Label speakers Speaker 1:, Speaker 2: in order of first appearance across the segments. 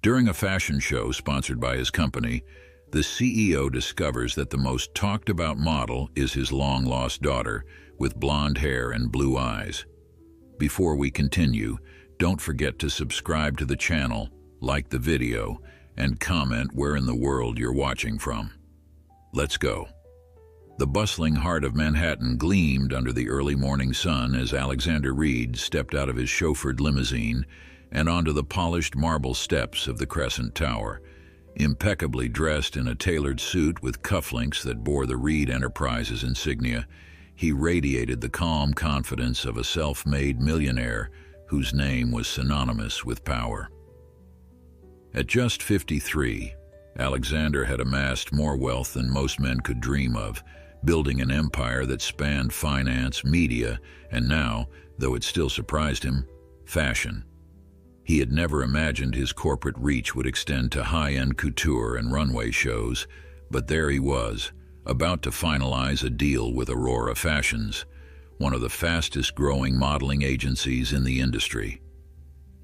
Speaker 1: During a fashion show sponsored by his company, the CEO discovers that the most talked-about model is his long-lost daughter, with blonde hair and blue eyes. Before we continue, don't forget to subscribe to the channel, like the video, and comment where in the world you're watching from. Let's go. The bustling heart of Manhattan gleamed under the early morning sun as Alexander Reed stepped out of his chauffeured limousine and onto the polished marble steps of the Crescent Tower. Impeccably dressed in a tailored suit with cufflinks that bore the Reed Enterprises insignia, he radiated the calm confidence of a self-made millionaire whose name was synonymous with power. At just 53, Alexander had amassed more wealth than most men could dream of, building an empire that spanned finance, media, and now, though it still surprised him, fashion. He had never imagined his corporate reach would extend to high-end couture and runway shows, but there he was, about to finalize a deal with Aurora Fashions, one of the fastest-growing modeling agencies in the industry.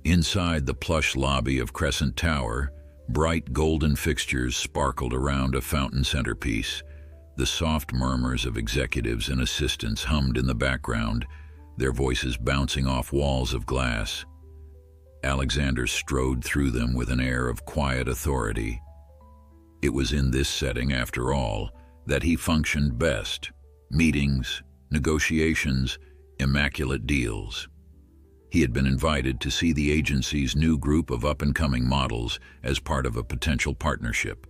Speaker 1: Inside the plush lobby of Crescent Tower, bright golden fixtures sparkled around a fountain centerpiece. The soft murmurs of executives and assistants hummed in the background, their voices bouncing off walls of glass. Alexander strode through them with an air of quiet authority. It was in this setting, after all, that he functioned best. Meetings, negotiations, immaculate deals. He had been invited to see the agency's new group of up-and-coming models as part of a potential partnership.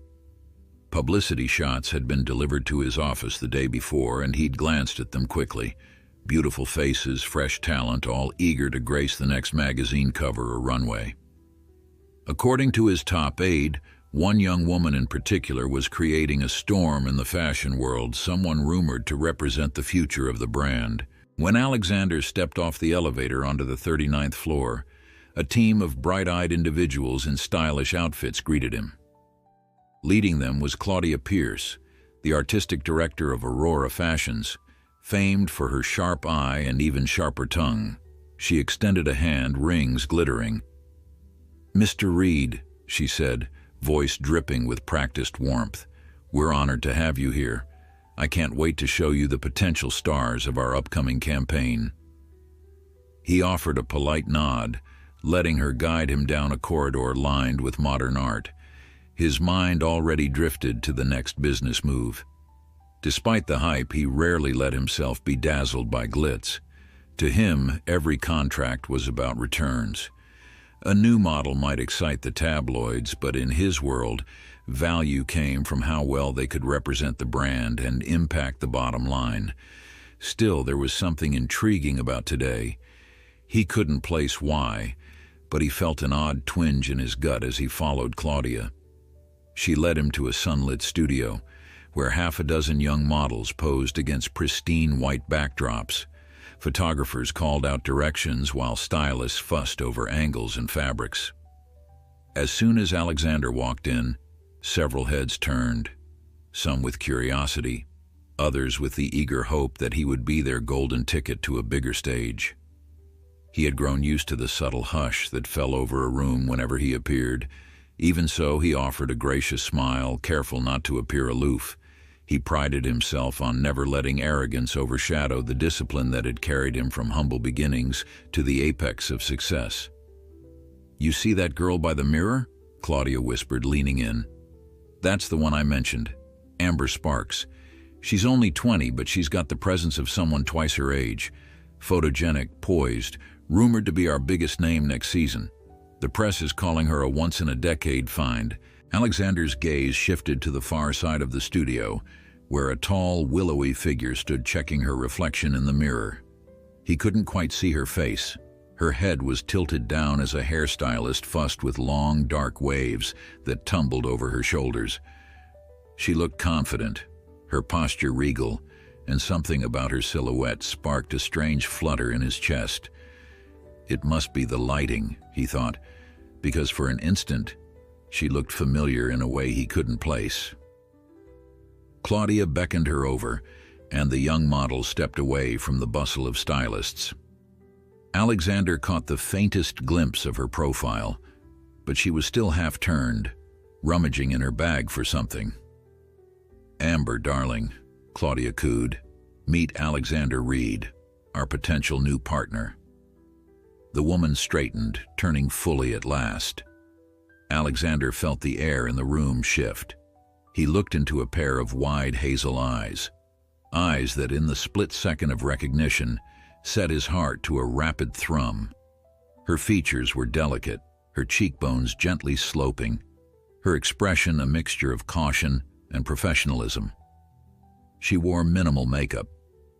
Speaker 1: Publicity shots had been delivered to his office the day before, and he'd glanced at them quickly. Beautiful faces, fresh talent, all eager to grace the next magazine cover or runway. According to his top aide, one young woman in particular was creating a storm in the fashion world, someone rumored to represent the future of the brand. When Alexander stepped off the elevator onto the 39th floor, a team of bright-eyed individuals in stylish outfits greeted him. Leading them was Claudia Pierce, the artistic director of Aurora Fashions, famed for her sharp eye and even sharper tongue. She extended a hand, rings glittering. "Mr. Reed," she said, voice dripping with practiced warmth, "we're honored to have you here. I can't wait to show you the potential stars of our upcoming campaign." He offered a polite nod, letting her guide him down a corridor lined with modern art. His mind already drifted to the next business move. Despite the hype, he rarely let himself be dazzled by glitz. To him, every contract was about returns. A new model might excite the tabloids, but in his world, value came from how well they could represent the brand and impact the bottom line. Still, there was something intriguing about today. He couldn't place why, but he felt an odd twinge in his gut as he followed Claudia. She led him to a sunlit studio, where half a dozen young models posed against pristine white backdrops. Photographers called out directions while stylists fussed over angles and fabrics. As soon as Alexander walked in, several heads turned, some with curiosity, others with the eager hope that he would be their golden ticket to a bigger stage. He had grown used to the subtle hush that fell over a room whenever he appeared. Even so, he offered a gracious smile, careful not to appear aloof. He prided himself on never letting arrogance overshadow the discipline that had carried him from humble beginnings to the apex of success. "You see that girl by the mirror?" Claudia whispered, leaning in. "That's the one I mentioned, Amber Sparks. She's only 20, but she's got the presence of someone twice her age. Photogenic, poised, rumored to be our biggest name next season. The press is calling her a once-in-a-decade find." Alexander's gaze shifted to the far side of the studio, where a tall, willowy figure stood checking her reflection in the mirror. He couldn't quite see her face. Her head was tilted down as a hairstylist fussed with long, dark waves that tumbled over her shoulders. She looked confident, her posture regal, and something about her silhouette sparked a strange flutter in his chest. It must be the lighting, he thought, because for an instant, she looked familiar in a way he couldn't place. Claudia beckoned her over, and the young model stepped away from the bustle of stylists. Alexander caught the faintest glimpse of her profile, but she was still half-turned, rummaging in her bag for something. "Amber, darling," Claudia cooed. "Meet Alexander Reed, our potential new partner." The woman straightened, turning fully at last. Alexander felt the air in the room shift. He looked into a pair of wide hazel eyes that in the split second of recognition set his heart to a rapid thrum. Her features were delicate, her cheekbones gently sloping, her expression a mixture of caution and professionalism. She wore minimal makeup,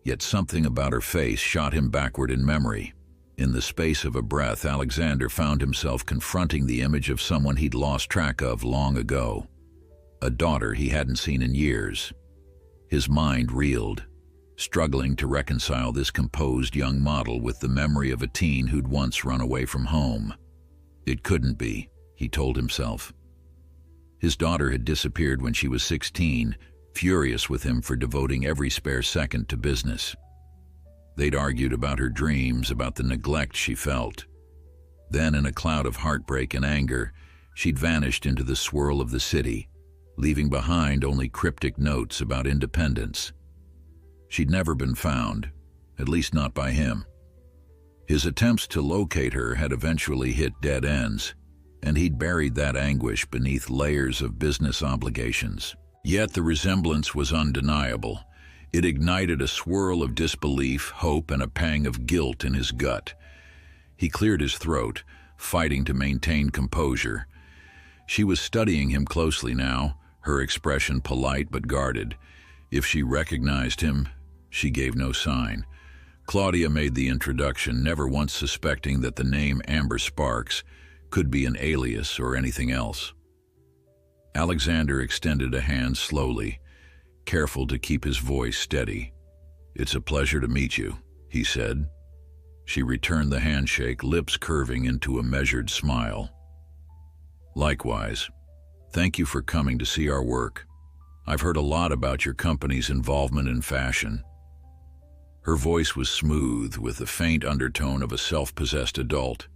Speaker 1: yet something about her face shot him backward in memory. In the space of a breath, Alexander found himself confronting the image of someone he'd lost track of long ago. A daughter he hadn't seen in years. His mind reeled, struggling to reconcile this composed young model with the memory of a teen who'd once run away from home. It couldn't be, he told himself. His daughter had disappeared when she was 16, furious with him for devoting every spare second to business. They'd argued about her dreams, about the neglect she felt. Then, in a cloud of heartbreak and anger, she'd vanished into the swirl of the city, leaving behind only cryptic notes about independence. She'd never been found, at least not by him. His attempts to locate her had eventually hit dead ends, and he'd buried that anguish beneath layers of business obligations. Yet the resemblance was undeniable. It ignited a swirl of disbelief, hope, and a pang of guilt in his gut. He cleared his throat, fighting to maintain composure. She was studying him closely now, her expression polite but guarded. If she recognized him, she gave no sign. Claudia made the introduction, never once suspecting that the name Amber Sparks could be an alias or anything else. Alexander extended a hand slowly, careful to keep his voice steady. "It's a pleasure to meet you," he said. She returned the handshake, lips curving into a measured smile. "Likewise. Thank you for coming to see our work. I've heard a lot about your company's involvement in fashion." Her voice was smooth, with the faint undertone of a self-possessed adult.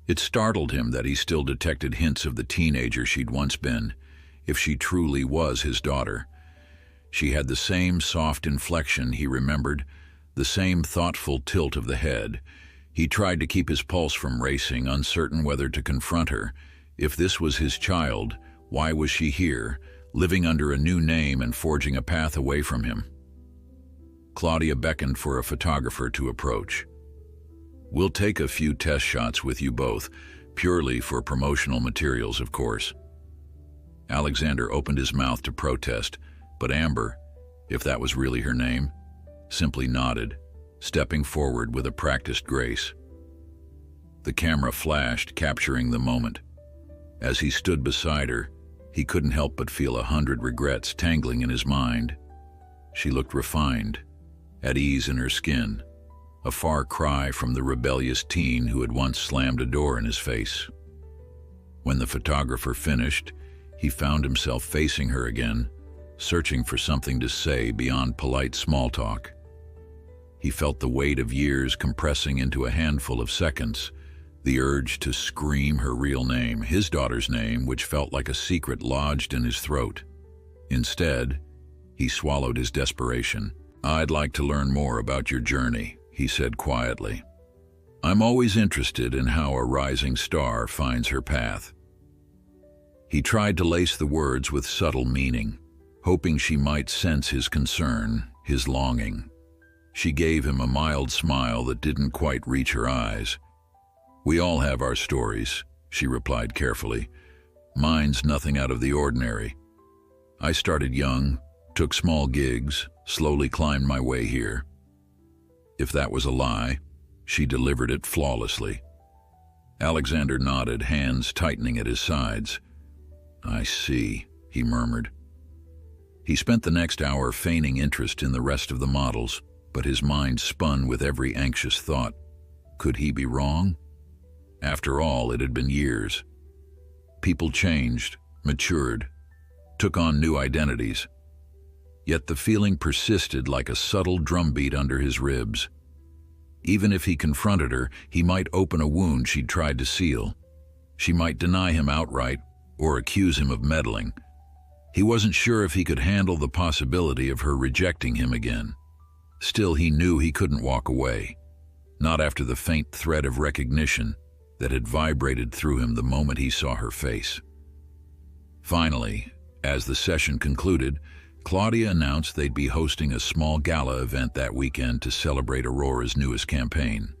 Speaker 1: It startled him that he still detected hints of the teenager she'd once been, if she truly was his daughter. She had the same soft inflection, he remembered, the same thoughtful tilt of the head. He tried to keep his pulse from racing, uncertain whether to confront her. If this was his child, why was she here, living under a new name and forging a path away from him? Claudia beckoned for a photographer to approach. "We'll take a few test shots with you both, purely for promotional materials, of course." Alexander opened his mouth to protest, but Amber, if that was really her name, simply nodded, stepping forward with a practiced grace. The camera flashed, capturing the moment. As he stood beside her, he couldn't help but feel 100 regrets tangling in his mind. She looked refined, at ease in her skin, a far cry from the rebellious teen who had once slammed a door in his face. When the photographer finished, he found himself facing her again, searching for something to say beyond polite small talk. He felt the weight of years compressing into a handful of seconds, the urge to scream her real name, his daughter's name, which felt like a secret lodged in his throat. Instead, he swallowed his desperation. "I'd like to learn more about your journey," he said quietly. "I'm always interested in how a rising star finds her path." He tried to lace the words with subtle meaning, hoping she might sense his concern, his longing. She gave him a mild smile that didn't quite reach her eyes. "We all have our stories," she replied carefully. "Mine's nothing out of the ordinary. I started young, took small gigs, slowly climbed my way here." If that was a lie, she delivered it flawlessly. Alexander nodded, hands tightening at his sides. "I see," he murmured. He spent the next hour feigning interest in the rest of the models, but his mind spun with every anxious thought. Could he be wrong? After all, it had been years. People changed, matured, took on new identities. Yet the feeling persisted like a subtle drumbeat under his ribs. Even if he confronted her, he might open a wound she'd tried to seal. She might deny him outright or accuse him of meddling. He wasn't sure if he could handle the possibility of her rejecting him again. Still, he knew he couldn't walk away, not after the faint thread of recognition that had vibrated through him the moment he saw her face. Finally, as the session concluded, Claudia announced they'd be hosting a small gala event that weekend to celebrate Aurora's newest campaign.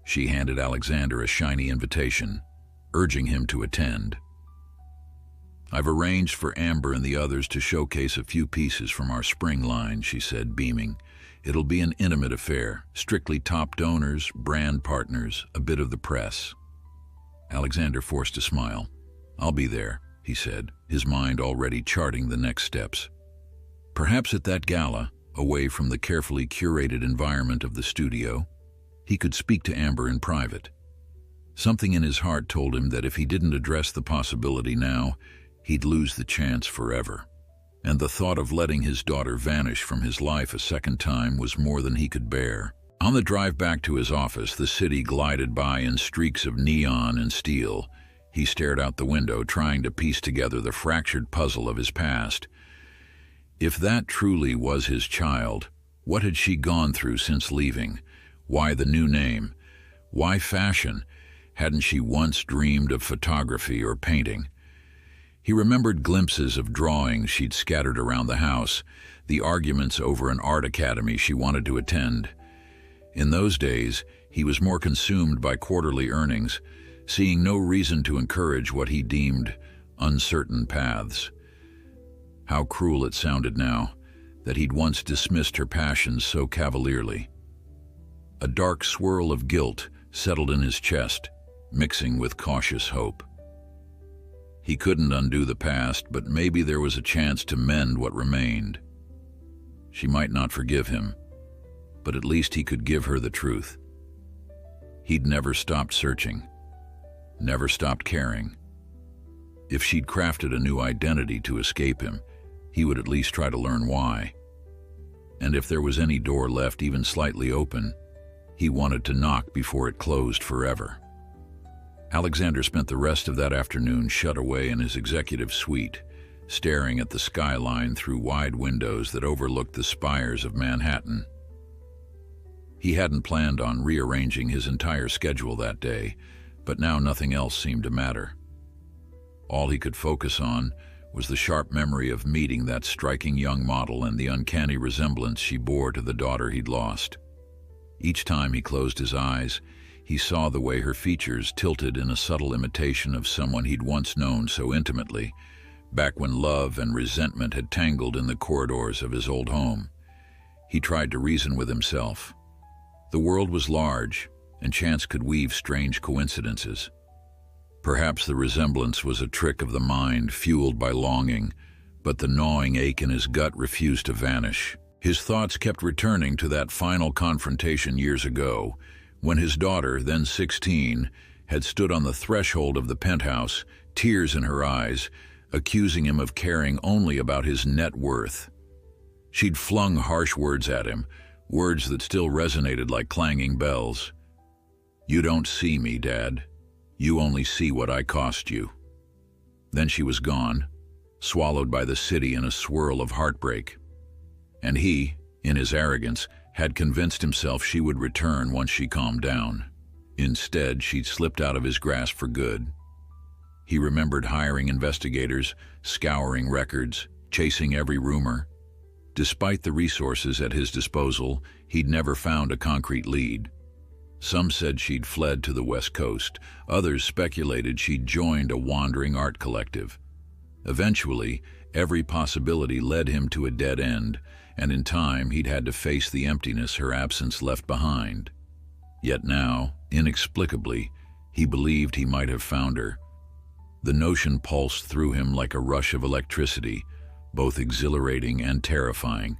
Speaker 1: She handed Alexander a shiny invitation, urging him to attend. "I've arranged for Amber and the others to showcase a few pieces from our spring line," she said, beaming. "It'll be an intimate affair, strictly top donors, brand partners, a bit of the press." Alexander forced a smile. "I'll be there," he said, his mind already charting the next steps. Perhaps at that gala, away from the carefully curated environment of the studio, he could speak to Amber in private. Something in his heart told him that if he didn't address the possibility now, he'd lose the chance forever. And the thought of letting his daughter vanish from his life a second time was more than he could bear. On the drive back to his office, the city glided by in streaks of neon and steel. He stared out the window, trying to piece together the fractured puzzle of his past. If that truly was his child, what had she gone through since leaving? Why the new name? Why fashion? Hadn't she once dreamed of photography or painting? He remembered glimpses of drawings she'd scattered around the house, the arguments over an art academy she wanted to attend. In those days, he was more consumed by quarterly earnings, seeing no reason to encourage what he deemed uncertain paths. How cruel it sounded now, that he'd once dismissed her passions so cavalierly. A dark swirl of guilt settled in his chest, mixing with cautious hope. He couldn't undo the past, but maybe there was a chance to mend what remained. She might not forgive him, but at least he could give her the truth. He'd never stopped searching, never stopped caring. If she'd crafted a new identity to escape him, he would at least try to learn why. And if there was any door left even slightly open, he wanted to knock before it closed forever. Alexander spent the rest of that afternoon shut away in his executive suite, staring at the skyline through wide windows that overlooked the spires of Manhattan. He hadn't planned on rearranging his entire schedule that day, but now nothing else seemed to matter. All he could focus on was the sharp memory of meeting that striking young model and the uncanny resemblance she bore to the daughter he'd lost. Each time he closed his eyes, he saw the way her features tilted in a subtle imitation of someone he'd once known so intimately, back when love and resentment had tangled in the corridors of his old home. He tried to reason with himself. The world was large, and chance could weave strange coincidences. Perhaps the resemblance was a trick of the mind fueled by longing, but the gnawing ache in his gut refused to vanish. His thoughts kept returning to that final confrontation years ago, when his daughter, then 16, had stood on the threshold of the penthouse, tears in her eyes, accusing him of caring only about his net worth. She'd flung harsh words at him, words that still resonated like clanging bells. "You don't see me, Dad. You only see what I cost you." Then she was gone, swallowed by the city in a swirl of heartbreak. And he, in his arrogance, had convinced himself she would return once she calmed down. Instead, she'd slipped out of his grasp for good. He remembered hiring investigators, scouring records, chasing every rumor. Despite the resources at his disposal, he'd never found a concrete lead. Some said she'd fled to the West Coast. Others speculated she'd joined a wandering art collective. Eventually, every possibility led him to a dead end, and in time he'd had to face the emptiness her absence left behind. Yet now, inexplicably, he believed he might have found her. The notion pulsed through him like a rush of electricity, both exhilarating and terrifying.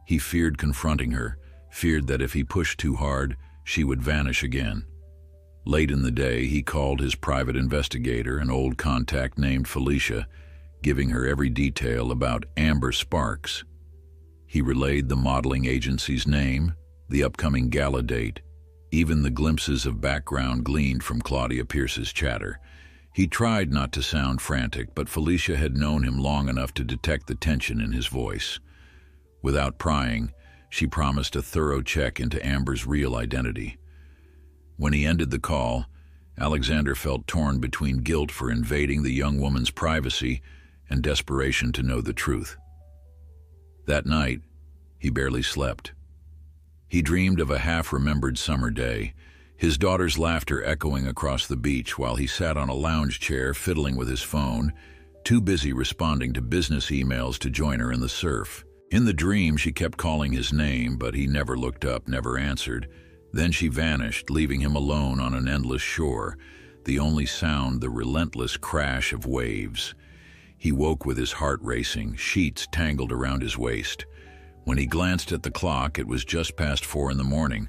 Speaker 1: He feared confronting her, feared that if he pushed too hard, she would vanish again. Late in the day, he called his private investigator, an old contact named Felicia, giving her every detail about Amber Sparks. He relayed the modeling agency's name, the upcoming gala date, even the glimpses of background gleaned from Claudia Pierce's chatter. He tried not to sound frantic, but Felicia had known him long enough to detect the tension in his voice. Without prying, she promised a thorough check into Amber's real identity. When he ended the call, Alexander felt torn between guilt for invading the young woman's privacy and desperation to know the truth. That night, he barely slept. He dreamed of a half-remembered summer day, his daughter's laughter echoing across the beach while he sat on a lounge chair fiddling with his phone, too busy responding to business emails to join her in the surf. In the dream, she kept calling his name, but he never looked up, never answered. Then she vanished, leaving him alone on an endless shore, the only sound the relentless crash of waves. He woke with his heart racing, sheets tangled around his waist. When he glanced at the clock, it was just past 4 in the morning.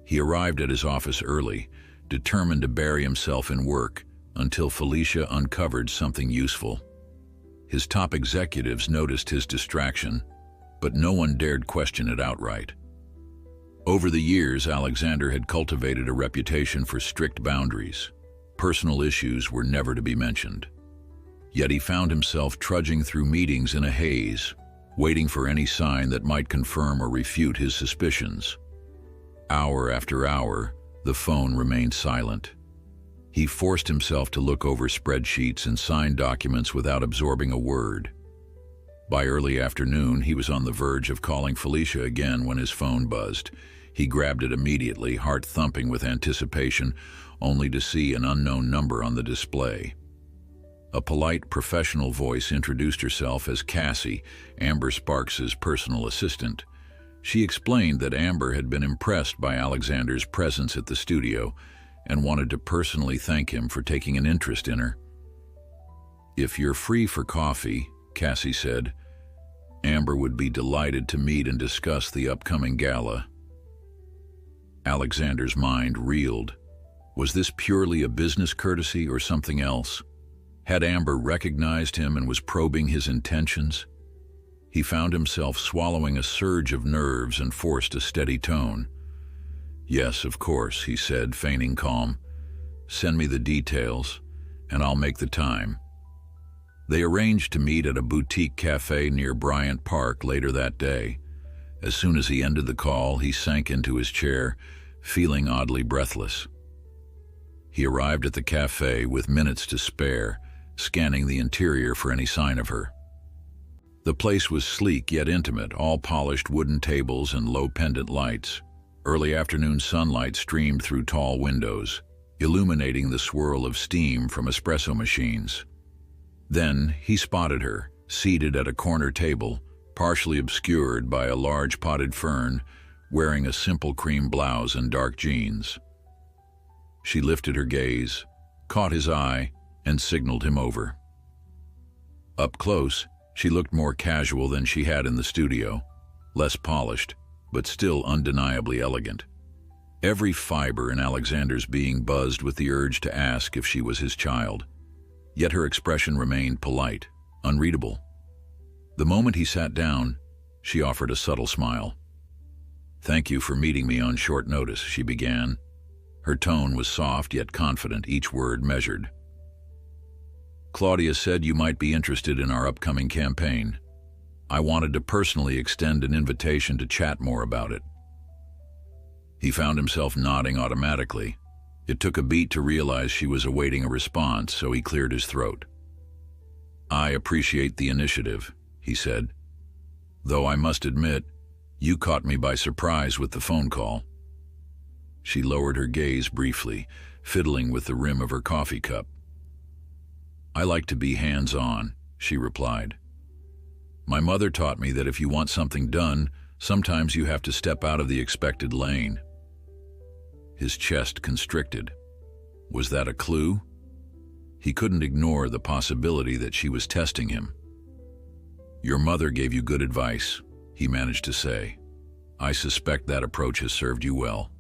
Speaker 1: He arrived at his office early, determined to bury himself in work until Felicia uncovered something useful. His top executives noticed his distraction, but no one dared question it outright. Over the years, Alexander had cultivated a reputation for strict boundaries. Personal issues were never to be mentioned. Yet he found himself trudging through meetings in a haze, waiting for any sign that might confirm or refute his suspicions. Hour after hour, the phone remained silent. He forced himself to look over spreadsheets and sign documents without absorbing a word. By early afternoon, he was on the verge of calling Felicia again when his phone buzzed. He grabbed it immediately, heart thumping with anticipation, only to see an unknown number on the display. A polite, professional voice introduced herself as Cassie, Amber Sparks's personal assistant. She explained that Amber had been impressed by Alexander's presence at the studio and wanted to personally thank him for taking an interest in her. "If you're free for coffee," Cassie said, "Amber would be delighted to meet and discuss the upcoming gala." Alexander's mind reeled. Was this purely a business courtesy or something else? Had Amber recognized him and was probing his intentions? He found himself swallowing a surge of nerves and forced a steady tone. "Yes, of course," he said, feigning calm. "Send me the details, and I'll make the time." They arranged to meet at a boutique cafe near Bryant Park later that day. As soon as he ended the call, he sank into his chair, feeling oddly breathless. He arrived at the cafe with minutes to spare, scanning the interior for any sign of her. The place was sleek yet intimate, all polished wooden tables and low pendant lights. Early afternoon sunlight streamed through tall windows, illuminating the swirl of steam from espresso machines. Then he spotted her, seated at a corner table, partially obscured by a large potted fern, wearing a simple cream blouse and dark jeans. She lifted her gaze, caught his eye, and signaled him over. Up close, she looked more casual than she had in the studio, less polished, but still undeniably elegant. Every fiber in Alexander's being buzzed with the urge to ask if she was his child. Yet her expression remained polite, unreadable. The moment he sat down, she offered a subtle smile. "Thank you for meeting me on short notice," she began. Her tone was soft yet confident, each word measured. "Claudia said you might be interested in our upcoming campaign. I wanted to personally extend an invitation to chat more about it." He found himself nodding automatically. It took a beat to realize she was awaiting a response, so he cleared his throat. "I appreciate the initiative," he said. "Though I must admit, you caught me by surprise with the phone call." She lowered her gaze briefly, fiddling with the rim of her coffee cup. "I like to be hands-on," she replied. "My mother taught me that if you want something done, sometimes you have to step out of the expected lane." His chest constricted. Was that a clue? He couldn't ignore the possibility that she was testing him. "Your mother gave you good advice," he managed to say. "I suspect that approach has served you well."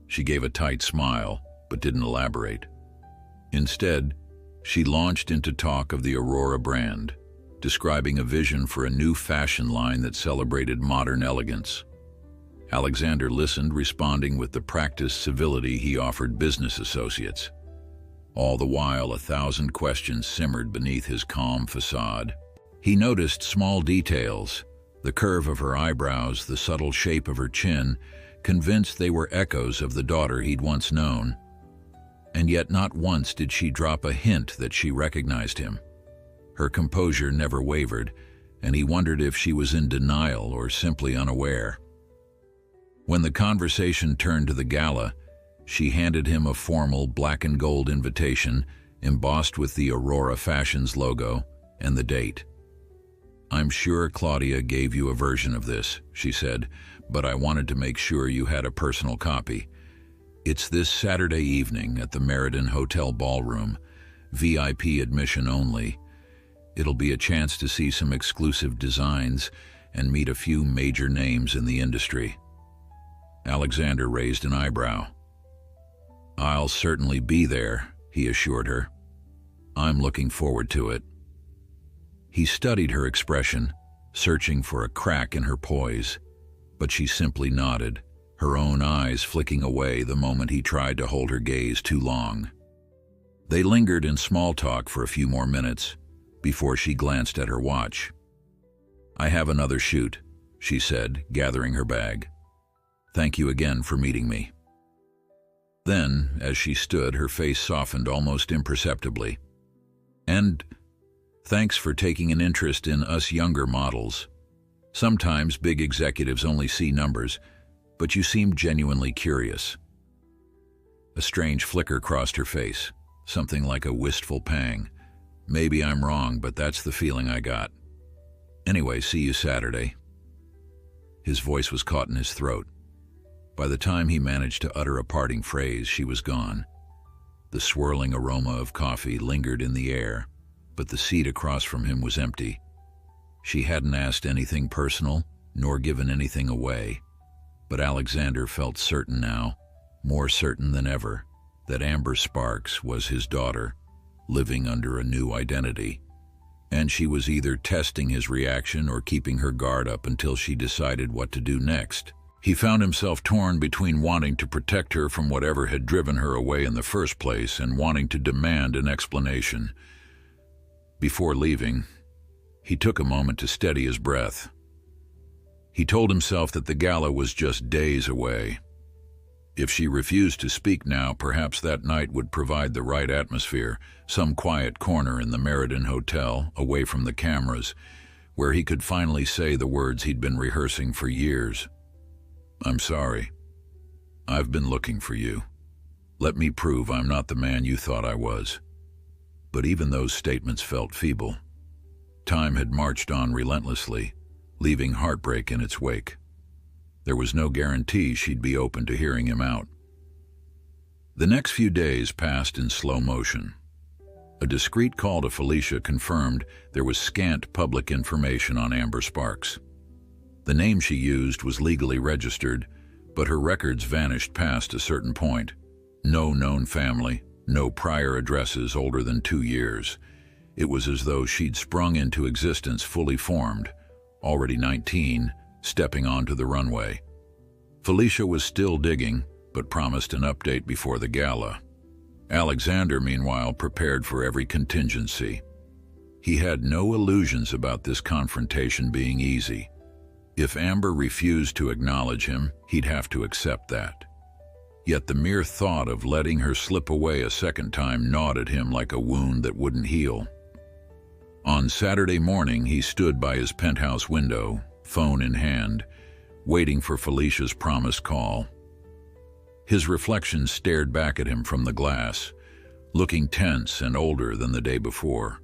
Speaker 1: She gave a tight smile, but didn't elaborate. Instead, she launched into talk of the Aurora brand, describing a vision for a new fashion line that celebrated modern elegance. Alexander listened, responding with the practiced civility he offered business associates. All the while, 1,000 questions simmered beneath his calm facade. He noticed small details, the curve of her eyebrows, the subtle shape of her chin, convinced they were echoes of the daughter he'd once known. And yet not once did she drop a hint that she recognized him. Her composure never wavered, and he wondered if she was in denial or simply unaware. When the conversation turned to the gala, she handed him a formal black and gold invitation embossed with the Aurora Fashions logo and the date. "I'm sure Claudia gave you a version of this," she said, "but I wanted to make sure you had a personal copy. It's this Saturday evening at the Meriden Hotel Ballroom, VIP admission only. It'll be a chance to see some exclusive designs and meet a few major names in the industry." Alexander raised an eyebrow. "I'll certainly be there," he assured her. "I'm looking forward to it." He studied her expression, searching for a crack in her poise, but she simply nodded, her own eyes flicking away the moment he tried to hold her gaze too long. They lingered in small talk for a few more minutes before she glanced at her watch. "I have another shoot," she said, gathering her bag. "Thank you again for meeting me." Then, as she stood, her face softened almost imperceptibly. "And thanks for taking an interest in us younger models. Sometimes big executives only see numbers, but you seem genuinely curious." A strange flicker crossed her face, something like a wistful pang. "Maybe I'm wrong, but that's the feeling I got. Anyway, see you Saturday." His voice was caught in his throat. By the time he managed to utter a parting phrase, she was gone. The swirling aroma of coffee lingered in the air, but the seat across from him was empty. She hadn't asked anything personal, nor given anything away, but Alexander felt certain now, more certain than ever, that Amber Sparks was his daughter, living under a new identity. And she was either testing his reaction or keeping her guard up until she decided what to do next. He found himself torn between wanting to protect her from whatever had driven her away in the first place and wanting to demand an explanation. Before leaving, he took a moment to steady his breath. He told himself that the gala was just days away. If she refused to speak now, perhaps that night would provide the right atmosphere, some quiet corner in the Meriden Hotel, away from the cameras, where he could finally say the words he'd been rehearsing for years. "I'm sorry. I've been looking for you. Let me prove I'm not the man you thought I was." But even those statements felt feeble. Time had marched on relentlessly, leaving heartbreak in its wake. There was no guarantee she'd be open to hearing him out. The next few days passed in slow motion. A discreet call to Felicia confirmed there was scant public information on Amber Sparks. The name she used was legally registered, but her records vanished past a certain point. No known family, no prior addresses older than 2 years. It was as though she'd sprung into existence fully formed, already 19, stepping onto the runway. Felicia was still digging, but promised an update before the gala. Alexander, meanwhile, prepared for every contingency. He had no illusions about this confrontation being easy. If Amber refused to acknowledge him, he'd have to accept that. Yet the mere thought of letting her slip away a second time gnawed at him like a wound that wouldn't heal. On Saturday morning, he stood by his penthouse window, phone in hand, waiting for Felicia's promised call. His reflection stared back at him from the glass, looking tense and older than the day before.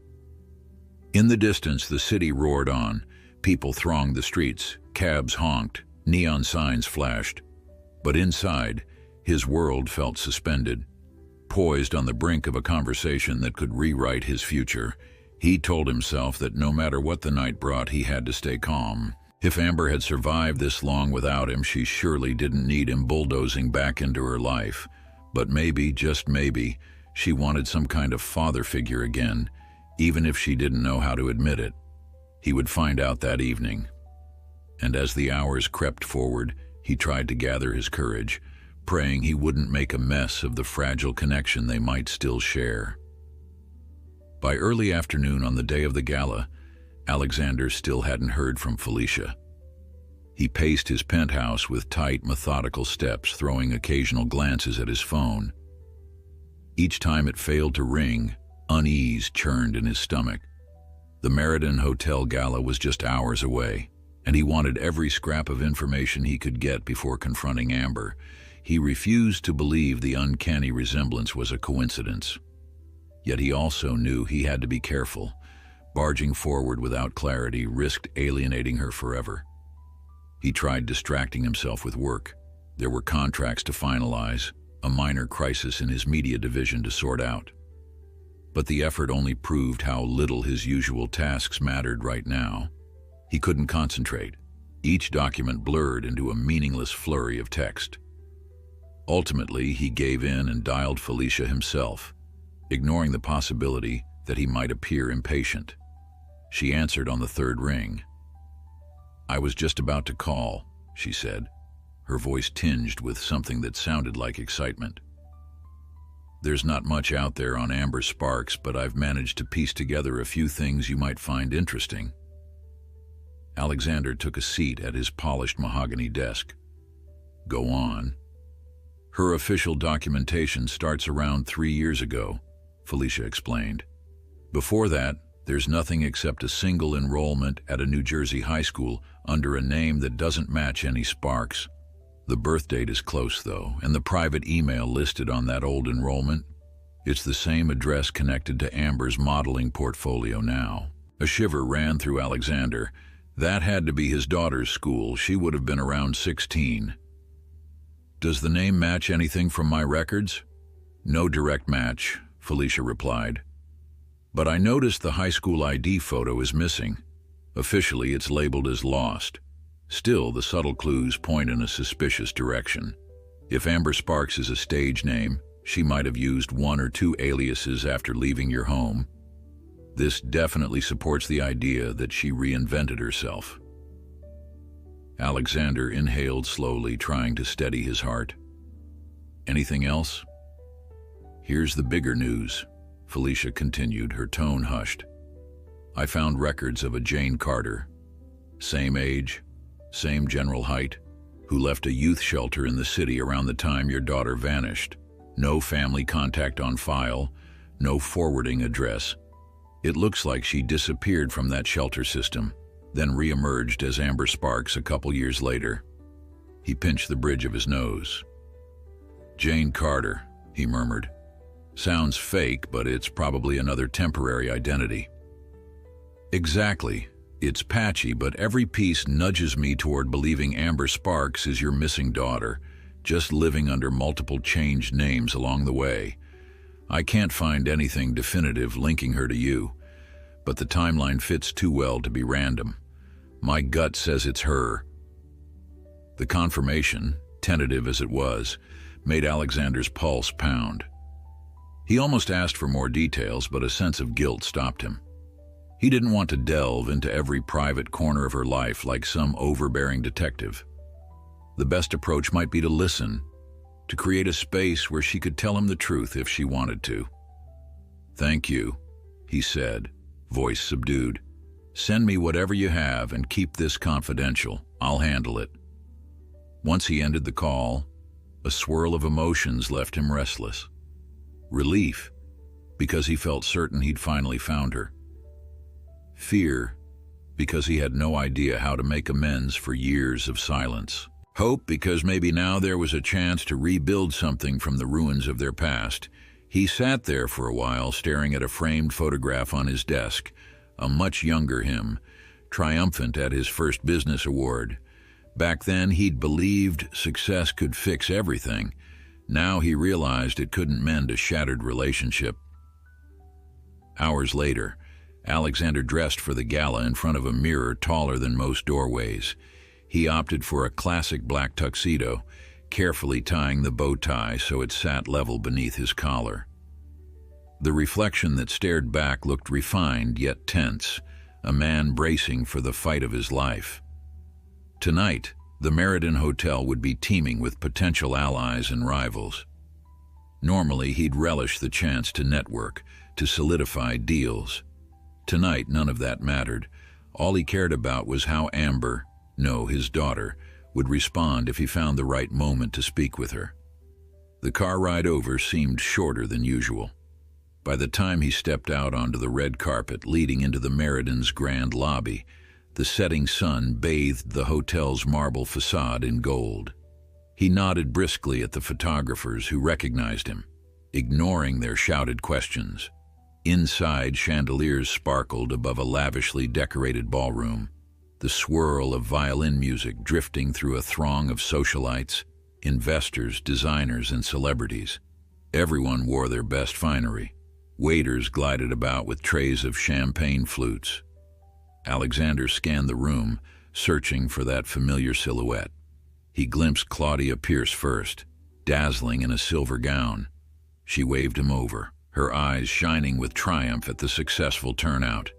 Speaker 1: In the distance, the city roared on. People thronged the streets, cabs honked, neon signs flashed. But inside, his world felt suspended. Poised on the brink of a conversation that could rewrite his future, he told himself that no matter what the night brought, he had to stay calm. If Amber had survived this long without him, she surely didn't need him bulldozing back into her life. But maybe, just maybe, she wanted some kind of father figure again, even if she didn't know how to admit it. He would find out that evening. And as the hours crept forward, he tried to gather his courage, praying he wouldn't make a mess of the fragile connection they might still share. By early afternoon on the day of the gala, Alexander still hadn't heard from Felicia. He paced his penthouse with tight, methodical steps, throwing occasional glances at his phone. Each time it failed to ring, unease churned in his stomach. The Meriden Hotel Gala was just hours away, and he wanted every scrap of information he could get before confronting Amber. He refused to believe the uncanny resemblance was a coincidence. Yet he also knew he had to be careful. Barging forward without clarity risked alienating her forever. He tried distracting himself with work. There were contracts to finalize, a minor crisis in his media division to sort out. But the effort only proved how little his usual tasks mattered right now. He couldn't concentrate. Each document blurred into a meaningless flurry of text. Ultimately, he gave in and dialed Felicia himself, ignoring the possibility that he might appear impatient. She answered on the third ring. "I was just about to call," she said, her voice tinged with something that sounded like excitement. "There's not much out there on Amber Sparks, but I've managed to piece together a few things you might find interesting." Alexander took a seat at his polished mahogany desk. "Go on." "Her official documentation starts around 3 years ago," Felicia explained. "Before that, there's nothing except a single enrollment at a New Jersey high school under a name that doesn't match any Sparks. The birth date is close, though, and the private email listed on that old enrollment, it's the same address connected to Amber's modeling portfolio now." A shiver ran through Alexander. That had to be his daughter's school. She would have been around 16. "Does the name match anything from my records?" "No direct match," Felicia replied. "But I noticed the high school ID photo is missing. Officially, it's labeled as lost. Still, the subtle clues point in a suspicious direction. If Amber Sparks is a stage name, she might have used 1 or 2 aliases after leaving your home. This definitely supports the idea that she reinvented herself." Alexander inhaled slowly, trying to steady his heart. "Anything else?" "Here's the bigger news," Felicia continued, her tone hushed. "I found records of a Jane Carter. Same age, same general height, who left a youth shelter in the city around the time your daughter vanished. No family contact on file, no forwarding address. It looks like she disappeared from that shelter system, then reemerged as Amber Sparks a couple years later." He pinched the bridge of his nose. "Jane Carter," he murmured. "Sounds fake, but it's probably another temporary identity." "Exactly. It's patchy, but every piece nudges me toward believing Amber Sparks is your missing daughter, just living under multiple changed names along the way. I can't find anything definitive linking her to you, but the timeline fits too well to be random. My gut says it's her." The confirmation, tentative as it was, made Alexander's pulse pound. He almost asked for more details, but a sense of guilt stopped him. He didn't want to delve into every private corner of her life like some overbearing detective. The best approach might be to listen, to create a space where she could tell him the truth if she wanted to. "Thank you," he said, voice subdued. "Send me whatever you have and keep this confidential. I'll handle it." Once he ended the call, a swirl of emotions left him restless. Relief, because he felt certain he'd finally found her. Fear, because he had no idea how to make amends for years of silence. Hope, because maybe now there was a chance to rebuild something from the ruins of their past. He sat there for a while, staring at a framed photograph on his desk, a much younger him, triumphant at his first business award. Back then, he'd believed success could fix everything. Now he realized it couldn't mend a shattered relationship. Hours later, Alexander dressed for the gala in front of a mirror taller than most doorways. He opted for a classic black tuxedo, carefully tying the bow tie so it sat level beneath his collar. The reflection that stared back looked refined yet tense, a man bracing for the fight of his life. Tonight, The Meriden Hotel would be teeming with potential allies and rivals. Normally, he'd relish the chance to network, to solidify deals. Tonight, none of that mattered. All he cared about was how Amber, no, his daughter, would respond if he found the right moment to speak with her. The car ride over seemed shorter than usual. By the time he stepped out onto the red carpet leading into the Meriden's grand lobby, the setting sun bathed the hotel's marble facade in gold. He nodded briskly at the photographers who recognized him, ignoring their shouted questions. Inside, chandeliers sparkled above a lavishly decorated ballroom, the swirl of violin music drifting through a throng of socialites, investors, designers, and celebrities. Everyone wore their best finery. Waiters glided about with trays of champagne flutes. Alexander scanned the room, searching for that familiar silhouette. He glimpsed Claudia Pierce first, dazzling in a silver gown. She waved him over, her eyes shining with triumph at the successful turnout.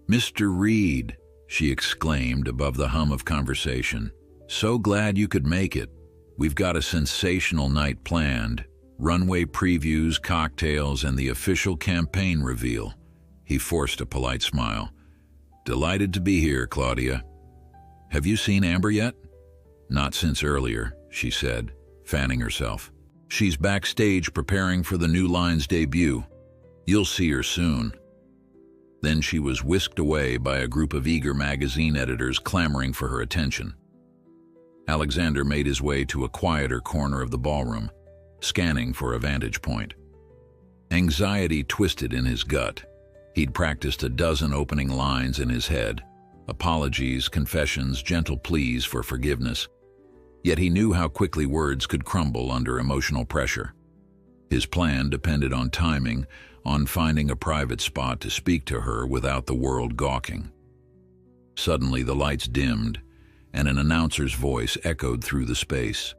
Speaker 1: "Mr. Reed," she exclaimed above the hum of conversation. "So glad you could make it. We've got a sensational night planned. Runway previews, cocktails, and the official campaign reveal." He forced a polite smile. "Delighted to be here, Claudia. Have you seen Amber yet?" "Not since earlier," she said, fanning herself. "She's backstage preparing for the new line's debut. You'll see her soon." Then she was whisked away by a group of eager magazine editors clamoring for her attention. Alexander made his way to a quieter corner of the ballroom, scanning for a vantage point. Anxiety twisted in his gut. He'd practiced a dozen opening lines in his head, apologies, confessions, gentle pleas for forgiveness. Yet he knew how quickly words could crumble under emotional pressure. His plan depended on timing, on finding a private spot to speak to her without the world gawking. Suddenly the lights dimmed, and an announcer's voice echoed through the space.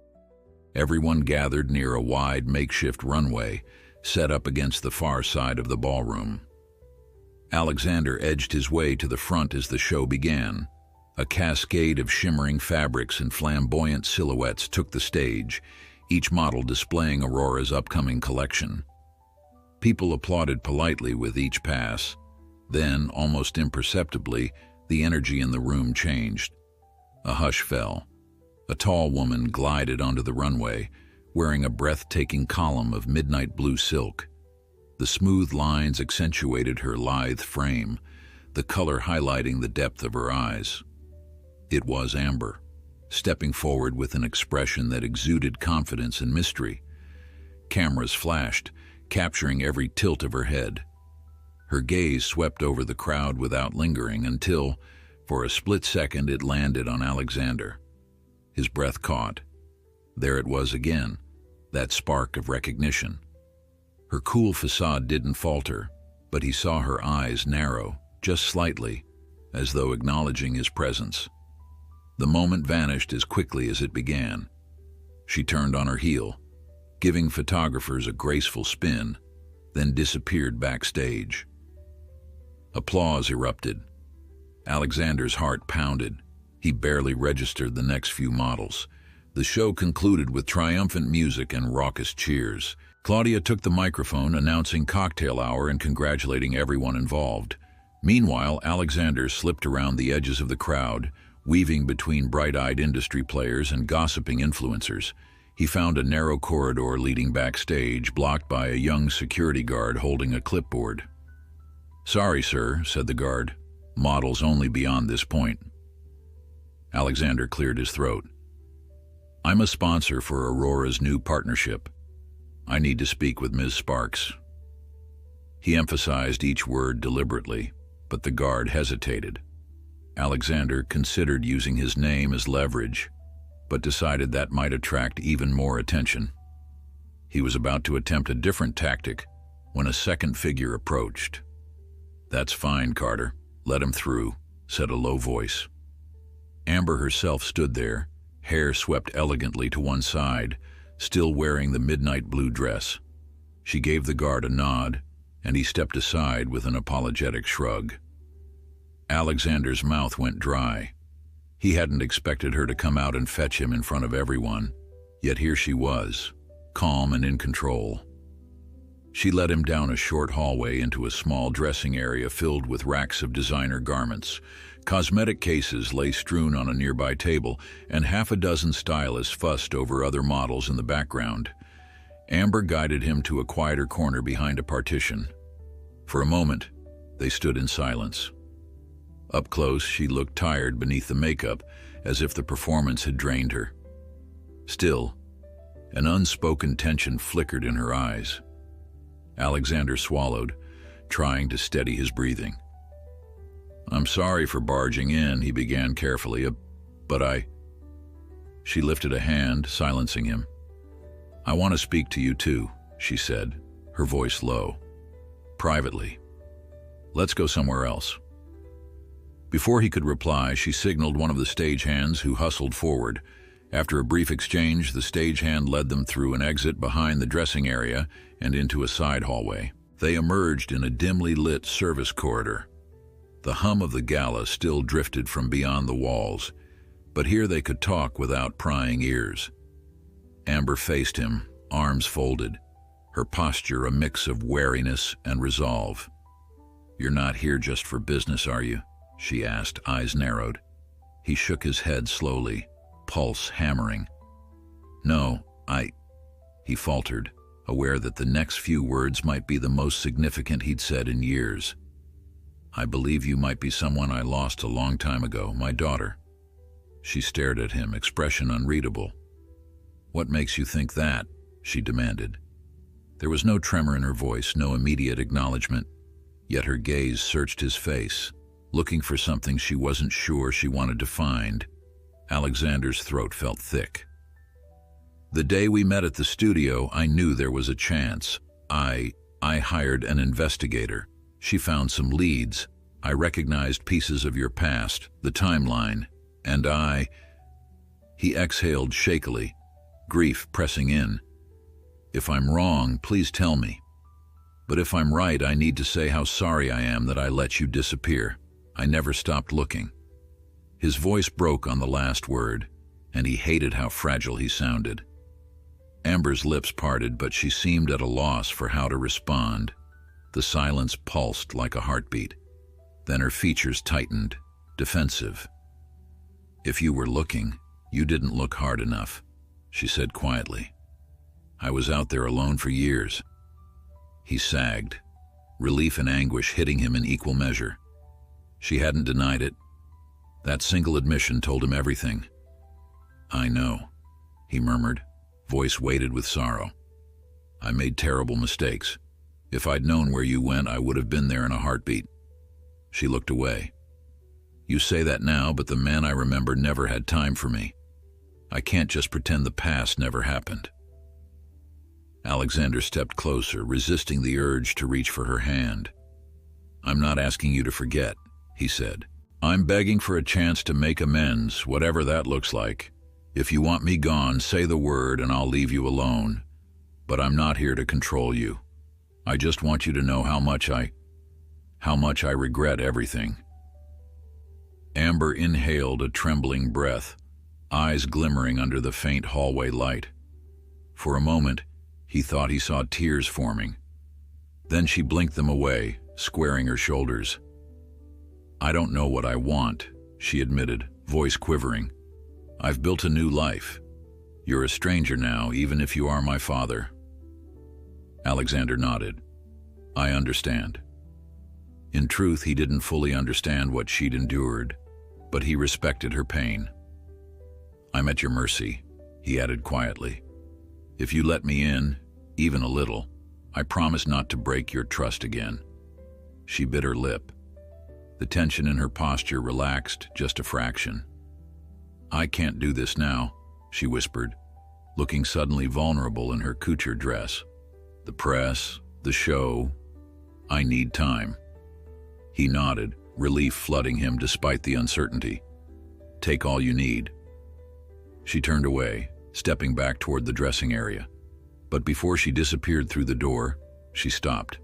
Speaker 1: Everyone gathered near a wide makeshift runway, set up against the far side of the ballroom. Alexander edged his way to the front as the show began. A cascade of shimmering fabrics and flamboyant silhouettes took the stage, each model displaying Aurora's upcoming collection. People applauded politely with each pass. Then, almost imperceptibly, the energy in the room changed. A hush fell. A tall woman glided onto the runway, wearing a breathtaking column of midnight blue silk. The smooth lines accentuated her lithe frame, the color highlighting the depth of her eyes. It was Amber, stepping forward with an expression that exuded confidence and mystery. Cameras flashed, capturing every tilt of her head. Her gaze swept over the crowd without lingering until, for a split second, it landed on Alexander. His breath caught. There it was again, that spark of recognition. Her cool facade didn't falter, but he saw her eyes narrow, just slightly, as though acknowledging his presence. The moment vanished as quickly as it began. She turned on her heel, giving photographers a graceful spin, then disappeared backstage. Applause erupted. Alexander's heart pounded. He barely registered the next few models. The show concluded with triumphant music and raucous cheers. Claudia took the microphone, announcing cocktail hour and congratulating everyone involved. Meanwhile, Alexander slipped around the edges of the crowd, weaving between bright-eyed industry players and gossiping influencers. He found a narrow corridor leading backstage, blocked by a young security guard holding a clipboard. "Sorry, sir," said the guard. "Models only beyond this point." Alexander cleared his throat. "I'm a sponsor for Aurora's new partnership. I need to speak with Ms. Sparks." He emphasized each word deliberately, but the guard hesitated. Alexander considered using his name as leverage, but decided that might attract even more attention. He was about to attempt a different tactic when a second figure approached. "That's fine, Carter. Let him through," said a low voice. Amber herself stood there, hair swept elegantly to one side, still wearing the midnight blue dress. She gave the guard a nod, and he stepped aside with an apologetic shrug. Alexander's mouth went dry. He hadn't expected her to come out and fetch him in front of everyone, yet here she was, calm and in control. She led him down a short hallway into a small dressing area filled with racks of designer garments. Cosmetic cases lay strewn on a nearby table, and half a dozen stylists fussed over other models in the background. Amber guided him to a quieter corner behind a partition. For a moment, they stood in silence. Up close, she looked tired beneath the makeup, as if the performance had drained her. Still, an unspoken tension flickered in her eyes. Alexander swallowed, trying to steady his breathing. "I'm sorry for barging in," he began carefully, but She lifted a hand, silencing him. "I want to speak to you too," she said, her voice low. "Privately. Let's go somewhere else." Before he could reply, she signaled one of the stagehands, who hustled forward. After a brief exchange, the stagehand led them through an exit behind the dressing area and into a side hallway. They emerged in a dimly lit service corridor. The hum of the gala still drifted from beyond the walls, but here they could talk without prying ears. Amber faced him, arms folded, her posture a mix of wariness and resolve. "You're not here just for business, are you?" she asked, eyes narrowed. He shook his head slowly, pulse hammering. "No, he faltered, aware that the next few words might be the most significant he'd said in years. "I believe you might be someone I lost a long time ago, my daughter." She stared at him, expression unreadable. "What makes you think that?" she demanded. There was no tremor in her voice, no immediate acknowledgement, yet her gaze searched his face, looking for something she wasn't sure she wanted to find. Alexander's throat felt thick. "The day we met at the studio, I knew there was a chance. I hired an investigator. She found some leads. I recognized pieces of your past, the timeline, and He exhaled shakily, grief pressing in. "If I'm wrong, please tell me. But if I'm right, I need to say how sorry I am that I let you disappear. I never stopped looking." His voice broke on the last word, and he hated how fragile he sounded. Amber's lips parted, but she seemed at a loss for how to respond. The silence pulsed like a heartbeat. Then her features tightened, defensive. "If you were looking, you didn't look hard enough," she said quietly. "I was out there alone for years." He sagged, relief and anguish hitting him in equal measure. She hadn't denied it. That single admission told him everything. "I know," he murmured, voice weighted with sorrow. "I made terrible mistakes. If I'd known where you went, I would have been there in a heartbeat." She looked away. "You say that now, but the man I remember never had time for me. I can't just pretend the past never happened." Alexander stepped closer, resisting the urge to reach for her hand. "I'm not asking you to forget," he said. "I'm begging for a chance to make amends, whatever that looks like. If you want me gone, say the word and I'll leave you alone. But I'm not here to control you. I just want you to know how much I regret everything." Amber inhaled a trembling breath, eyes glimmering under the faint hallway light. For a moment, he thought he saw tears forming. Then she blinked them away, squaring her shoulders. "I don't know what I want," she admitted, voice quivering. "I've built a new life. You're a stranger now, even if you are my father." Alexander nodded. "I understand." In truth, he didn't fully understand what she'd endured, but he respected her pain. "I'm at your mercy," he added quietly. "If you let me in, even a little, I promise not to break your trust again." She bit her lip. The tension in her posture relaxed just a fraction. "I can't do this now," she whispered, looking suddenly vulnerable in her couture dress. "The press, the show, I need time." He nodded, relief flooding him despite the uncertainty. "Take all you need." She turned away, stepping back toward the dressing area. But before she disappeared through the door, she stopped.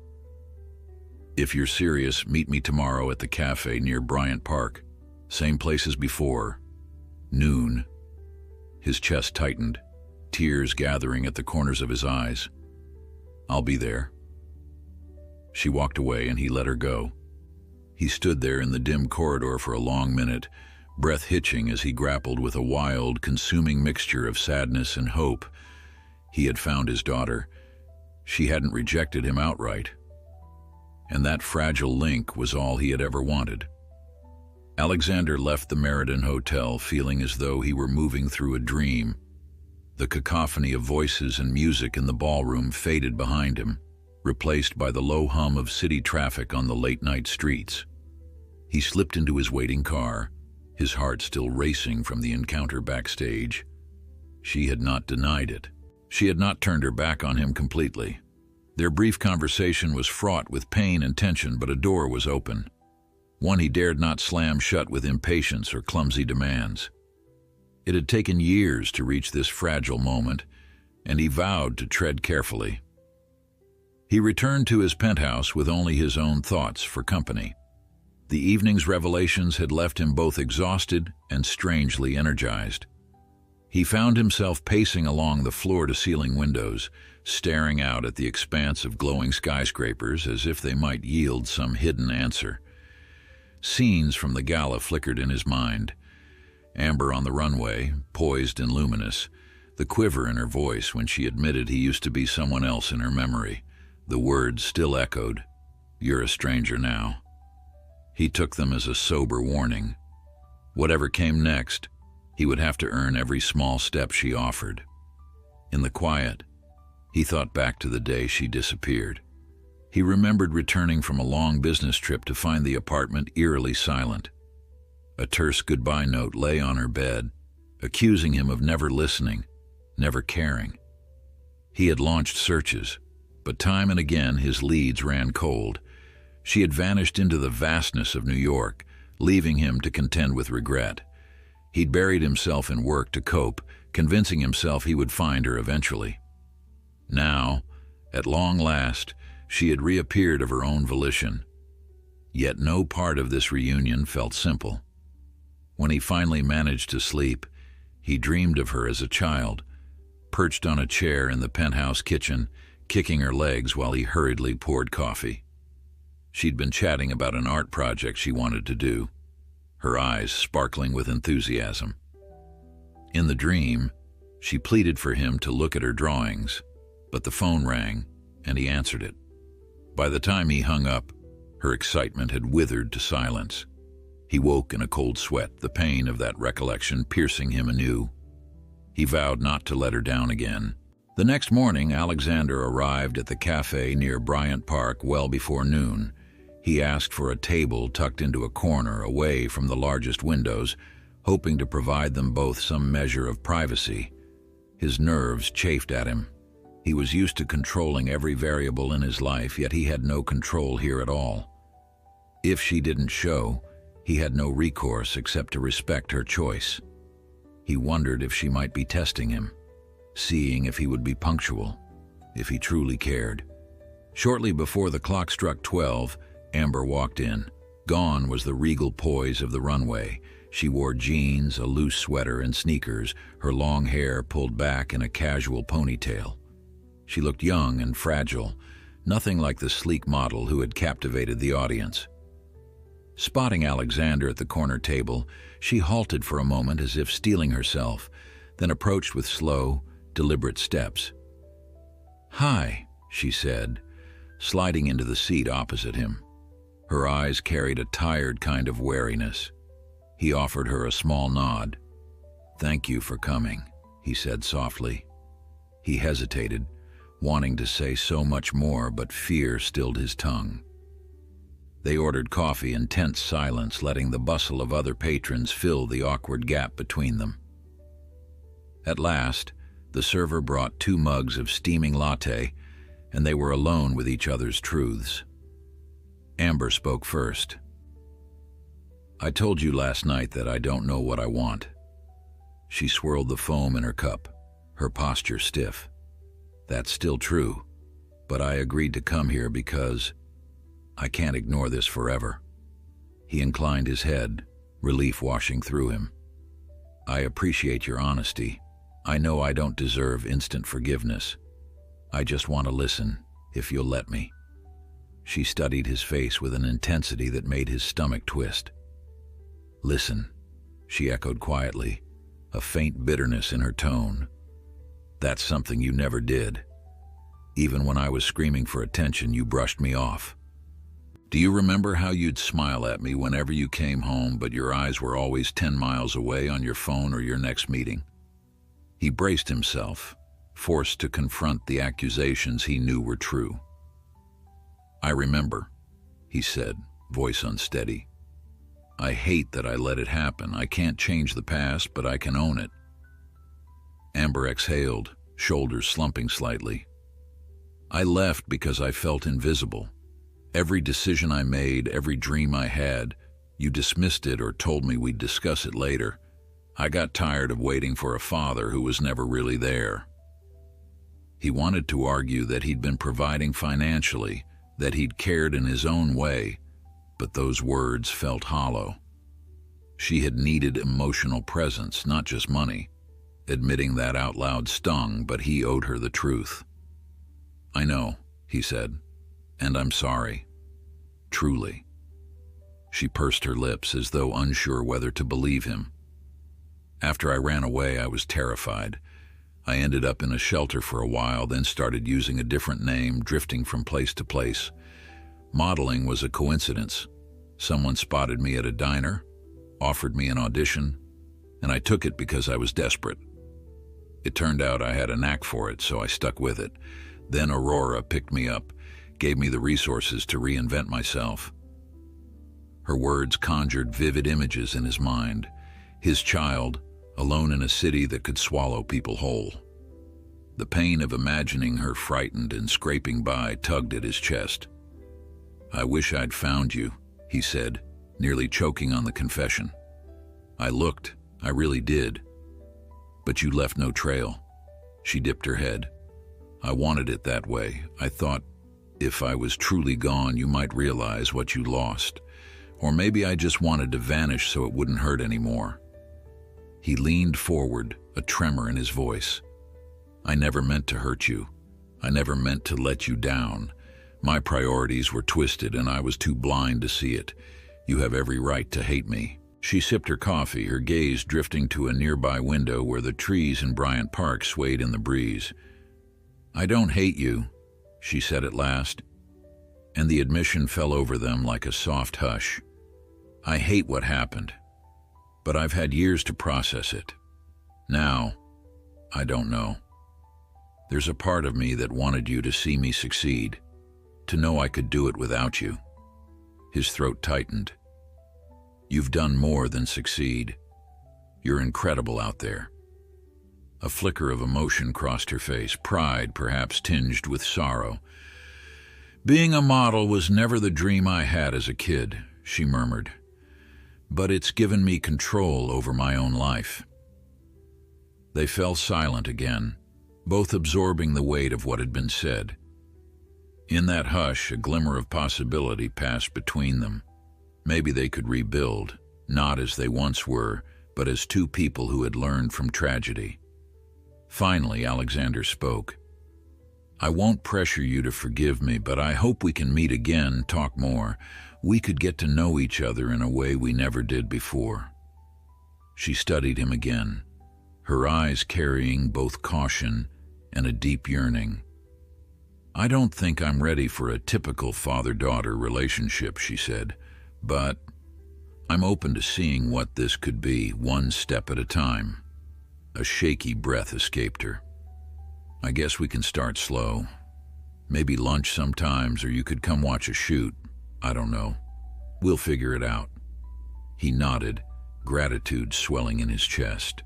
Speaker 1: "If you're serious, meet me tomorrow at the cafe near Bryant Park. Same place as before. Noon. His chest tightened, tears gathering at the corners of his eyes. "I'll be there." She walked away and he let her go. He stood there in the dim corridor for a long minute, breath hitching as he grappled with a wild, consuming mixture of sadness and hope. He had found his daughter. She hadn't rejected him outright. And that fragile link was all he had ever wanted. Alexander left the Meriden Hotel feeling as though he were moving through a dream. The cacophony of voices and music in the ballroom faded behind him, replaced by the low hum of city traffic on the late-night streets. He slipped into his waiting car, his heart still racing from the encounter backstage. She had not denied it. She had not turned her back on him completely. Their brief conversation was fraught with pain and tension, but a door was open. One he dared not slam shut with impatience or clumsy demands. It had taken years to reach this fragile moment, and he vowed to tread carefully. He returned to his penthouse with only his own thoughts for company. The evening's revelations had left him both exhausted and strangely energized. He found himself pacing along the floor-to-ceiling windows, staring out at the expanse of glowing skyscrapers as if they might yield some hidden answer. Scenes from the gala flickered in his mind. Amber on the runway, poised and luminous, the quiver in her voice when she admitted he used to be someone else in her memory. The words still echoed, "You're a stranger now." He took them as a sober warning. Whatever came next, he would have to earn every small step she offered. In the quiet, he thought back to the day she disappeared. He remembered returning from a long business trip to find the apartment eerily silent. A terse goodbye note lay on her bed, accusing him of never listening, never caring. He had launched searches, but time and again his leads ran cold. She had vanished into the vastness of New York, leaving him to contend with regret. He'd buried himself in work to cope, convincing himself he would find her eventually. Now, at long last, she had reappeared of her own volition. Yet no part of this reunion felt simple. When he finally managed to sleep, he dreamed of her as a child, perched on a chair in the penthouse kitchen, kicking her legs while he hurriedly poured coffee. She'd been chatting about an art project she wanted to do, her eyes sparkling with enthusiasm. In the dream, she pleaded for him to look at her drawings, but the phone rang, and he answered it. By the time he hung up, her excitement had withered to silence. He woke in a cold sweat, the pain of that recollection piercing him anew. He vowed not to let her down again. The next morning, Alexander arrived at the cafe near Bryant Park well before noon. He asked for a table tucked into a corner away from the largest windows, hoping to provide them both some measure of privacy. His nerves chafed at him. He was used to controlling every variable in his life, yet he had no control here at all. If she didn't show, he had no recourse except to respect her choice. He wondered if she might be testing him, seeing if he would be punctual, if he truly cared. Shortly before the clock struck 12, Amber walked in. Gone was the regal poise of the runway. She wore jeans, a loose sweater, and sneakers, her long hair pulled back in a casual ponytail. She looked young and fragile, nothing like the sleek model who had captivated the audience. Spotting Alexander at the corner table, she halted for a moment as if steeling herself, then approached with slow, deliberate steps. "Hi," she said, sliding into the seat opposite him. Her eyes carried a tired kind of wariness. He offered her a small nod. "Thank you for coming," he said softly. He hesitated, wanting to say so much more, but fear stilled his tongue. They ordered coffee in tense silence, letting the bustle of other patrons fill the awkward gap between them. At last, the server brought 2 mugs of steaming latte, and they were alone with each other's truths. Amber spoke first. "I told you last night that I don't know what I want." She swirled the foam in her cup, her posture stiff. "That's still true, but I agreed to come here because I can't ignore this forever." He inclined his head, relief washing through him. I appreciate your honesty. I know I don't deserve instant forgiveness. I just want to listen, if you'll let me." She studied his face with an intensity that made his stomach twist. "Listen," she echoed quietly, a faint bitterness in her tone. "That's something you never did. Even when I was screaming for attention, you brushed me off. Do you remember how you'd smile at me whenever you came home, but your eyes were always 10 miles away on your phone or your next meeting?" He braced himself, forced to confront the accusations he knew were true. "I remember," he said, voice unsteady. "I hate that I let it happen. I can't change the past, but I can own it." Amber exhaled, shoulders slumping slightly. "I left because I felt invisible. Every decision I made, every dream I had, you dismissed it or told me we'd discuss it later. I got tired of waiting for a father who was never really there." He wanted to argue that he'd been providing financially, that he'd cared in his own way, but those words felt hollow. She had needed emotional presence, not just money. Admitting that out loud stung, but he owed her the truth. "I know," he said, "and I'm sorry. Truly." She pursed her lips as though unsure whether to believe him. "After I ran away, I was terrified. I ended up in a shelter for a while, then started using a different name, drifting from place to place. Modeling was a coincidence. Someone spotted me at a diner, offered me an audition, and I took it because I was desperate. It turned out I had a knack for it, so I stuck with it. Then Aurora picked me up, gave me the resources to reinvent myself." Her words conjured vivid images in his mind. His child, alone in a city that could swallow people whole. The pain of imagining her frightened and scraping by tugged at his chest. "I wish I'd found you," he said, nearly choking on the confession. "I looked, I really did. But you left no trail." She dipped her head. "I wanted it that way. I thought if I was truly gone, you might realize what you lost. Or maybe I just wanted to vanish so it wouldn't hurt anymore." He leaned forward, a tremor in his voice. "I never meant to hurt you. I never meant to let you down. My priorities were twisted and I was too blind to see it. You have every right to hate me." She sipped her coffee, her gaze drifting to a nearby window where the trees in Bryant Park swayed in the breeze. "I don't hate you," she said at last, and the admission fell over them like a soft hush. "I hate what happened, but I've had years to process it. Now, I don't know. There's a part of me that wanted you to see me succeed, to know I could do it without you." His throat tightened. "You've done more than succeed. You're incredible out there." A flicker of emotion crossed her face, pride perhaps tinged with sorrow. "Being a model was never the dream I had as a kid," she murmured. "But it's given me control over my own life." They fell silent again, both absorbing the weight of what had been said. In that hush, a glimmer of possibility passed between them. Maybe they could rebuild, not as they once were, but as two people who had learned from tragedy. Finally, Alexander spoke. "I won't pressure you to forgive me, but I hope we can meet again, talk more. We could get to know each other in a way we never did before." She studied him again, her eyes carrying both caution and a deep yearning. "I don't think I'm ready for a typical father-daughter relationship," she said, "but I'm open to seeing what this could be, one step at a time." A shaky breath escaped her. "I guess we can start slow. Maybe lunch sometimes, or you could come watch a shoot. I don't know. We'll figure it out." He nodded, gratitude swelling in his chest.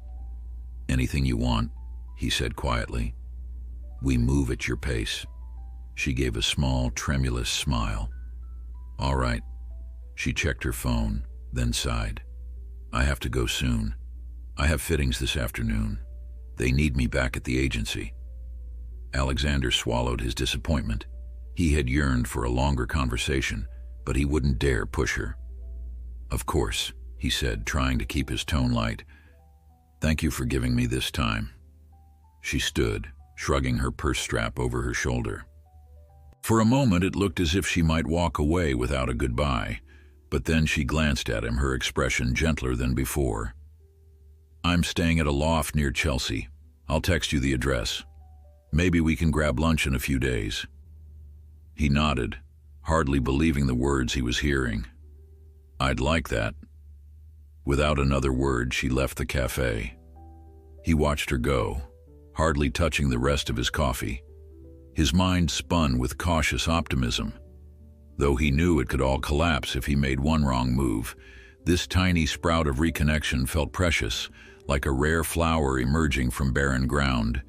Speaker 1: "Anything you want," he said quietly. "We move at your pace." She gave a small, tremulous smile. "All right." She checked her phone, then sighed. "I have to go soon. I have fittings this afternoon. They need me back at the agency." Alexander swallowed his disappointment. He had yearned for a longer conversation, but he wouldn't dare push her. "Of course," he said, trying to keep his tone light. Thank you for giving me this time. She stood, shrugging her purse strap over her shoulder. For a moment it looked as if she might walk away without a goodbye, but then she glanced at him, her expression gentler than before. I'm staying at a loft near Chelsea. I'll text you the address. Maybe we can grab lunch in a few days. He nodded, hardly believing the words he was hearing. I'd like that. Without another word, she left the cafe. He watched her go, hardly touching the rest of his coffee. His mind spun with cautious optimism. Though he knew it could all collapse if he made one wrong move, this tiny sprout of reconnection felt precious, like a rare flower emerging from barren ground.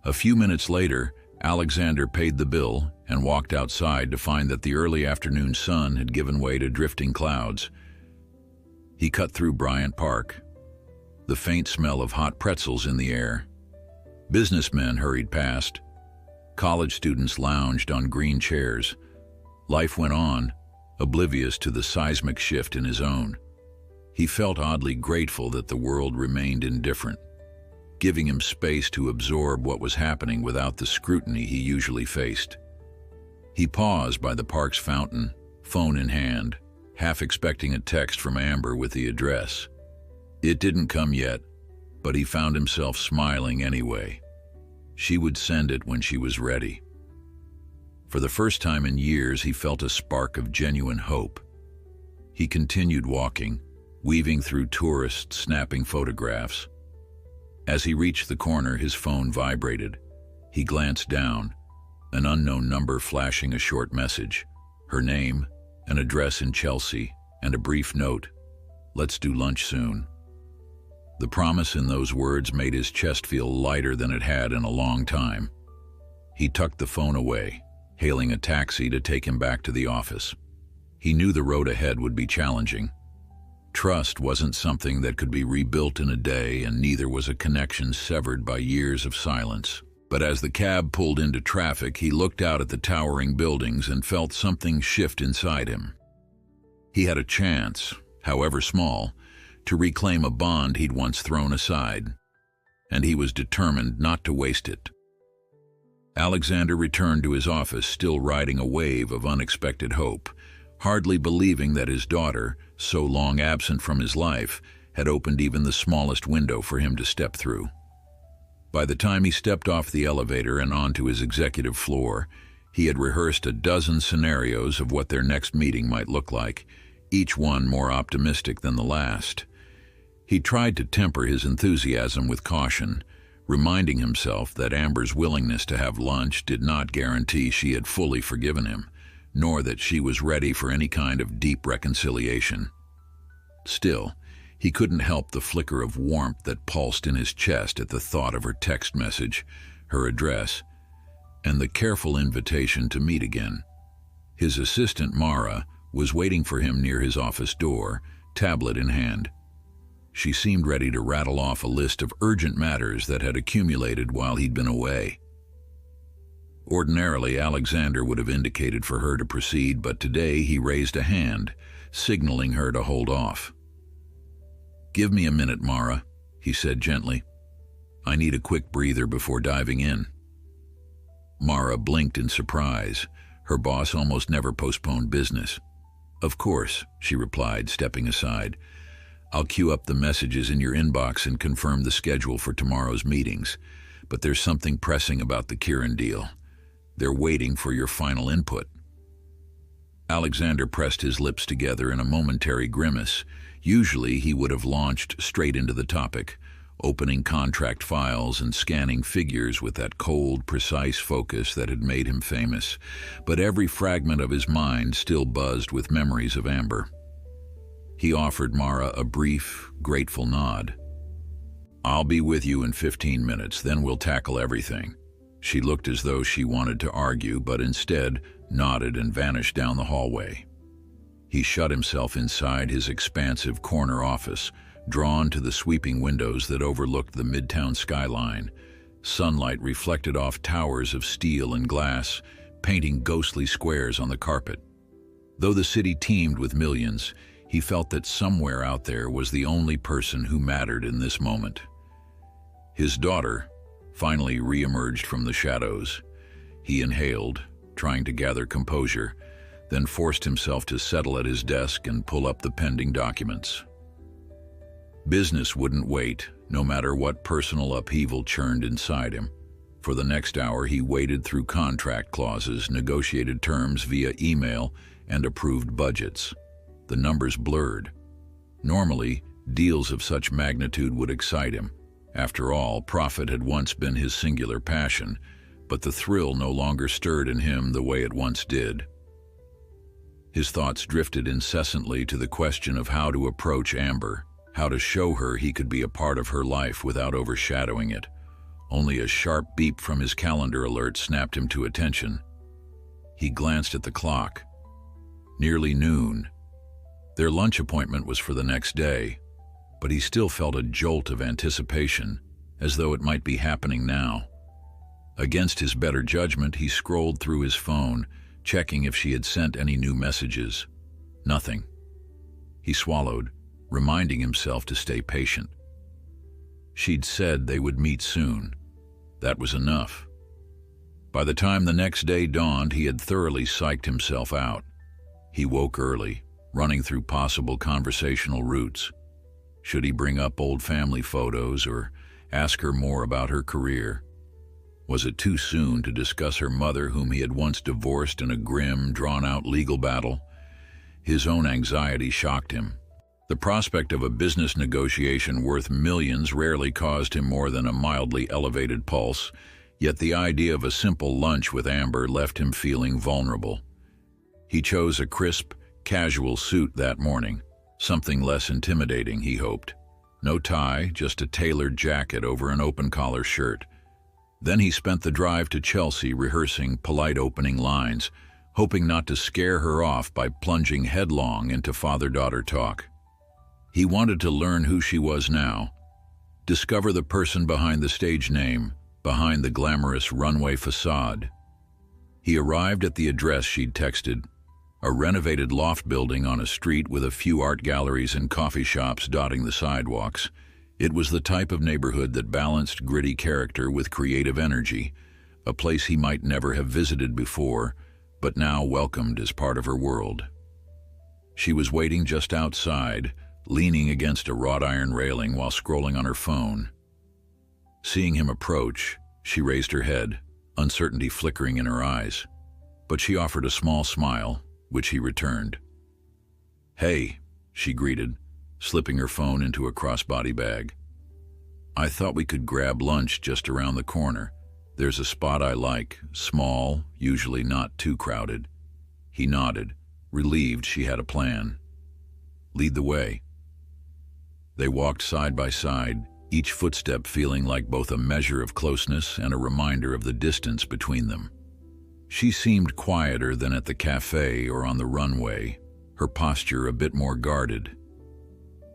Speaker 1: A few minutes later, Alexander paid the bill and walked outside to find that the early afternoon sun had given way to drifting clouds. He cut through Bryant Park, the faint smell of hot pretzels in the air. Businessmen hurried past. College students lounged on green chairs. Life went on, oblivious to the seismic shift in his own. He felt oddly grateful that the world remained indifferent, giving him space to absorb what was happening without the scrutiny he usually faced. He paused by the park's fountain, phone in hand, half expecting a text from Amber with the address. It didn't come yet, but he found himself smiling anyway. She would send it when she was ready. For the first time in years, he felt a spark of genuine hope. He continued walking, weaving through tourists snapping photographs. As he reached the corner, his phone vibrated. He glanced down, an unknown number flashing a short message. Her name, an address in Chelsea, and a brief note, "Let's do lunch soon." The promise in those words made his chest feel lighter than it had in a long time. He tucked the phone away, hailing a taxi to take him back to the office. He knew the road ahead would be challenging. Trust wasn't something that could be rebuilt in a day, and neither was a connection severed by years of silence. But as the cab pulled into traffic, he looked out at the towering buildings and felt something shift inside him. He had a chance, however small, to reclaim a bond he'd once thrown aside, and he was determined not to waste it. Alexander returned to his office, still riding a wave of unexpected hope, hardly believing that his daughter, so long absent from his life, had opened even the smallest window for him to step through. By the time he stepped off the elevator and onto his executive floor, he had rehearsed a dozen scenarios of what their next meeting might look like, each one more optimistic than the last. He tried to temper his enthusiasm with caution, reminding himself that Amber's willingness to have lunch did not guarantee she had fully forgiven him, nor that she was ready for any kind of deep reconciliation. Still, he couldn't help the flicker of warmth that pulsed in his chest at the thought of her text message, her address, and the careful invitation to meet again. His assistant, Mara, was waiting for him near his office door, tablet in hand. She seemed ready to rattle off a list of urgent matters that had accumulated while he'd been away. Ordinarily, Alexander would have indicated for her to proceed, but today he raised a hand, signaling her to hold off. "Give me a minute, Mara," he said gently. "I need a quick breather before diving in." Mara blinked in surprise. Her boss almost never postponed business. "Of course," she replied, stepping aside. "I'll queue up the messages in your inbox and confirm the schedule for tomorrow's meetings. But there's something pressing about the Kieran deal. They're waiting for your final input." Alexander pressed his lips together in a momentary grimace. Usually he would have launched straight into the topic, opening contract files and scanning figures with that cold, precise focus that had made him famous. But every fragment of his mind still buzzed with memories of Amber. He offered Mara a brief, grateful nod. "I'll be with you in 15 minutes, then we'll tackle everything." She looked as though she wanted to argue, but instead nodded and vanished down the hallway. He shut himself inside his expansive corner office, drawn to the sweeping windows that overlooked the midtown skyline. Sunlight reflected off towers of steel and glass, painting ghostly squares on the carpet. Though the city teemed with millions, he felt that somewhere out there was the only person who mattered in this moment. His daughter finally re-emerged from the shadows. He inhaled, trying to gather composure, then forced himself to settle at his desk and pull up the pending documents. Business wouldn't wait, no matter what personal upheaval churned inside him. For the next hour, he waded through contract clauses, negotiated terms via email, and approved budgets. The numbers blurred. Normally, deals of such magnitude would excite him. After all, profit had once been his singular passion, but the thrill no longer stirred in him the way it once did. His thoughts drifted incessantly to the question of how to approach Amber, how to show her he could be a part of her life without overshadowing it. Only a sharp beep from his calendar alert snapped him to attention. He glanced at the clock. Nearly noon. Their lunch appointment was for the next day, but he still felt a jolt of anticipation, as though it might be happening now. Against his better judgment, he scrolled through his phone, checking if she had sent any new messages. Nothing. He swallowed, reminding himself to stay patient. She'd said they would meet soon. That was enough. By the time the next day dawned, he had thoroughly psyched himself out. He woke early, running through possible conversational routes. Should he bring up old family photos or ask her more about her career? Was it too soon to discuss her mother, whom he had once divorced in a grim, drawn-out legal battle? His own anxiety shocked him. The prospect of a business negotiation worth millions rarely caused him more than a mildly elevated pulse, yet the idea of a simple lunch with Amber left him feeling vulnerable. He chose a crisp, casual suit that morning, something less intimidating, he hoped. No tie, just a tailored jacket over an open-collar shirt. Then he spent the drive to Chelsea rehearsing polite opening lines, hoping not to scare her off by plunging headlong into father-daughter talk. He wanted to learn who she was now, discover the person behind the stage name, behind the glamorous runway facade. He arrived at the address she'd texted, a renovated loft building on a street with a few art galleries and coffee shops dotting the sidewalks. It was the type of neighborhood that balanced gritty character with creative energy, a place he might never have visited before, but now welcomed as part of her world. She was waiting just outside, leaning against a wrought iron railing while scrolling on her phone. Seeing him approach, she raised her head, uncertainty flickering in her eyes, but she offered a small smile, which he returned. "Hey," she greeted, slipping her phone into a crossbody bag. "I thought we could grab lunch just around the corner. There's a spot I like, small, usually not too crowded." He nodded, relieved she had a plan. "Lead the way." They walked side by side, each footstep feeling like both a measure of closeness and a reminder of the distance between them. She seemed quieter than at the cafe or on the runway, her posture a bit more guarded.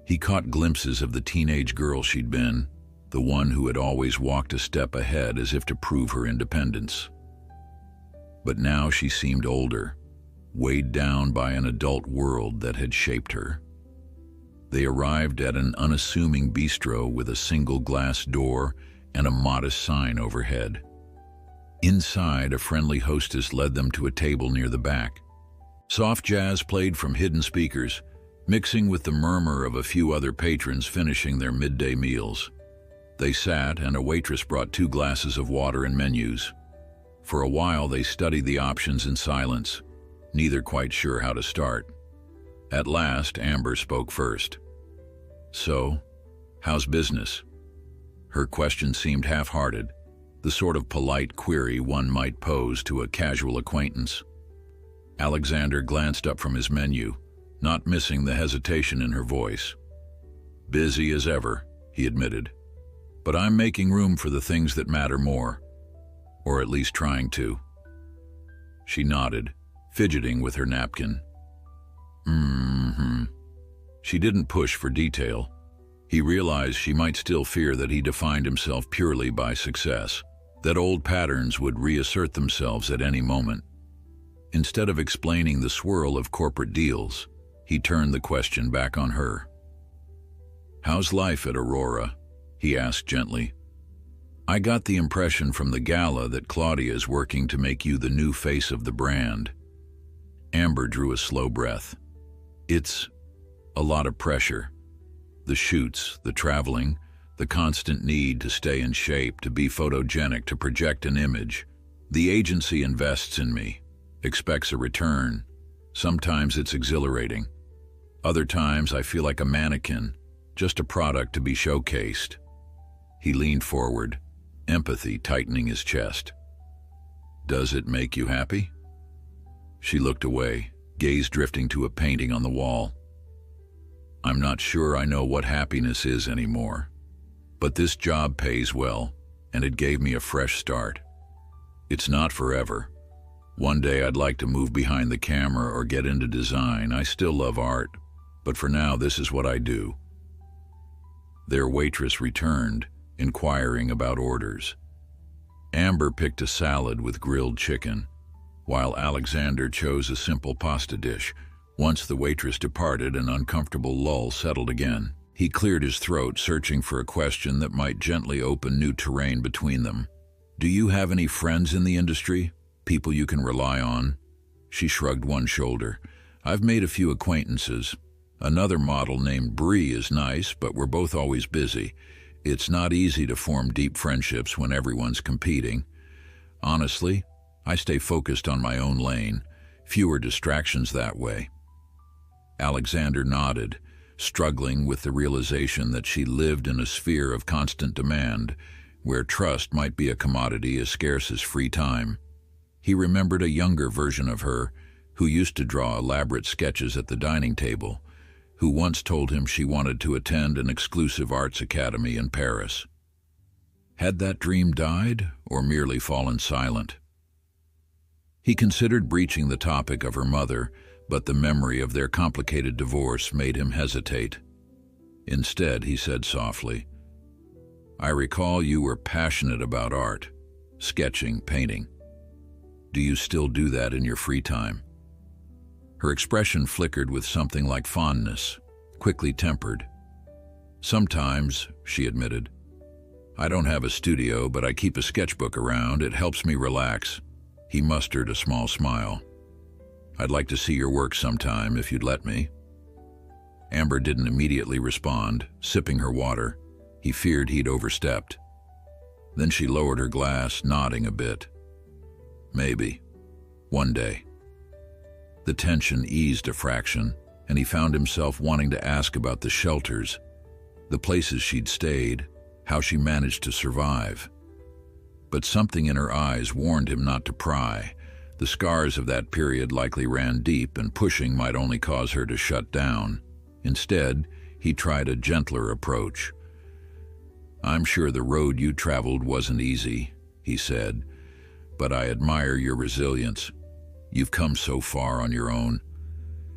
Speaker 1: He caught glimpses of the teenage girl she'd been, the one who had always walked a step ahead as if to prove her independence. But now she seemed older, weighed down by an adult world that had shaped her. They arrived at an unassuming bistro with a single glass door and a modest sign overhead. Inside, a friendly hostess led them to a table near the back. Soft jazz played from hidden speakers, mixing with the murmur of a few other patrons finishing their midday meals. They sat, and a waitress brought 2 glasses of water and menus. For a while, they studied the options in silence, neither quite sure how to start. At last, Amber spoke first. "So, how's business?" Her question seemed half-hearted, the sort of polite query one might pose to a casual acquaintance. Alexander glanced up from his menu, not missing the hesitation in her voice. "Busy as ever," he admitted. "But I'm making room for the things that matter more. Or at least trying to." She nodded, fidgeting with her napkin. She didn't push for detail. He realized she might still fear that he defined himself purely by success, that old patterns would reassert themselves at any moment. Instead of explaining the swirl of corporate deals, He turned the question back on her. "How's life at Aurora?" he asked gently. "I got the impression from the gala that Claudia is working to make you the new face of the brand." Amber drew a slow breath. "It's a lot of pressure. The shoots, the traveling, the constant need to stay in shape, to be photogenic, to project an image. The agency invests in me, expects a return. Sometimes it's exhilarating. Other times I feel like a mannequin, just a product to be showcased." He leaned forward, empathy tightening his chest. "Does it make you happy?" She looked away, gaze drifting to a painting on the wall. "I'm not sure I know what happiness is anymore. But this job pays well, and it gave me a fresh start. It's not forever. One day I'd like to move behind the camera or get into design. I still love art, but for now this is what I do." Their waitress returned, inquiring about orders. Amber picked a salad with grilled chicken, while Alexander chose a simple pasta dish. Once the waitress departed, an uncomfortable lull settled again. He cleared his throat, searching for a question that might gently open new terrain between them. "Do you have any friends in the industry? People you can rely on?" She shrugged one shoulder. "I've made a few acquaintances. Another model named Bree is nice, but we're both always busy. It's not easy to form deep friendships when everyone's competing. Honestly, I stay focused on my own lane. Fewer distractions that way." Alexander nodded, struggling with the realization that she lived in a sphere of constant demand, where trust might be a commodity as scarce as free time. He remembered a younger version of her, who used to draw elaborate sketches at the dining table, who once told him she wanted to attend an exclusive arts academy in Paris. Had that dream died, or merely fallen silent? He considered breaching the topic of her mother, but the memory of their complicated divorce made him hesitate. Instead, he said softly, "I recall you were passionate about art, sketching, painting. Do you still do that in your free time?" Her expression flickered with something like fondness, quickly tempered. "Sometimes," she admitted. "I don't have a studio, but I keep a sketchbook around. It helps me relax." He mustered a small smile. "I'd like to see your work sometime, if you'd let me." Amber didn't immediately respond, sipping her water. He feared he'd overstepped. Then she lowered her glass, nodding a bit. "Maybe. One day." The tension eased a fraction, and he found himself wanting to ask about the shelters, the places she'd stayed, how she managed to survive. But something in her eyes warned him not to pry. The scars of that period likely ran deep, and pushing might only cause her to shut down. Instead, he tried a gentler approach. "I'm sure the road you traveled wasn't easy," he said, "but I admire your resilience. You've come so far on your own.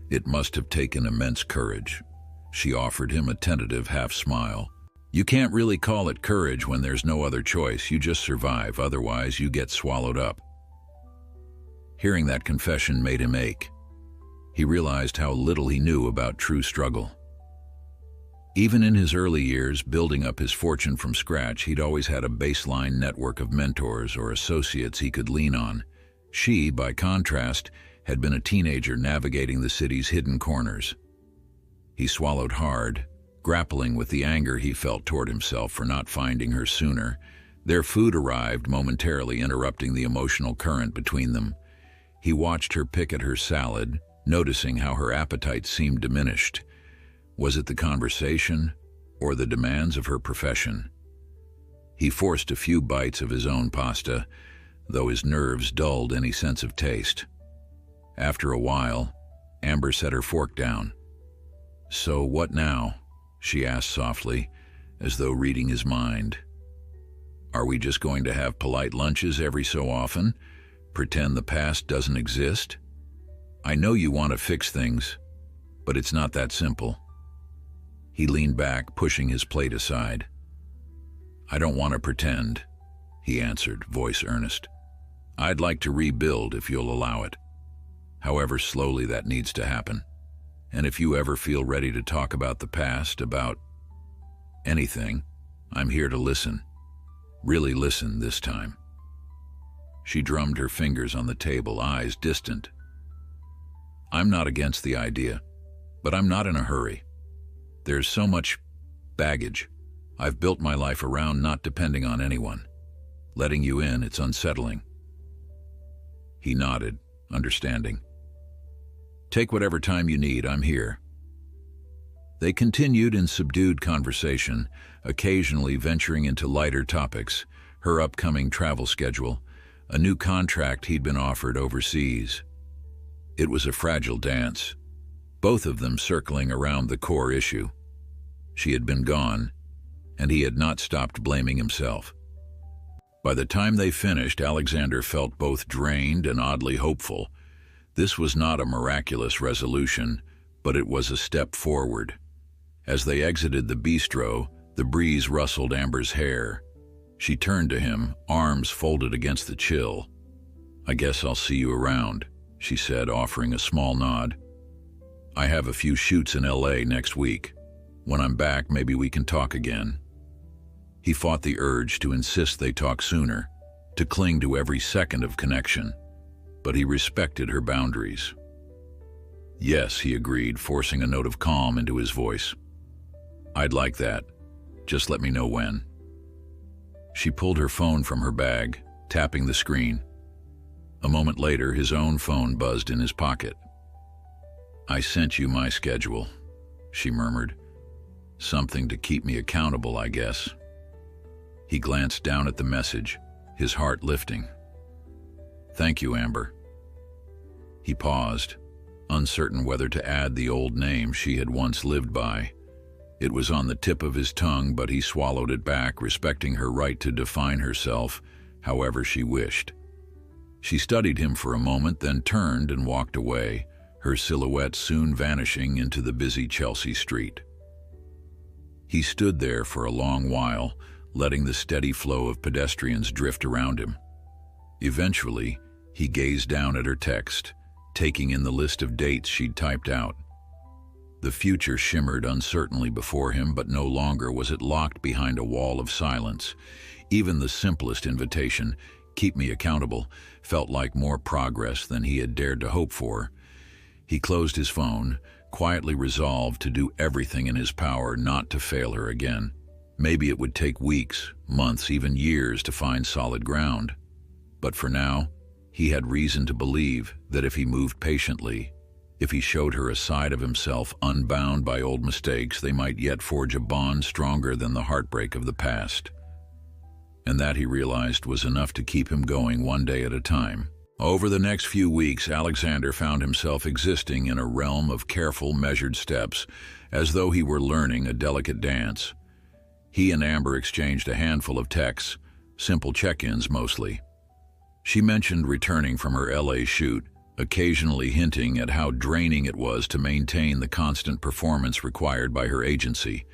Speaker 1: It must have taken immense courage." She offered him a tentative half-smile. "You can't really call it courage when there's no other choice. You just survive, otherwise you get swallowed up." Hearing that confession made him ache. He realized how little he knew about true struggle. Even in his early years, building up his fortune from scratch, he'd always had a baseline network of mentors or associates he could lean on. She, by contrast, had been a teenager navigating the city's hidden corners. He swallowed hard, grappling with the anger he felt toward himself for not finding her sooner. Their food arrived, momentarily interrupting the emotional current between them. He watched her pick at her salad, noticing how her appetite seemed diminished. Was it the conversation, or the demands of her profession? He forced a few bites of his own pasta, though his nerves dulled any sense of taste. After a while, Amber set her fork down. "So what now?" she asked softly, as though reading his mind. "Are we just going to have polite lunches every so often? Pretend the past doesn't exist? I know you want to fix things, but it's not that simple." He leaned back, pushing his plate aside. "I don't want to pretend," he answered, voice earnest. "I'd like to rebuild if you'll allow it. However slowly that needs to happen. And if you ever feel ready to talk about the past, about anything, I'm here to listen. Really listen this time." She drummed her fingers on the table, eyes distant. "I'm not against the idea, but I'm not in a hurry. There's so much baggage. I've built my life around not depending on anyone. Letting you in, it's unsettling." He nodded, understanding. "Take whatever time you need, I'm here." They continued in subdued conversation, occasionally venturing into lighter topics, her upcoming travel schedule, a new contract he'd been offered overseas. It was a fragile dance, both of them circling around the core issue. She had been gone, and he had not stopped blaming himself. By the time they finished, Alexander felt both drained and oddly hopeful. This was not a miraculous resolution, but it was a step forward. As they exited the bistro, the breeze rustled Amber's hair. She turned to him, arms folded against the chill. "I guess I'll see you around," she said, offering a small nod. "I have a few shoots in LA next week. When I'm back, maybe we can talk again." He fought the urge to insist they talk sooner, to cling to every second of connection, but he respected her boundaries. "Yes," he agreed, forcing a note of calm into his voice. "I'd like that. Just let me know when." She pulled her phone from her bag, tapping the screen. A moment later, his own phone buzzed in his pocket. "I sent you my schedule," she murmured. "Something to keep me accountable, I guess." He glanced down at the message, his heart lifting. "Thank you, Amber." He paused, uncertain whether to add the old name she had once lived by. It was on the tip of his tongue, but he swallowed it back, respecting her right to define herself however she wished. She studied him for a moment, then turned and walked away, her silhouette soon vanishing into the busy Chelsea street. He stood there for a long while, letting the steady flow of pedestrians drift around him. Eventually, he gazed down at her text, taking in the list of dates she'd typed out. The future shimmered uncertainly before him, but no longer was it locked behind a wall of silence. Even the simplest invitation, "Keep me accountable," felt like more progress than he had dared to hope for. He closed his phone, quietly resolved to do everything in his power not to fail her again. Maybe it would take weeks, months, even years to find solid ground. But for now, he had reason to believe that if he moved patiently, if he showed her a side of himself unbound by old mistakes, they might yet forge a bond stronger than the heartbreak of the past. And that, he realized, was enough to keep him going one day at a time. Over the next few weeks, Alexander found himself existing in a realm of careful, measured steps, as though he were learning a delicate dance. He and Amber exchanged a handful of texts, simple check-ins mostly. She mentioned returning from her LA shoot, occasionally hinting at how draining it was to maintain the constant performance required by her agency.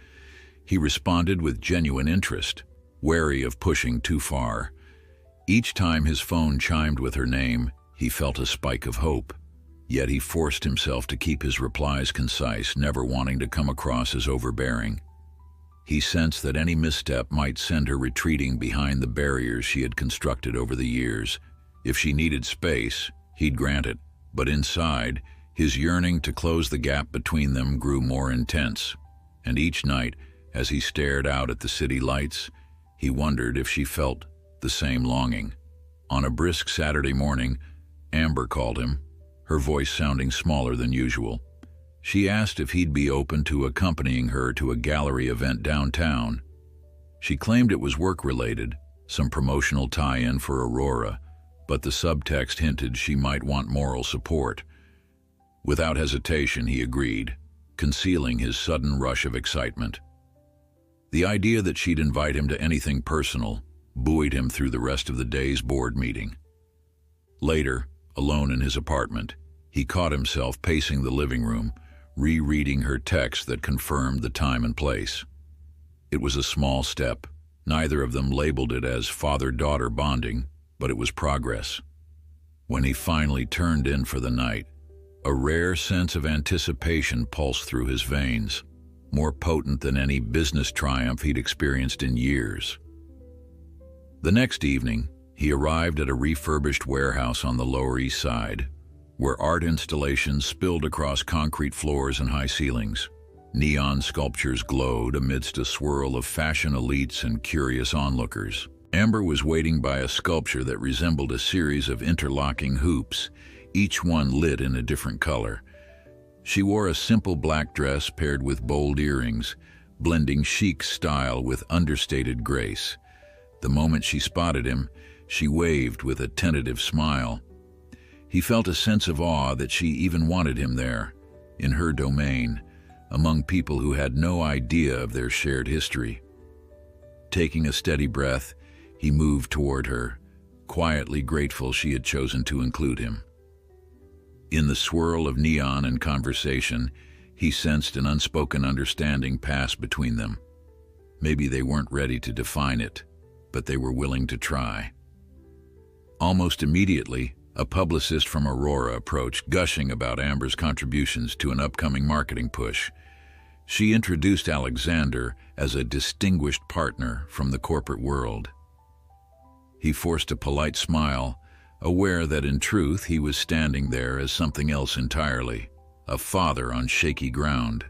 Speaker 1: He responded with genuine interest, wary of pushing too far. Each time his phone chimed with her name, he felt a spike of hope. Yet he forced himself to keep his replies concise, never wanting to come across as overbearing. He sensed that any misstep might send her retreating behind the barriers she had constructed over the years. If she needed space, he'd grant it, but inside, his yearning to close the gap between them grew more intense. And each night, as he stared out at the city lights, he wondered if she felt the same longing. On a brisk Saturday morning, Amber called him, her voice sounding smaller than usual. She asked if he'd be open to accompanying her to a gallery event downtown. She claimed it was work-related, some promotional tie-in for Aurora, but the subtext hinted she might want moral support. Without hesitation, he agreed, concealing his sudden rush of excitement. The idea that she'd invite him to anything personal buoyed him through the rest of the day's board meeting. Later, alone in his apartment, he caught himself pacing the living room, rereading her text that confirmed the time and place. It was a small step. Neither of them labeled it as father-daughter bonding, but it was progress. When he finally turned in for the night, A rare sense of anticipation pulsed through his veins, more potent than any business triumph he'd experienced in years. The next evening, he arrived at a refurbished warehouse on the Lower East Side, where art installations spilled across concrete floors and high ceilings. Neon sculptures glowed amidst a swirl of fashion elites and curious onlookers. Amber was waiting by a sculpture that resembled a series of interlocking hoops, each one lit in a different color. She wore a simple black dress paired with bold earrings, blending chic style with understated grace. The moment she spotted him, she waved with a tentative smile. He felt a sense of awe that she even wanted him there, in her domain, among people who had no idea of their shared history. Taking a steady breath, he moved toward her, quietly grateful she had chosen to include him. In the swirl of neon and conversation, he sensed an unspoken understanding pass between them. Maybe they weren't ready to define it, but they were willing to try. Almost immediately, a publicist from Aurora approached, gushing about Amber's contributions to an upcoming marketing push. She introduced Alexander as a distinguished partner from the corporate world. He forced a polite smile, aware that in truth he was standing there as something else entirely, a father on shaky ground.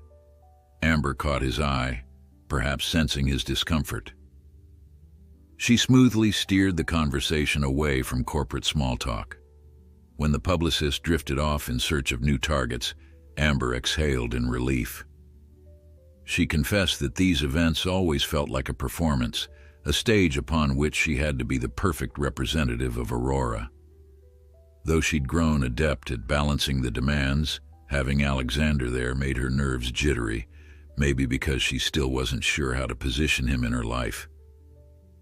Speaker 1: Amber caught his eye, perhaps sensing his discomfort. She smoothly steered the conversation away from corporate small talk. When the publicist drifted off in search of new targets, Amber exhaled in relief. She confessed that these events always felt like a performance, a stage upon which she had to be the perfect representative of Aurora. Though she'd grown adept at balancing the demands, having Alexander there made her nerves jittery, maybe because she still wasn't sure how to position him in her life.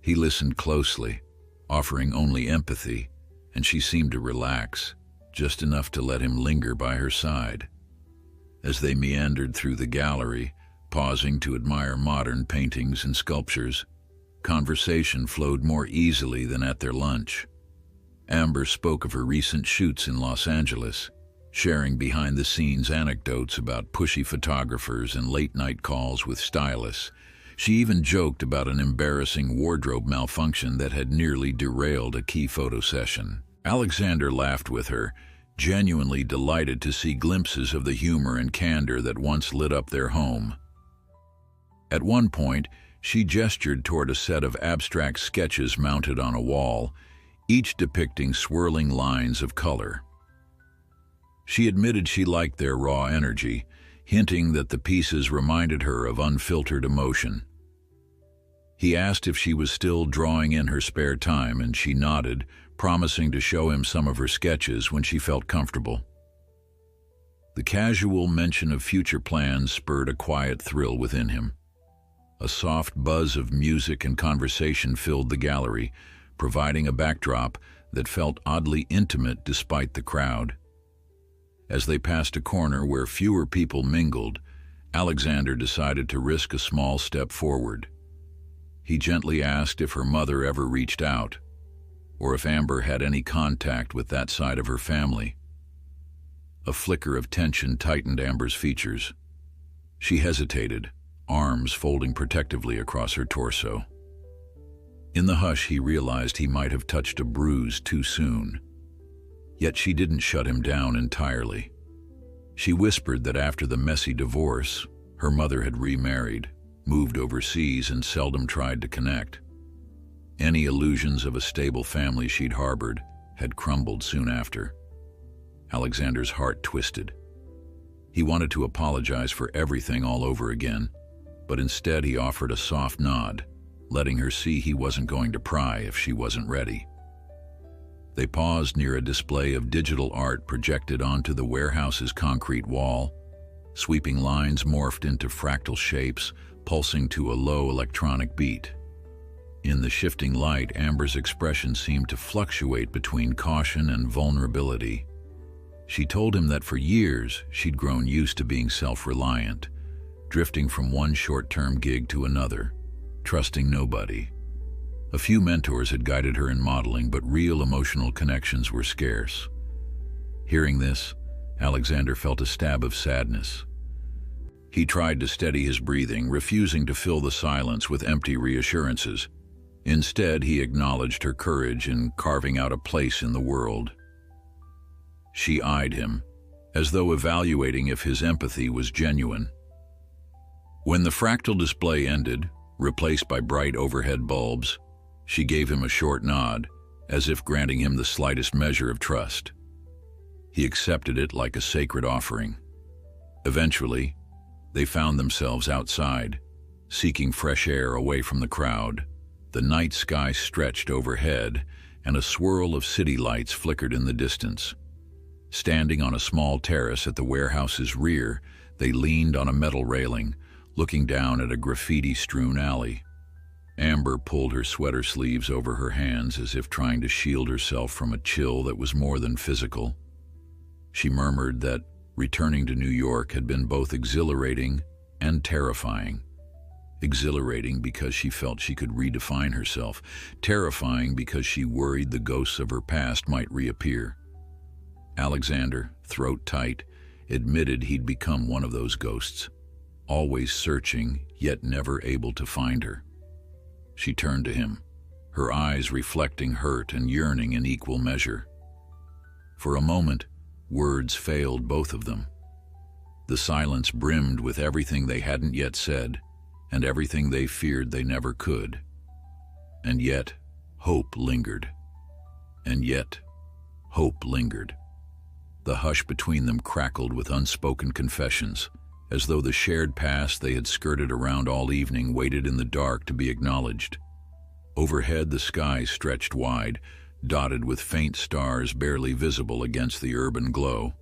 Speaker 1: He listened closely, offering only empathy, and she seemed to relax, just enough to let him linger by her side. As they meandered through the gallery, pausing to admire modern paintings and sculptures, conversation flowed more easily than at their lunch. Amber spoke of her recent shoots in Los Angeles, sharing behind-the-scenes anecdotes about pushy photographers and late-night calls with stylists. She even joked about an embarrassing wardrobe malfunction that had nearly derailed a key photo session. Alexander laughed with her, genuinely delighted to see glimpses of the humor and candor that once lit up their home. At one point, she gestured toward a set of abstract sketches mounted on a wall, each depicting swirling lines of color. She admitted she liked their raw energy, hinting that the pieces reminded her of unfiltered emotion. He asked if she was still drawing in her spare time, and she nodded, promising to show him some of her sketches when she felt comfortable. The casual mention of future plans spurred a quiet thrill within him. A soft buzz of music and conversation filled the gallery, providing a backdrop that felt oddly intimate despite the crowd. As they passed a corner where fewer people mingled, Alexander decided to risk a small step forward. He gently asked if her mother ever reached out, or if Amber had any contact with that side of her family. A flicker of tension tightened Amber's features. She hesitated, arms folding protectively across her torso. In the hush, he realized he might have touched a bruise too soon. Yet she didn't shut him down entirely. She whispered that after the messy divorce, her mother had remarried, moved overseas, and seldom tried to connect. Any illusions of a stable family she'd harbored had crumbled soon after. Alexander's heart twisted. He wanted to apologize for everything all over again, but instead he offered a soft nod, letting her see he wasn't going to pry if she wasn't ready. They paused near a display of digital art projected onto the warehouse's concrete wall. Sweeping lines morphed into fractal shapes, pulsing to a low electronic beat. In the shifting light, Amber's expression seemed to fluctuate between caution and vulnerability. She told him that for years she'd grown used to being self-reliant, drifting from one short-term gig to another, trusting nobody. A few mentors had guided her in modeling, but real emotional connections were scarce. Hearing this, Alexander felt a stab of sadness. He tried to steady his breathing, refusing to fill the silence with empty reassurances. Instead, he acknowledged her courage in carving out a place in the world. She eyed him, as though evaluating if his empathy was genuine. When the fractal display ended, replaced by bright overhead bulbs, she gave him a short nod, as if granting him the slightest measure of trust. He accepted it like a sacred offering. Eventually, they found themselves outside, seeking fresh air away from the crowd. The night sky stretched overhead, and a swirl of city lights flickered in the distance. Standing on a small terrace at the warehouse's rear, they leaned on a metal railing, looking down at a graffiti-strewn alley. Amber pulled her sweater sleeves over her hands as if trying to shield herself from a chill that was more than physical. She murmured that returning to New York had been both exhilarating and terrifying. Exhilarating because she felt she could redefine herself, terrifying because she worried the ghosts of her past might reappear. Alexander, throat tight, admitted he'd become one of those ghosts, always searching, yet never able to find her. She turned to him, her eyes reflecting hurt and yearning in equal measure. For a moment, words failed both of them. The silence brimmed with everything they hadn't yet said, and everything they feared they never could. And yet, hope lingered. And yet, hope lingered. The hush between them crackled with unspoken confessions, as though the shared past they had skirted around all evening waited in the dark to be acknowledged. Overhead, the sky stretched wide, dotted with faint stars barely visible against the urban glow.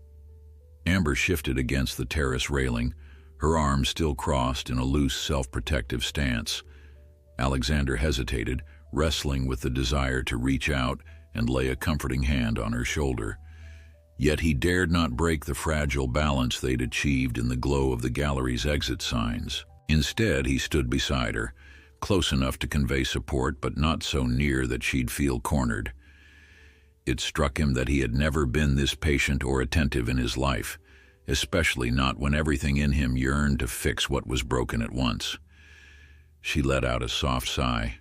Speaker 1: Amber shifted against the terrace railing, her arms still crossed in a loose, self-protective stance. Alexander hesitated, wrestling with the desire to reach out and lay a comforting hand on her shoulder. Yet he dared not break the fragile balance they'd achieved in the glow of the gallery's exit signs. Instead, he stood beside her, close enough to convey support, but not so near that she'd feel cornered. It struck him that he had never been this patient or attentive in his life, especially not when everything in him yearned to fix what was broken at once. She let out a soft sigh.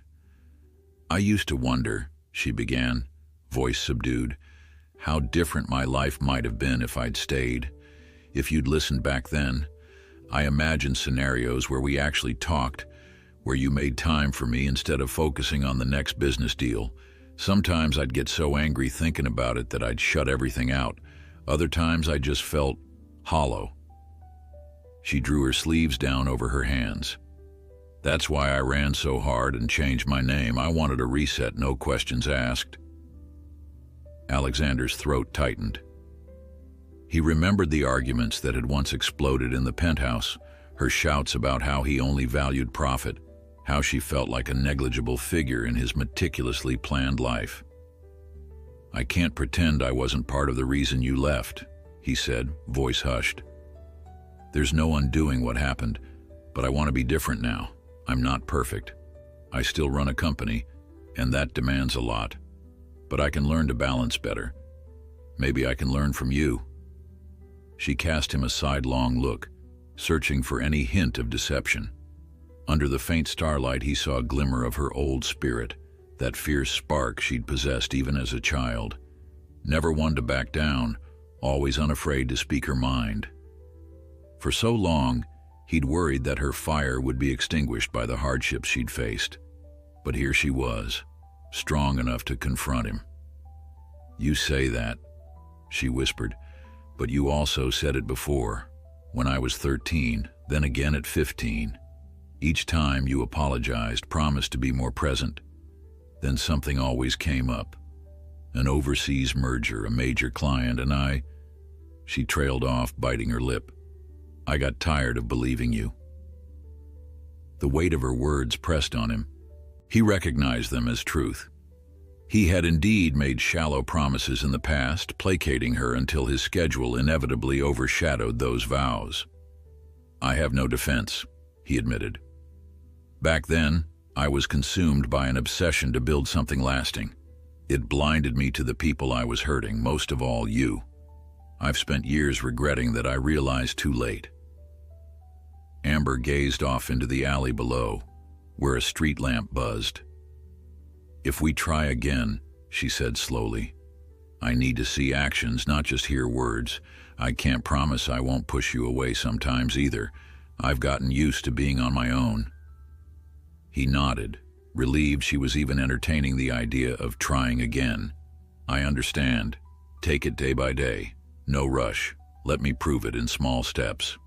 Speaker 1: "I used to wonder," she began, voice subdued, "how different my life might have been if I'd stayed. If you'd listened back then. I imagined scenarios where we actually talked, where you made time for me instead of focusing on the next business deal. Sometimes I'd get so angry thinking about it that I'd shut everything out. Other times I just felt hollow." She drew her sleeves down over her hands. "That's why I ran so hard and changed my name. I wanted a reset, no questions asked." Alexander's throat tightened. He remembered the arguments that had once exploded in the penthouse, her shouts about how he only valued profit, how she felt like a negligible figure in his meticulously planned life. "I can't pretend I wasn't part of the reason you left," he said, voice hushed. "There's no undoing what happened, but I want to be different now. I'm not perfect. I still run a company, and that demands a lot. But I can learn to balance better. Maybe I can learn from you." She cast him a sidelong look, searching for any hint of deception. Under the faint starlight, he saw a glimmer of her old spirit, that fierce spark she'd possessed even as a child. Never one to back down, always unafraid to speak her mind. For so long, he'd worried that her fire would be extinguished by the hardships she'd faced. But here she was, strong enough to confront him. "You say that," she whispered, "but you also said it before, when I was 13, then again at 15. Each time you apologized, promised to be more present. Then something always came up. An overseas merger, a major client, and I..." She trailed off, biting her lip. "I got tired of believing you." The weight of her words pressed on him. He recognized them as truth. He had indeed made shallow promises in the past, placating her until his schedule inevitably overshadowed those vows. "I have no defense," he admitted. "Back then, I was consumed by an obsession to build something lasting. It blinded me to the people I was hurting, most of all you. I've spent years regretting that I realized too late. Amber gazed off into the alley below, where a street lamp buzzed. "If we try again," she said slowly, "I need to see actions, not just hear words. I can't promise I won't push you away sometimes either. I've gotten used to being on my own." He nodded, relieved she was even entertaining the idea of trying again. "I understand. Take it day by day. No rush. Let me prove it in small steps."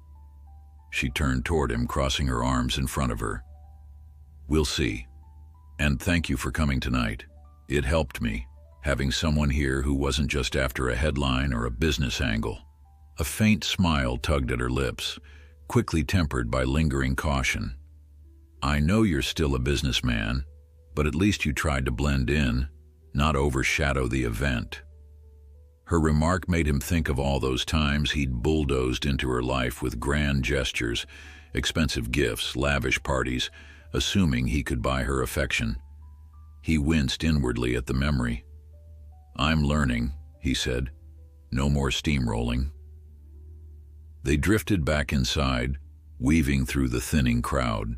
Speaker 1: She turned toward him, crossing her arms in front of her. "We'll see. And thank you for coming tonight. It helped me, having someone here who wasn't just after a headline or a business angle." A faint smile tugged at her lips, quickly tempered by lingering caution. "I know you're still a businessman, but at least you tried to blend in, not overshadow the event." Her remark made him think of all those times he'd bulldozed into her life with grand gestures, expensive gifts, lavish parties, assuming he could buy her affection. He winced inwardly at the memory. "I'm learning," he said. "No more steamrolling." They drifted back inside, weaving through the thinning crowd.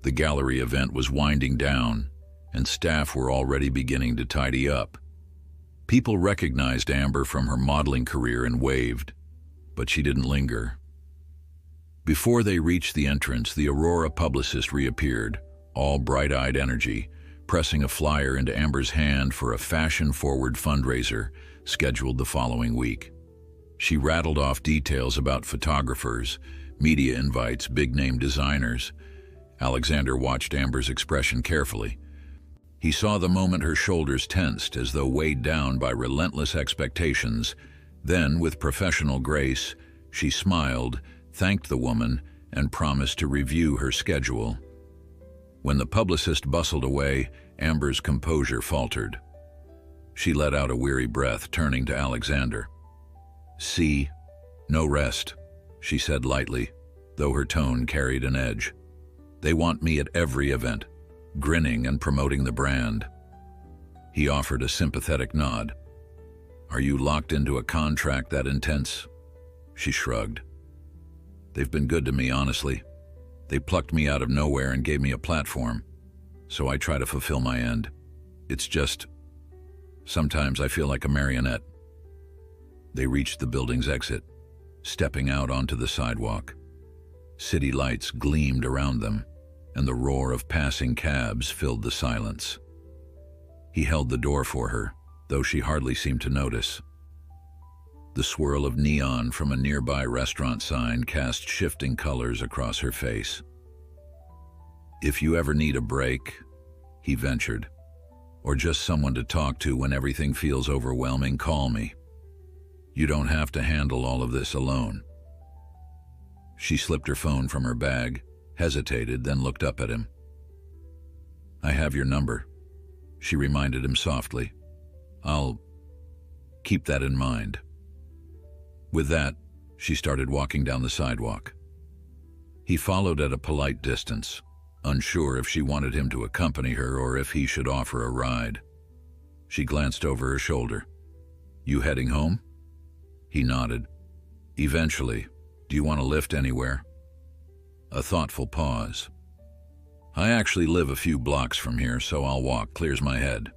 Speaker 1: The gallery event was winding down, and staff were already beginning to tidy up. People recognized Amber from her modeling career and waved, but she didn't linger. Before they reached the entrance, the Aurora publicist reappeared, all bright-eyed energy, pressing a flyer into Amber's hand for a fashion-forward fundraiser scheduled the following week. She rattled off details about photographers, media invites, big-name designers. Alexander watched Amber's expression carefully. He saw the moment her shoulders tensed as though weighed down by relentless expectations. Then, with professional grace, she smiled, thanked the woman, and promised to review her schedule. When the publicist bustled away, Amber's composure faltered. She let out a weary breath, turning to Alexander. "See, no rest," she said lightly, though her tone carried an edge. "They want me at every event, grinning and promoting the brand." He offered a sympathetic nod. "Are you locked into a contract that intense?" She shrugged. "They've been good to me, honestly. They plucked me out of nowhere and gave me a platform, so I try to fulfill my end. It's just, sometimes I feel like a marionette." They reached the building's exit, stepping out onto the sidewalk. City lights gleamed around them, and the roar of passing cabs filled the silence. He held the door for her, though she hardly seemed to notice. The swirl of neon from a nearby restaurant sign cast shifting colors across her face. "If you ever need a break," he ventured, "or just someone to talk to when everything feels overwhelming, call me. You don't have to handle all of this alone." She slipped her phone from her bag, hesitated, then looked up at him. "I have your number," she reminded him softly. "I'll keep that in mind." With that, she started walking down the sidewalk. He followed at a polite distance, unsure if she wanted him to accompany her or if he should offer a ride. She glanced over her shoulder. "You heading home?" He nodded. "Eventually. Do you want to lift anywhere?" A thoughtful pause. "I actually live a few blocks from here, so I'll walk. Clears my head."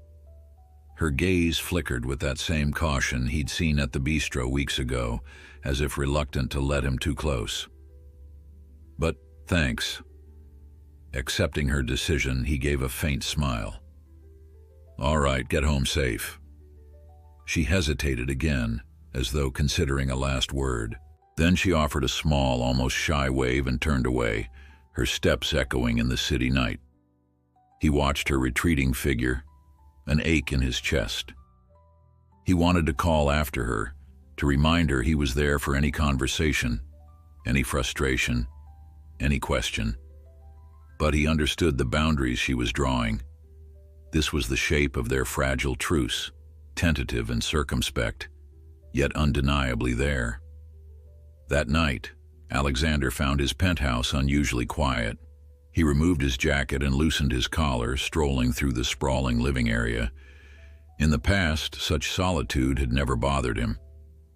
Speaker 1: Her gaze flickered with that same caution he'd seen at the bistro weeks ago, as if reluctant to let him too close. "But thanks." Accepting her decision, he gave a faint smile. "All right, get home safe." She hesitated again, as though considering a last word. Then she offered a small, almost shy wave and turned away, her steps echoing in the city night. He watched her retreating figure, an ache in his chest. He wanted to call after her, to remind her he was there for any conversation, any frustration, any question. But he understood the boundaries she was drawing. This was the shape of their fragile truce, tentative and circumspect, yet undeniably there. That night, Alexander found his penthouse unusually quiet. He removed his jacket and loosened his collar, strolling through the sprawling living area. In the past, such solitude had never bothered him.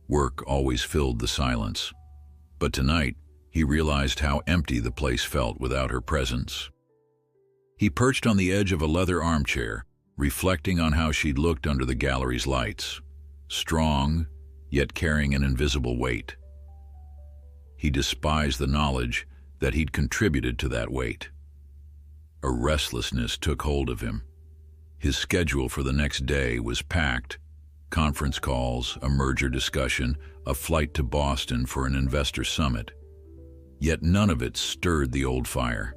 Speaker 1: Work always filled the silence. But tonight, he realized how empty the place felt without her presence. He perched on the edge of a leather armchair, reflecting on how she'd looked under the gallery's lights. Strong, yet carrying an invisible weight. He despised the knowledge that he'd contributed to that weight. A restlessness took hold of him. His schedule for the next day was packed. Conference calls, a merger discussion, a flight to Boston for an investor summit. Yet none of it stirred the old fire.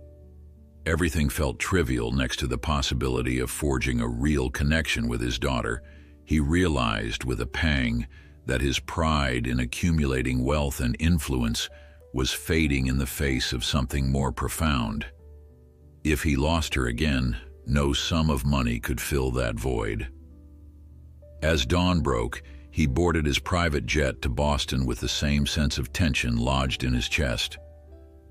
Speaker 1: Everything felt trivial next to the possibility of forging a real connection with his daughter. He realized with a pang that his pride in accumulating wealth and influence was fading in the face of something more profound. If he lost her again, no sum of money could fill that void. As dawn broke, he boarded his private jet to Boston with the same sense of tension lodged in his chest.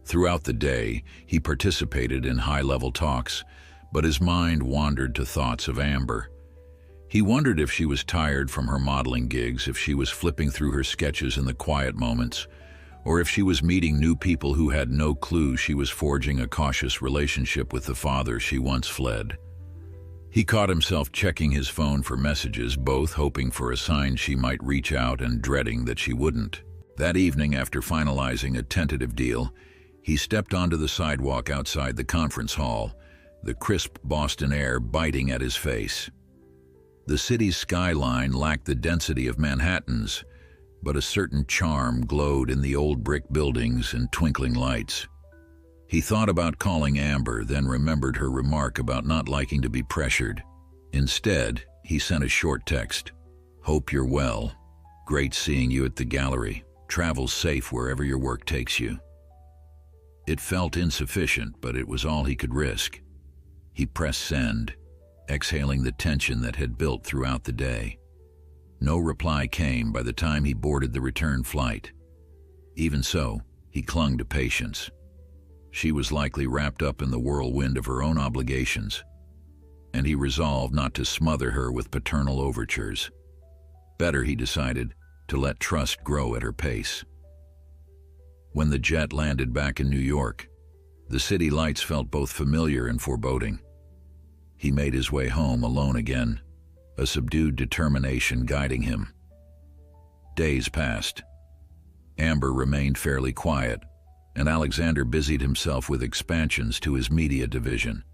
Speaker 1: Throughout the day, he participated in high-level talks, but his mind wandered to thoughts of Amber. He wondered if she was tired from her modeling gigs, if she was flipping through her sketches in the quiet moments, or if she was meeting new people who had no clue she was forging a cautious relationship with the father she once fled. He caught himself checking his phone for messages, both hoping for a sign she might reach out and dreading that she wouldn't. That evening, after finalizing a tentative deal, he stepped onto the sidewalk outside the conference hall, the crisp Boston air biting at his face. The city's skyline lacked the density of Manhattan's, but a certain charm glowed in the old brick buildings and twinkling lights. He thought about calling Amber, then remembered her remark about not liking to be pressured. Instead, he sent a short text. "Hope you're well. Great seeing you at the gallery. Travel safe wherever your work takes you." It felt insufficient, but it was all he could risk. He pressed send, exhaling the tension that had built throughout the day. No reply came by the time he boarded the return flight. Even so, he clung to patience. She was likely wrapped up in the whirlwind of her own obligations, and he resolved not to smother her with paternal overtures. Better, he decided, to let trust grow at her pace. When the jet landed back in New York, the city lights felt both familiar and foreboding. He made his way home alone again, a subdued determination guiding him. Days passed. Amber remained fairly quiet, and Alexander busied himself with expansions to his media division.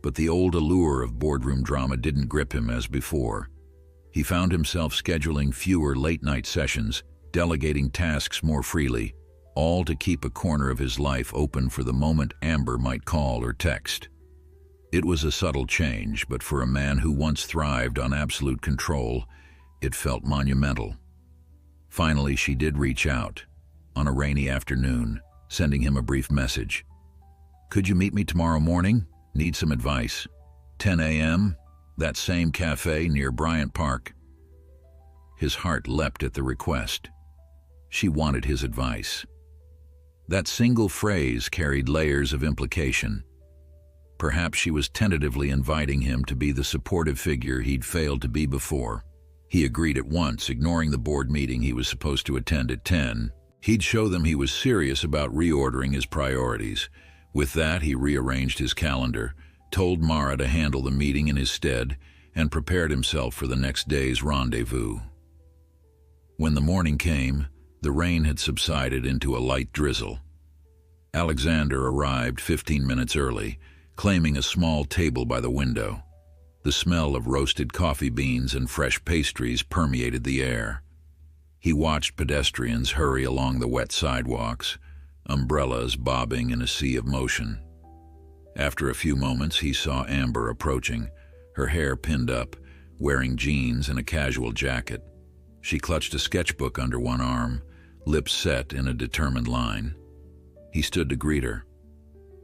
Speaker 1: But the old allure of boardroom drama didn't grip him as before. He found himself scheduling fewer late-night sessions, delegating tasks more freely, all to keep a corner of his life open for the moment Amber might call or text. It was a subtle change, but for a man who once thrived on absolute control, it felt monumental. Finally, she did reach out, on a rainy afternoon, sending him a brief message. "Could you meet me tomorrow morning? Need some advice. 10 a.m., that same cafe near Bryant Park." His heart leapt at the request. She wanted his advice. That single phrase carried layers of implication. Perhaps she was tentatively inviting him to be the supportive figure he'd failed to be before. He agreed at once, ignoring the board meeting he was supposed to attend at 10. He'd show them he was serious about reordering his priorities. With that, he rearranged his calendar, told Mara to handle the meeting in his stead, and prepared himself for the next day's rendezvous. When the morning came, the rain had subsided into a light drizzle. Alexander arrived 15 minutes early, claiming a small table by the window. The smell of roasted coffee beans and fresh pastries permeated the air. He watched pedestrians hurry along the wet sidewalks, umbrellas bobbing in a sea of motion. After a few moments, he saw Amber approaching, her hair pinned up, wearing jeans and a casual jacket. She clutched a sketchbook under one arm, lips set in a determined line. He stood to greet her.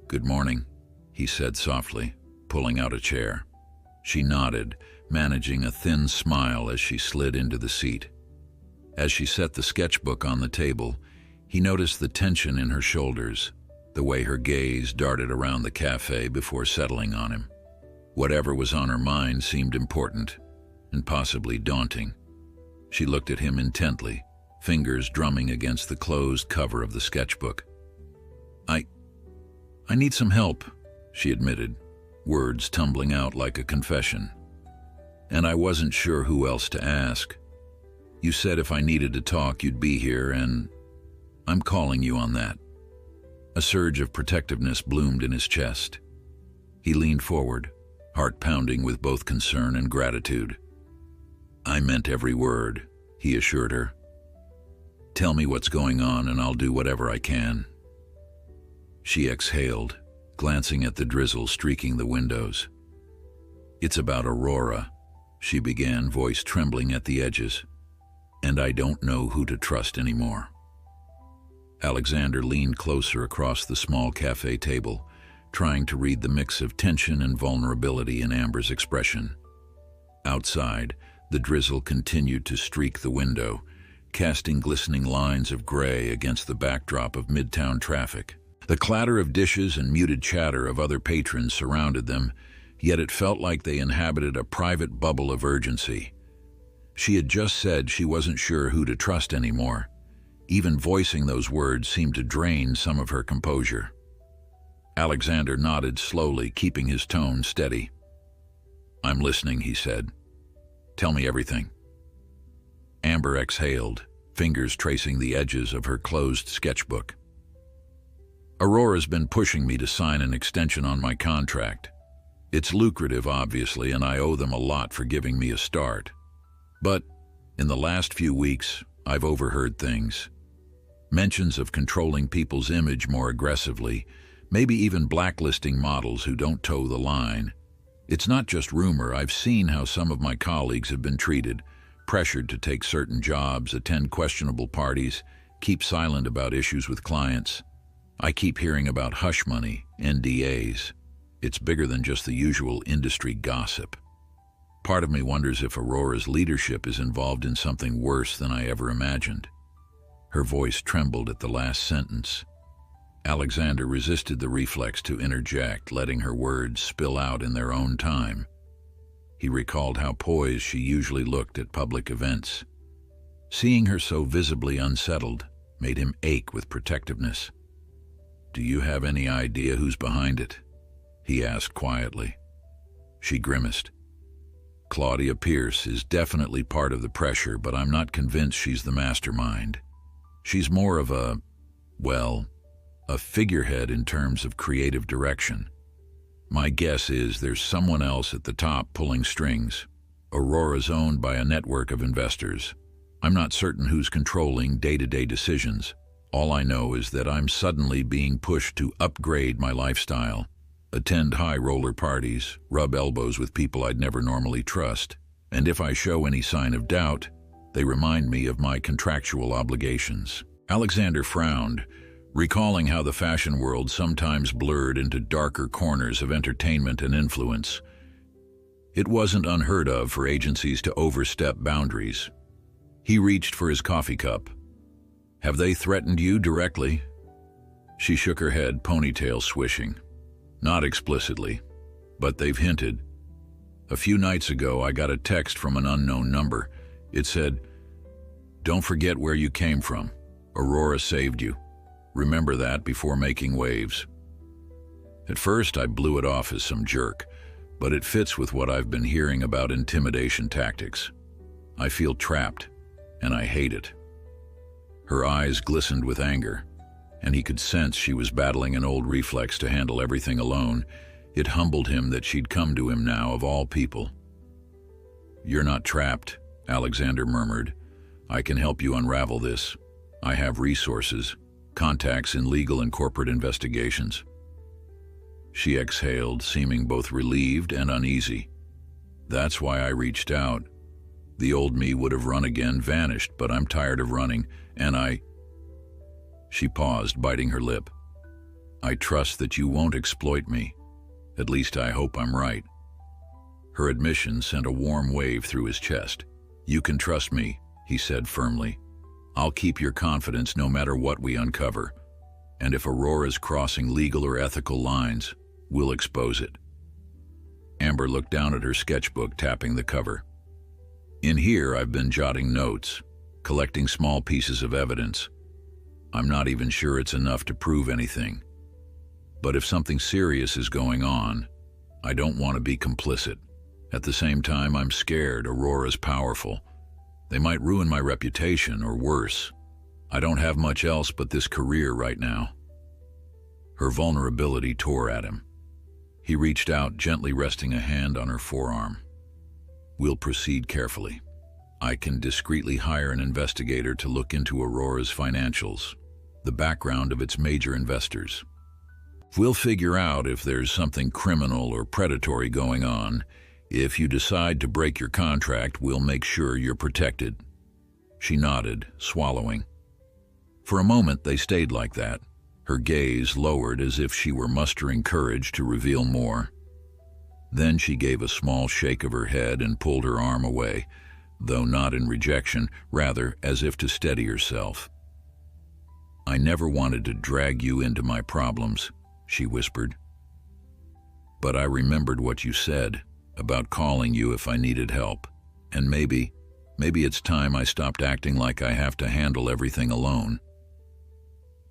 Speaker 1: "Good morning," he said softly, pulling out a chair. She nodded, managing a thin smile as she slid into the seat. As she set the sketchbook on the table, he noticed the tension in her shoulders, the way her gaze darted around the cafe before settling on him. Whatever was on her mind seemed important and possibly daunting. She looked at him intently, fingers drumming against the closed cover of the sketchbook. I need some help, she admitted, words tumbling out like a confession. And I wasn't sure who else to ask. You said if I needed to talk, you'd be here, and I'm calling you on that. A surge of protectiveness bloomed in his chest. He leaned forward, heart pounding with both concern and gratitude. I meant every word, he assured her. Tell me what's going on and I'll do whatever I can. She exhaled, glancing at the drizzle streaking the windows. It's about Aurora, she began, voice trembling at the edges. And I don't know who to trust anymore. Alexander leaned closer across the small cafe table, trying to read the mix of tension and vulnerability in Amber's expression. Outside, the drizzle continued to streak the window, casting glistening lines of gray against the backdrop of midtown traffic. The clatter of dishes and muted chatter of other patrons surrounded them, yet it felt like they inhabited a private bubble of urgency. She had just said she wasn't sure who to trust anymore. Even voicing those words seemed to drain some of her composure. Alexander nodded slowly, keeping his tone steady. I'm listening, he said. Tell me everything. Amber exhaled, fingers tracing the edges of her closed sketchbook. Aurora's been pushing me to sign an extension on my contract. It's lucrative, obviously, and I owe them a lot for giving me a start. But in the last few weeks, I've overheard things. Mentions of controlling people's image more aggressively, maybe even blacklisting models who don't toe the line. It's not just rumor. I've seen how some of my colleagues have been treated, pressured to take certain jobs, attend questionable parties, keep silent about issues with clients. I keep hearing about hush money, NDAs. It's bigger than just the usual industry gossip. Part of me wonders if Aurora's leadership is involved in something worse than I ever imagined. Her voice trembled at the last sentence. Alexander resisted the reflex to interject, letting her words spill out in their own time. He recalled how poised she usually looked at public events. Seeing her so visibly unsettled made him ache with protectiveness. Do you have any idea who's behind it? He asked quietly. She grimaced. Claudia Pierce is definitely part of the pressure, but I'm not convinced she's the mastermind. She's more of a figurehead in terms of creative direction. My guess is there's someone else at the top pulling strings. Aurora's owned by a network of investors. I'm not certain who's controlling day-to-day decisions. All I know is that I'm suddenly being pushed to upgrade my lifestyle, attend high roller parties, rub elbows with people I'd never normally trust, and if I show any sign of doubt, they remind me of my contractual obligations. Alexander frowned, recalling how the fashion world sometimes blurred into darker corners of entertainment and influence. It wasn't unheard of for agencies to overstep boundaries. He reached for his coffee cup. Have they threatened you directly? She shook her head, ponytail swishing. Not explicitly, but they've hinted. A few nights ago, I got a text from an unknown number. It said, "Don't forget where you came from. Aurora saved you. Remember that before making waves." At first, I blew it off as some jerk, but it fits with what I've been hearing about intimidation tactics. I feel trapped, and I hate it. Her eyes glistened with anger, and he could sense she was battling an old reflex to handle everything alone. It humbled him that she'd come to him now, of all people. "You're not trapped," Alexander murmured. "I can help you unravel this. I have resources, contacts in legal and corporate investigations." She exhaled, seeming both relieved and uneasy. "That's why I reached out. The old me would have run again, vanished, but I'm tired of running, and She paused, biting her lip. "I trust that you won't exploit me. At least I hope I'm right." Her admission sent a warm wave through his chest. "You can trust me," he said firmly. "I'll keep your confidence no matter what we uncover. And if Aurora's crossing legal or ethical lines, we'll expose it." Amber looked down at her sketchbook, tapping the cover. "In here, I've been jotting notes. collecting small pieces of evidence. I'm not even sure it's enough to prove anything. But if something serious is going on, I don't want to be complicit. At the same time, I'm scared. Aurora's powerful. They might ruin my reputation, or worse. I don't have much else but this career right now." Her vulnerability tore at him. He reached out, gently resting a hand on her forearm. "We'll proceed carefully. I can discreetly hire an investigator to look into Aurora's financials, the background of its major investors. We'll figure out if there's something criminal or predatory going on. If you decide to break your contract, we'll make sure you're protected." She nodded, swallowing. For a moment, they stayed like that, her gaze lowered as if she were mustering courage to reveal more. Then she gave a small shake of her head and pulled her arm away, though not in rejection, rather as if to steady herself. "I never wanted to drag you into my problems," she whispered. "But I remembered what you said about calling you if I needed help, and maybe it's time I stopped acting like I have to handle everything alone."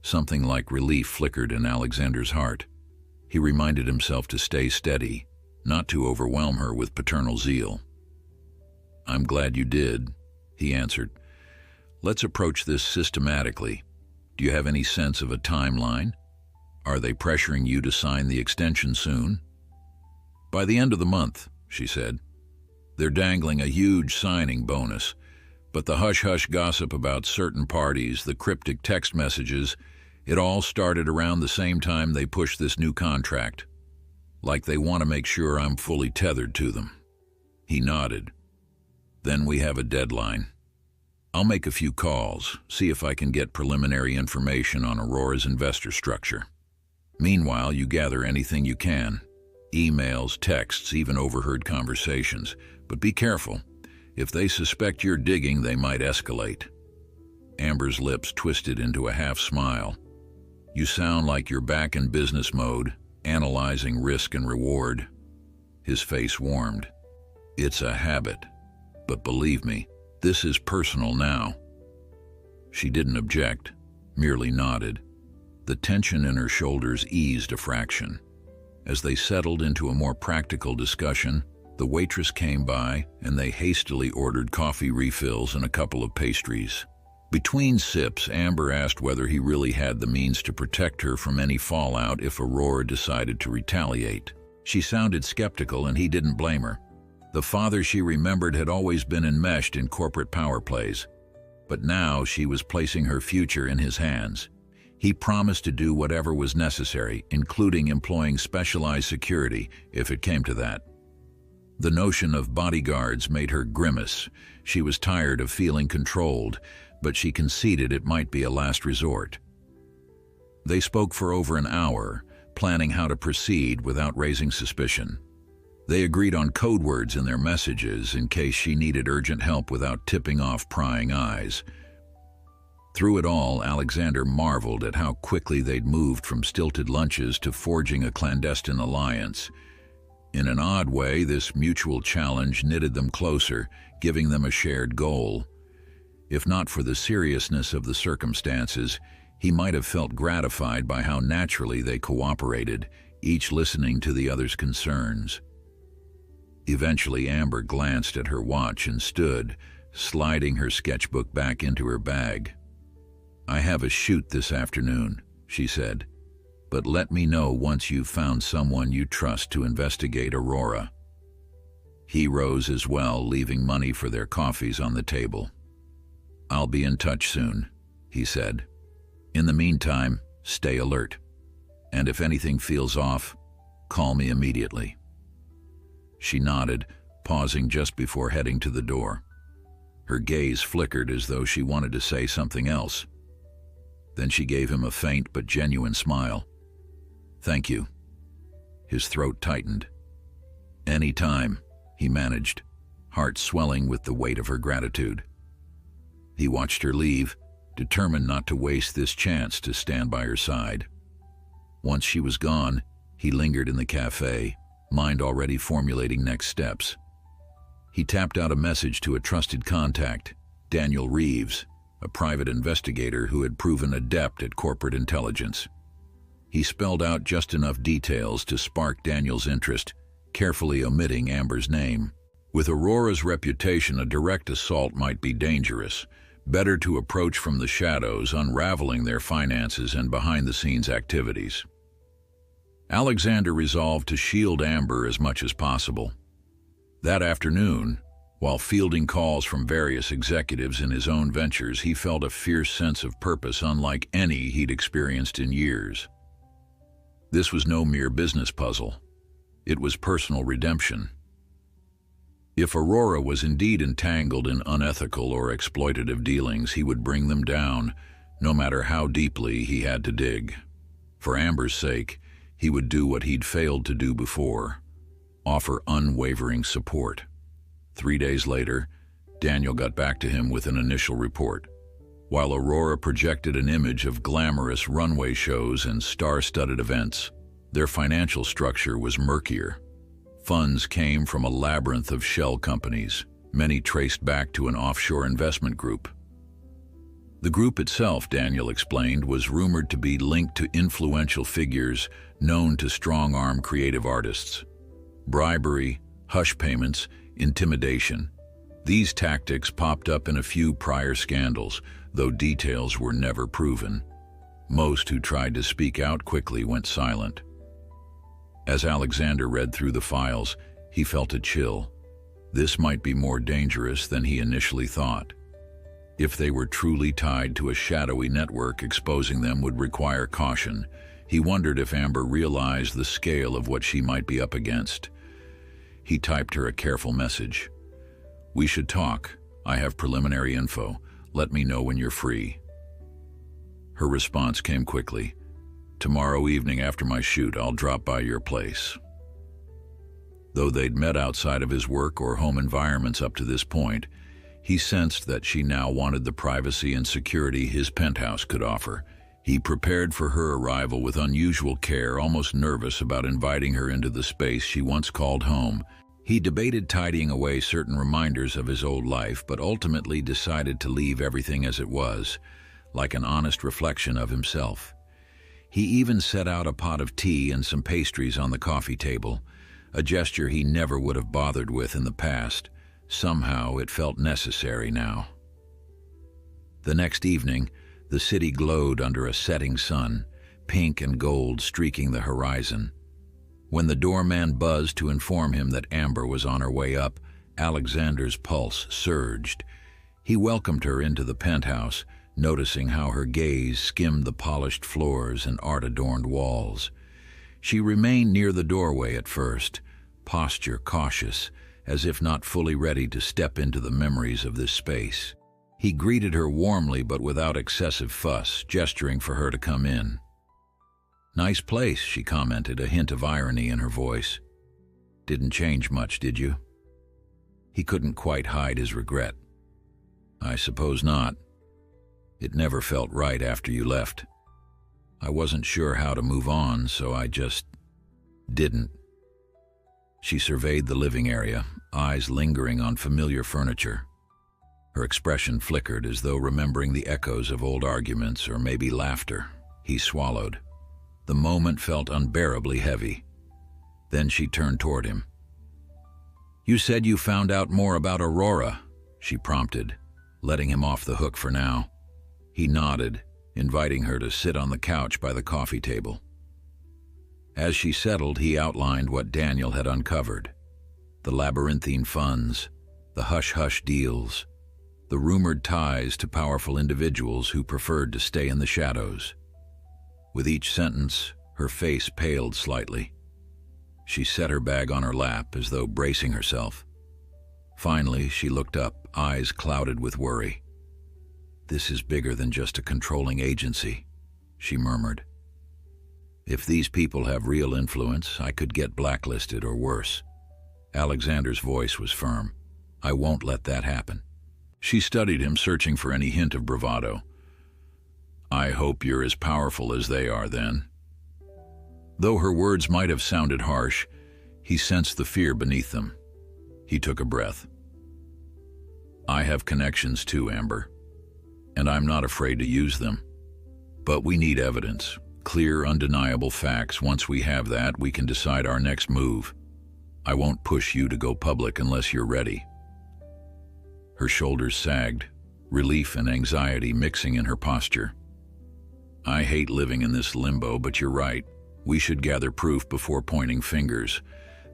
Speaker 1: Something like relief flickered in Alexander's heart. He reminded himself to stay steady, not to overwhelm her with paternal zeal. "I'm glad you did," he answered. "Let's approach this systematically. Do you have any sense of a timeline? Are they pressuring you to sign the extension soon?" "By the end of the month," she said. "They're dangling a huge signing bonus, but the hush-hush gossip about certain parties, the cryptic text messages, it all started around the same time they pushed this new contract. Like they want to make sure I'm fully tethered to them." He nodded. "Then we have a deadline. I'll make a few calls, see if I can get preliminary information on Aurora's investor structure. Meanwhile, you gather anything you can. Emails, texts, even overheard conversations. But be careful. If they suspect you're digging, they might escalate." Amber's lips twisted into a half-smile. "You sound like you're back in business mode, analyzing risk and reward." His face warmed. "It's a habit. But believe me, this is personal now." She didn't object, merely nodded. The tension in her shoulders eased a fraction. As they settled into a more practical discussion, the waitress came by and they hastily ordered coffee refills and a couple of pastries. Between sips, Amber asked whether he really had the means to protect her from any fallout if Aurora decided to retaliate. She sounded skeptical, and he didn't blame her. The father she remembered had always been enmeshed in corporate power plays, but now she was placing her future in his hands. He promised to do whatever was necessary, including employing specialized security if it came to that. The notion of bodyguards made her grimace. She was tired of feeling controlled, but she conceded it might be a last resort. They spoke for over an hour, planning how to proceed without raising suspicion. They agreed on code words in their messages in case she needed urgent help without tipping off prying eyes. Through it all, Alexander marveled at how quickly they'd moved from stilted lunches to forging a clandestine alliance. In an odd way, this mutual challenge knitted them closer, giving them a shared goal. If not for the seriousness of the circumstances, he might have felt gratified by how naturally they cooperated, each listening to the other's concerns. Eventually, Amber glanced at her watch and stood, sliding her sketchbook back into her bag. "I have a shoot this afternoon," she said, "but let me know once you've found someone you trust to investigate Aurora." He rose as well, leaving money for their coffees on the table. "I'll be in touch soon," he said. "In the meantime, stay alert. And if anything feels off, call me immediately." She nodded, pausing just before heading to the door. Her gaze flickered as though she wanted to say something else. Then she gave him a faint but genuine smile. "Thank you." His throat tightened. "Any time," he managed, heart swelling with the weight of her gratitude. He watched her leave, determined not to waste this chance to stand by her side. Once she was gone, he lingered in the cafe, mind already formulating next steps. He tapped out a message to a trusted contact, Daniel Reeves, a private investigator who had proven adept at corporate intelligence. He spelled out just enough details to spark Daniel's interest, carefully omitting Amber's name. With Aurora's reputation, a direct assault might be dangerous. Better to approach from the shadows, unraveling their finances and behind-the-scenes activities. Alexander resolved to shield Amber as much as possible. That afternoon, while fielding calls from various executives in his own ventures, he felt a fierce sense of purpose unlike any he'd experienced in years. This was no mere business puzzle. It was personal redemption. If Aurora was indeed entangled in unethical or exploitative dealings, he would bring them down, no matter how deeply he had to dig. For Amber's sake, he would do what he'd failed to do before: offer unwavering support. 3 days later, Daniel got back to him with an initial report. While Aurora projected an image of glamorous runway shows and star-studded events, their financial structure was murkier. Funds came from a labyrinth of shell companies, many traced back to an offshore investment group. The group itself, Daniel explained, was rumored to be linked to influential figures known to strong-arm creative artists. Bribery, hush payments, intimidation. These tactics popped up in a few prior scandals, though details were never proven. Most who tried to speak out quickly went silent. As Alexander read through the files, he felt a chill. This might be more dangerous than he initially thought. If they were truly tied to a shadowy network, exposing them would require caution. He wondered if Amber realized the scale of what she might be up against. He typed her a careful message. "We should talk. I have preliminary info. Let me know when you're free." Her response came quickly. "Tomorrow evening after my shoot, I'll drop by your place." Though they'd met outside of his work or home environments up to this point, he sensed that she now wanted the privacy and security his penthouse could offer. He prepared for her arrival with unusual care, almost nervous about inviting her into the space she once called home. He debated tidying away certain reminders of his old life, but ultimately decided to leave everything as it was, like an honest reflection of himself. He even set out a pot of tea and some pastries on the coffee table, a gesture he never would have bothered with in the past. Somehow it felt necessary now. The next evening, the city glowed under a setting sun, pink and gold streaking the horizon. When the doorman buzzed to inform him that Amber was on her way up, Alexander's pulse surged. He welcomed her into the penthouse, noticing how her gaze skimmed the polished floors and art-adorned walls. She remained near the doorway at first, posture cautious, as if not fully ready to step into the memories of this space. He greeted her warmly but without excessive fuss, gesturing for her to come in. "Nice place," she commented, a hint of irony in her voice. "Didn't change much, did you?" He couldn't quite hide his regret. "I suppose not. It never felt right after you left. I wasn't sure how to move on, so I just didn't." She surveyed the living area, eyes lingering on familiar furniture. Her expression flickered as though remembering the echoes of old arguments or maybe laughter. He swallowed. The moment felt unbearably heavy. Then she turned toward him. "You said you found out more about Aurora," she prompted, letting him off the hook for now. He nodded, inviting her to sit on the couch by the coffee table. As she settled, he outlined what Daniel had uncovered: the labyrinthine funds, the hush-hush deals, the rumored ties to powerful individuals who preferred to stay in the shadows. With each sentence, her face paled slightly. She set her bag on her lap as though bracing herself. Finally, she looked up, eyes clouded with worry. "This is bigger than just a controlling agency," she murmured. "If these people have real influence, I could get blacklisted or worse." Alexander's voice was firm. "I won't let that happen." She studied him, searching for any hint of bravado. "I hope you're as powerful as they are, then." Though her words might have sounded harsh, he sensed the fear beneath them. He took a breath. I have connections too, Amber, and I'm not afraid to use them. But we need evidence, clear, undeniable facts. Once we have that, we can decide our next move. I won't push you to go public unless you're ready." Her shoulders sagged, relief and anxiety mixing in her posture. "I hate living in this limbo, but you're right. We should gather proof before pointing fingers.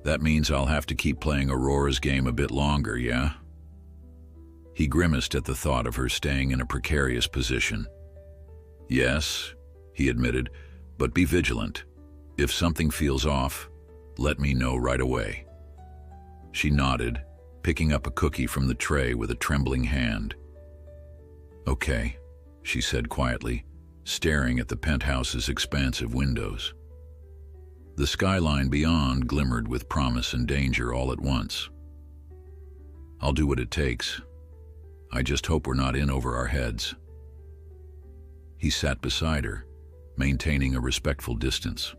Speaker 1: That means I'll have to keep playing Aurora's game a bit longer, yeah?" He grimaced at the thought of her staying in a precarious position. "Yes," he admitted, "but be vigilant. If something feels off, let me know right away." She nodded, picking up a cookie from the tray with a trembling hand. "Okay," she said quietly, staring at the penthouse's expansive windows. The skyline beyond glimmered with promise and danger all at once. "I'll do what it takes. I just hope we're not in over our heads." He sat beside her, maintaining a respectful distance.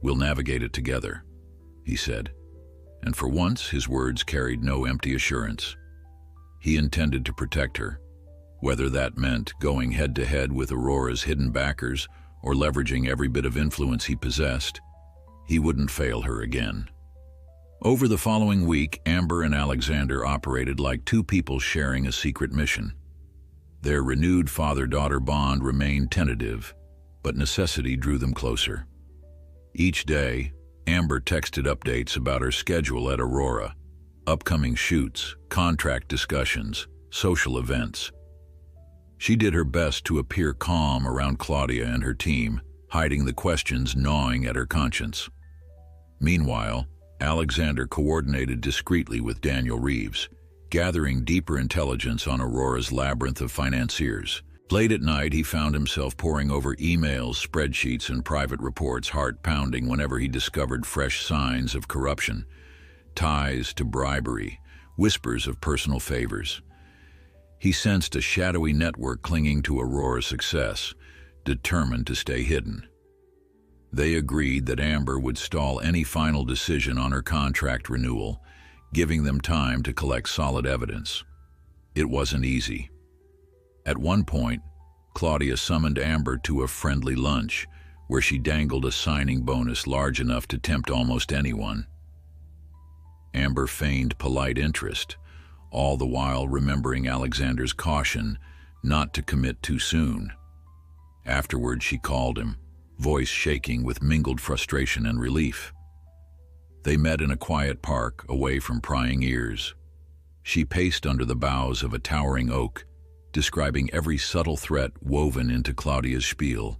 Speaker 1: "We'll navigate it together," he said, and for once his words carried no empty assurance. He intended to protect her, whether that meant going head-to-head with Aurora's hidden backers or leveraging every bit of influence he possessed. He wouldn't fail her again. Over the following week, Amber and Alexander operated like two people sharing a secret mission. Their renewed father-daughter bond remained tentative, but necessity drew them closer. Each day, Amber texted updates about her schedule at Aurora, upcoming shoots, contract discussions, social events. She did her best to appear calm around Claudia and her team, hiding the questions gnawing at her conscience. Meanwhile, Alexander coordinated discreetly with Daniel Reeves, gathering deeper intelligence on Aurora's labyrinth of financiers. Late at night, he found himself poring over emails, spreadsheets, and private reports, heart pounding whenever he discovered fresh signs of corruption, ties to bribery, whispers of personal favors. He sensed a shadowy network clinging to Aurora's success, determined to stay hidden. They agreed that Amber would stall any final decision on her contract renewal, giving them time to collect solid evidence. It wasn't easy. At one point, Claudia summoned Amber to a friendly lunch, where she dangled a signing bonus large enough to tempt almost anyone. Amber feigned polite interest, all the while remembering Alexander's caution not to commit too soon. Afterward, she called him, voice shaking with mingled frustration and relief. They met in a quiet park, away from prying ears. She paced under the boughs of a towering oak, describing every subtle threat woven into Claudia's spiel.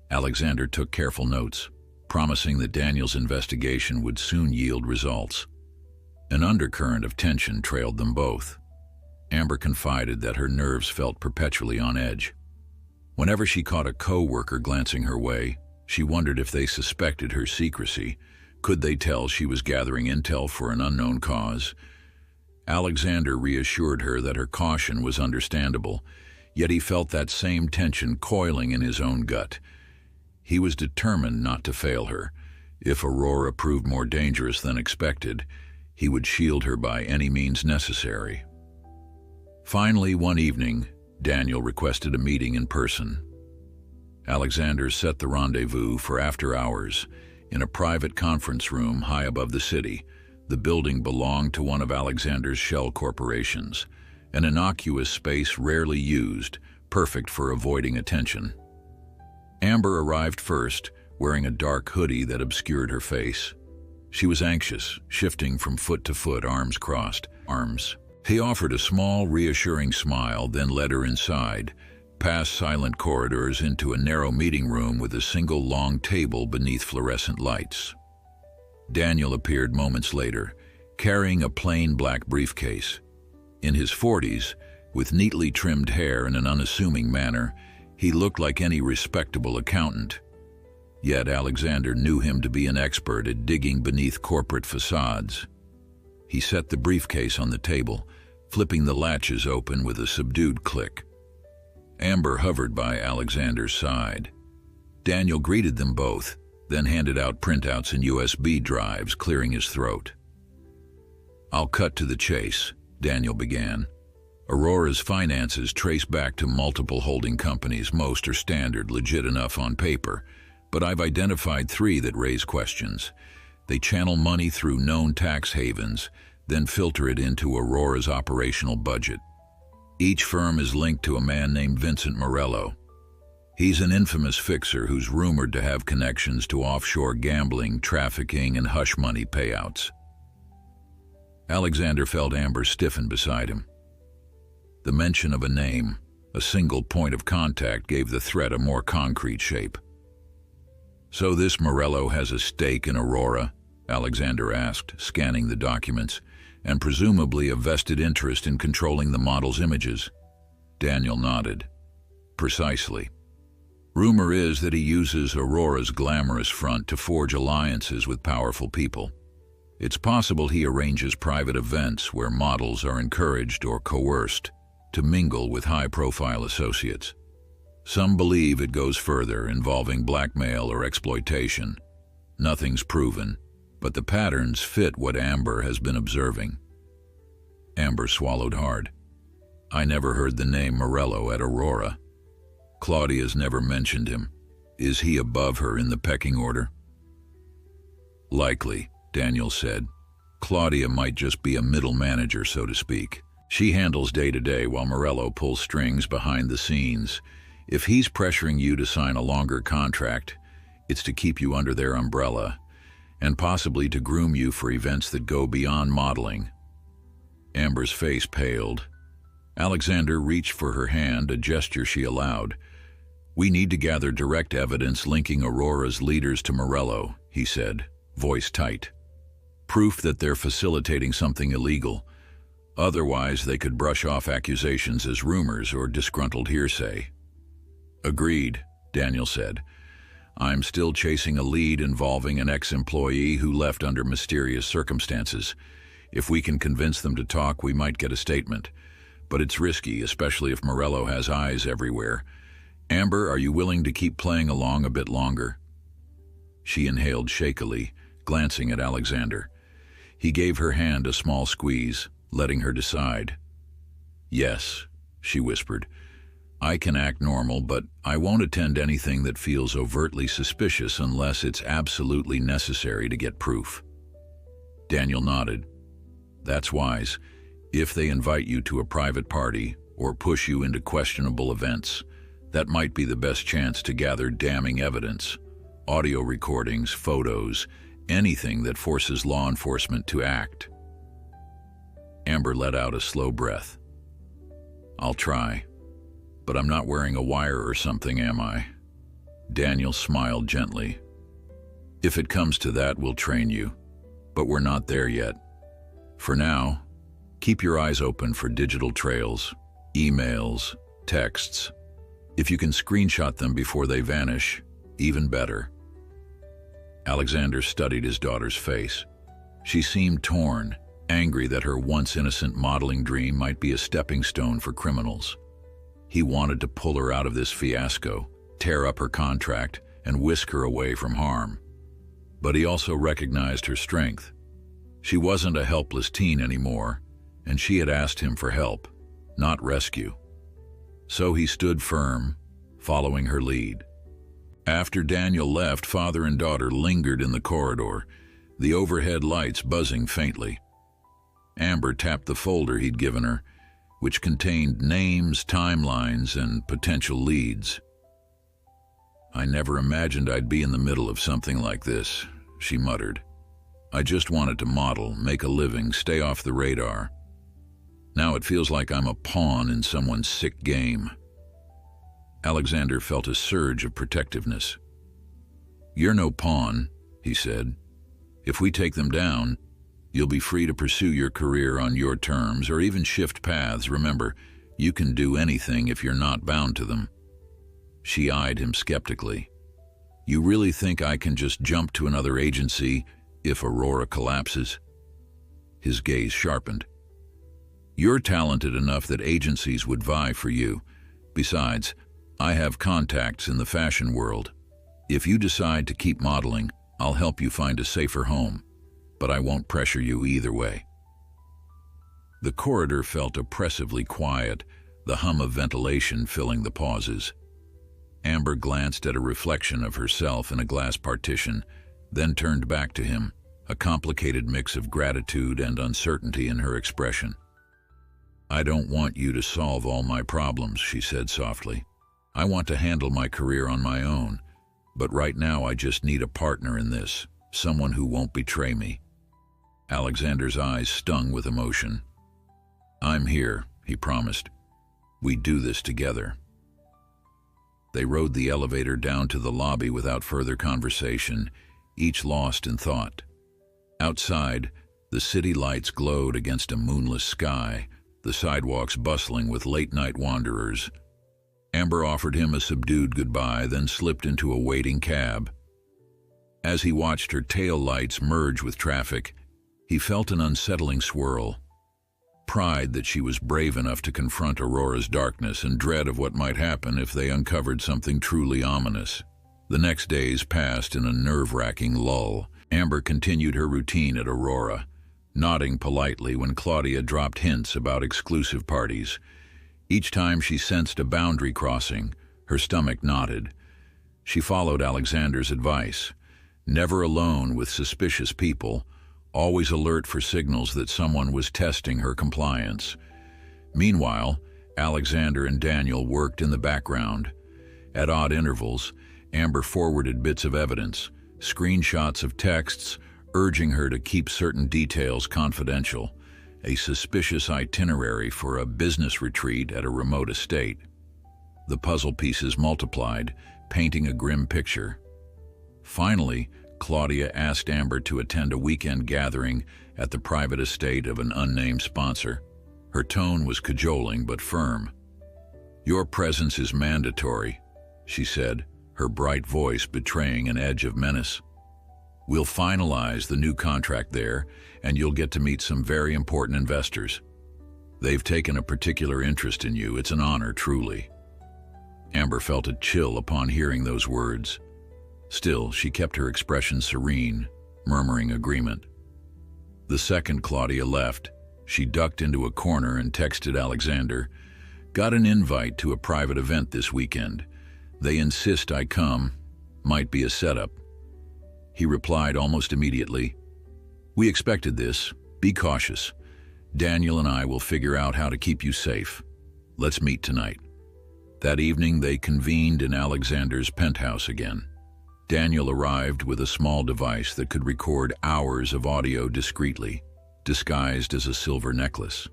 Speaker 1: Alexander took careful notes, promising that Daniel's investigation would soon yield results. An undercurrent of tension trailed them both. Amber confided that her nerves felt perpetually on edge. Whenever she caught a co-worker glancing her way, she wondered if they suspected her secrecy. Could they tell she was gathering intel for an unknown cause? Alexander reassured her that her caution was understandable, yet he felt that same tension coiling in his own gut. He was determined not to fail her. If Aurora proved more dangerous than expected, he would shield her by any means necessary. Finally, one evening, Daniel requested a meeting in person. Alexander set the rendezvous for after hours in a private conference room high above the city. The building belonged to one of Alexander's shell corporations, an innocuous space rarely used, perfect for avoiding attention. Amber arrived first, wearing a dark hoodie that obscured her face. She was anxious, shifting from foot to foot, arms crossed. He offered a small, reassuring smile, then led her inside, past silent corridors into a narrow meeting room with a single long table beneath fluorescent lights. Daniel appeared moments later, carrying a plain black briefcase. In his 40s, with neatly trimmed hair and an unassuming manner, he looked like any respectable accountant. Yet Alexander knew him to be an expert at digging beneath corporate facades. He set the briefcase on the table, flipping the latches open with a subdued click. Amber hovered by Alexander's side. Daniel greeted them both, then handed out printouts and USB drives, clearing his throat. "I'll cut to the chase," Daniel began. Aurora's finances trace back to multiple holding companies. Most are standard, legit enough on paper, but I've identified 3 that raise questions. They channel money through known tax havens, then filter it into Aurora's operational budget. Each firm is linked to a man named Vincent Morello. He's an infamous fixer who's rumored to have connections to offshore gambling, trafficking, and hush money payouts. Alexander felt Amber stiffen beside him. The mention of a name, a single point of contact, gave the threat a more concrete shape. "So this Morello has a stake in Aurora?" Alexander asked, scanning the documents, "and presumably a vested interest in controlling the model's images?" Daniel nodded. "Precisely. Rumor is that he uses Aurora's glamorous front to forge alliances with powerful people. It's possible he arranges private events where models are encouraged or coerced to mingle with high-profile associates. Some believe it goes further, involving blackmail or exploitation. Nothing's proven, but the patterns fit what Amber has been observing." Amber swallowed hard. "I never heard the name Morello at Aurora. Claudia's never mentioned him. Is he above her in the pecking order?" "Likely," Daniel said. "Claudia might just be a middle manager, so to speak. She handles day-to-day while Morello pulls strings behind the scenes. If he's pressuring you to sign a longer contract, it's to keep you under their umbrella, and possibly to groom you for events that go beyond modeling." Amber's face paled. Alexander reached for her hand, a gesture she allowed. "We need to gather direct evidence linking Aurora's leaders to Morello," he said, voice tight. "Proof that they're facilitating something illegal. Otherwise, they could brush off accusations as rumors or disgruntled hearsay." "Agreed," Daniel said. "I'm still chasing a lead involving an ex-employee who left under mysterious circumstances. If we can convince them to talk, we might get a statement. But it's risky, especially if Morello has eyes everywhere. Amber, are you willing to keep playing along a bit longer?" She inhaled shakily, glancing at Alexander. He gave her hand a small squeeze, letting her decide. "Yes," she whispered. "I can act normal, but I won't attend anything that feels overtly suspicious unless it's absolutely necessary to get proof." Daniel nodded. "That's wise. If they invite you to a private party or push you into questionable events, that might be the best chance to gather damning evidence. Audio recordings, photos, anything that forces law enforcement to act." Amber let out a slow breath. "I'll try. But I'm not wearing a wire or something, am I?" Daniel smiled gently. "If it comes to that, we'll train you. But we're not there yet. For now, keep your eyes open for digital trails, emails, texts. If you can screenshot them before they vanish, even better." Alexander studied his daughter's face. She seemed torn, angry that her once innocent modeling dream might be a stepping stone for criminals. He wanted to pull her out of this fiasco, tear up her contract, and whisk her away from harm. But he also recognized her strength. She wasn't a helpless teen anymore, and she had asked him for help, not rescue. So he stood firm, following her lead. After Daniel left, father and daughter lingered in the corridor, the overhead lights buzzing faintly. Amber tapped the folder he'd given her, which contained names, timelines, and potential leads. "I never imagined I'd be in the middle of something like this," she muttered. "I just wanted to model, make a living, stay off the radar. Now it feels like I'm a pawn in someone's sick game." Alexander felt a surge of protectiveness. "You're no pawn," he said. "If we take them down, you'll be free to pursue your career on your terms or even shift paths. Remember, you can do anything if you're not bound to them." She eyed him skeptically. "You really think I can just jump to another agency if Aurora collapses?" His gaze sharpened. "You're talented enough that agencies would vie for you. Besides, I have contacts in the fashion world. If you decide to keep modeling, I'll help you find a safer home, but I won't pressure you either way." The corridor felt oppressively quiet, the hum of ventilation filling the pauses. Amber glanced at a reflection of herself in a glass partition, then turned back to him, a complicated mix of gratitude and uncertainty in her expression. "I don't want you to solve all my problems," she said softly. "I want to handle my career on my own, but right now I just need a partner in this, someone who won't betray me." Alexander's eyes stung with emotion. "I'm here," he promised. "We do this together." They rode the elevator down to the lobby without further conversation, each lost in thought. Outside, the city lights glowed against a moonless sky, the sidewalks bustling with late-night wanderers. Amber offered him a subdued goodbye, then slipped into a waiting cab. As he watched her tail lights merge with traffic, he felt an unsettling swirl. Pride that she was brave enough to confront Aurora's darkness and dread of what might happen if they uncovered something truly ominous. The next days passed in a nerve-wracking lull. Amber continued her routine at Aurora, nodding politely when Claudia dropped hints about exclusive parties. Each time she sensed a boundary crossing, her stomach knotted. She followed Alexander's advice. Never alone with suspicious people, always alert for signals that someone was testing her compliance. Meanwhile, Alexander and Daniel worked in the background. At odd intervals, Amber forwarded bits of evidence, screenshots of texts urging her to keep certain details confidential, a suspicious itinerary for a business retreat at a remote estate. The puzzle pieces multiplied, painting a grim picture. Finally, Claudia asked Amber to attend a weekend gathering at the private estate of an unnamed sponsor. Her tone was cajoling but firm. "Your presence is mandatory," she said, her bright voice betraying an edge of menace. "We'll finalize the new contract there, and you'll get to meet some very important investors. They've taken a particular interest in you. It's an honor, truly." Amber felt a chill upon hearing those words. Still, she kept her expression serene, murmuring agreement. The second Claudia left, she ducked into a corner and texted Alexander, "Got an invite to a private event this weekend. They insist I come. Might be a setup." He replied almost immediately, "We expected this. Be cautious. Daniel and I will figure out how to keep you safe. Let's meet tonight." That evening they convened in Alexander's penthouse again. Daniel arrived with a small device that could record hours of audio discreetly, disguised as a silver necklace.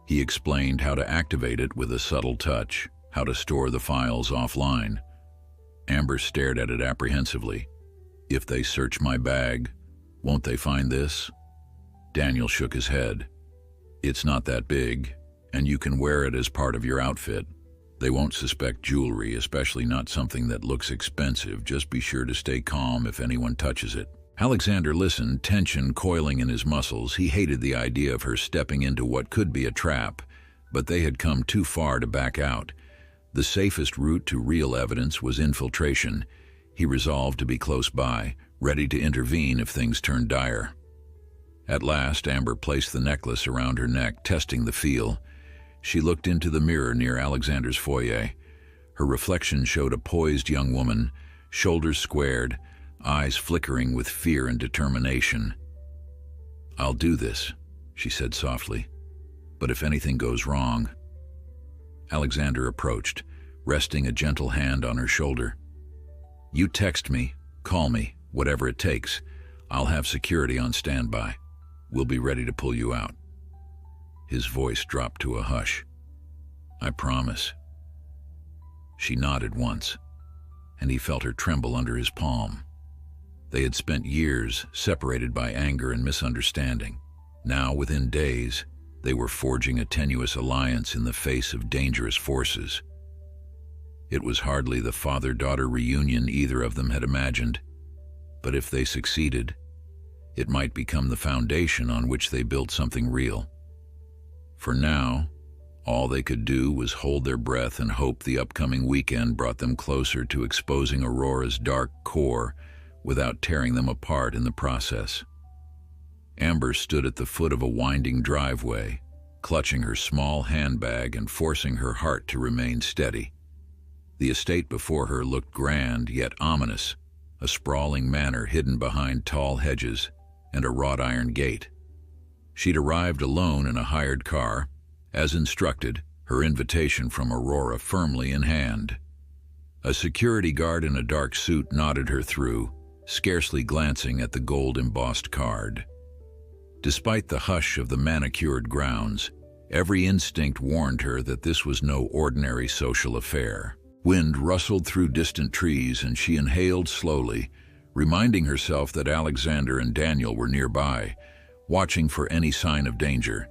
Speaker 1: He explained how to activate it with a subtle touch, how to store the files offline. Amber stared at it apprehensively. "If they search my bag, won't they find this?" Daniel shook his head. "It's not that big, and you can wear it as part of your outfit. They won't suspect jewelry, especially not something that looks expensive. Just be sure to stay calm if anyone touches it." Alexander listened, tension coiling in his muscles. He hated the idea of her stepping into what could be a trap, but they had come too far to back out. The safest route to real evidence was infiltration. He resolved to be close by, ready to intervene if things turned dire. At last, Amber placed the necklace around her neck, testing the feel. She looked into the mirror near Alexander's foyer. Her reflection showed a poised young woman, shoulders squared, eyes flickering with fear and determination. "I'll do this," she said softly. "But if anything goes wrong..." Alexander approached, resting a gentle hand on her shoulder. "You text me, call me, whatever it takes. I'll have security on standby. We'll be ready to pull you out." His voice dropped to a hush. "I promise." She nodded once, and he felt her tremble under his palm. They had spent years separated by anger and misunderstanding. Now, within days, they were forging a tenuous alliance in the face of dangerous forces. It was hardly the father-daughter reunion either of them had imagined, but if they succeeded, it might become the foundation on which they built something real. For now, all they could do was hold their breath and hope the upcoming weekend brought them closer to exposing Aurora's dark core without tearing them apart in the process. Amber stood at the foot of a winding driveway, clutching her small handbag and forcing her heart to remain steady. The estate before her looked grand yet ominous, a sprawling manor hidden behind tall hedges and a wrought iron gate. She'd arrived alone in a hired car, as instructed, her invitation from Aurora firmly in hand. A security guard in a dark suit nodded her through, scarcely glancing at the gold-embossed card. Despite the hush of the manicured grounds, every instinct warned her that this was no ordinary social affair. Wind rustled through distant trees and she inhaled slowly, reminding herself that Alexander and Daniel were nearby, watching for any sign of danger.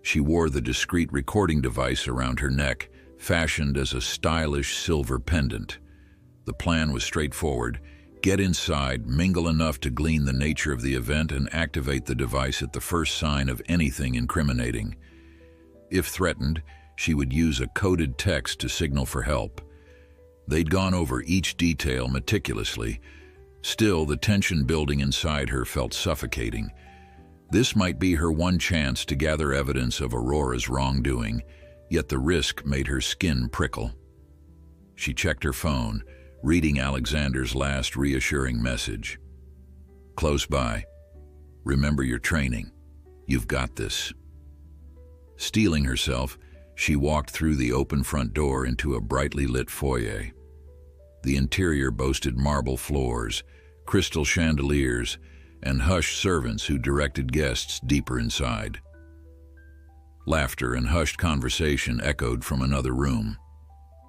Speaker 1: She wore the discreet recording device around her neck, fashioned as a stylish silver pendant. The plan was straightforward: get inside, mingle enough to glean the nature of the event, and activate the device at the first sign of anything incriminating. If threatened, she would use a coded text to signal for help. They'd gone over each detail meticulously. Still, the tension building inside her felt suffocating. This might be her one chance to gather evidence of Aurora's wrongdoing, yet the risk made her skin prickle. She checked her phone, reading Alexander's last reassuring message. Close by. Remember your training. You've got this. Steeling herself, she walked through the open front door into a brightly lit foyer. The interior boasted marble floors, crystal chandeliers, and hushed servants who directed guests deeper inside. Laughter and hushed conversation echoed from another room.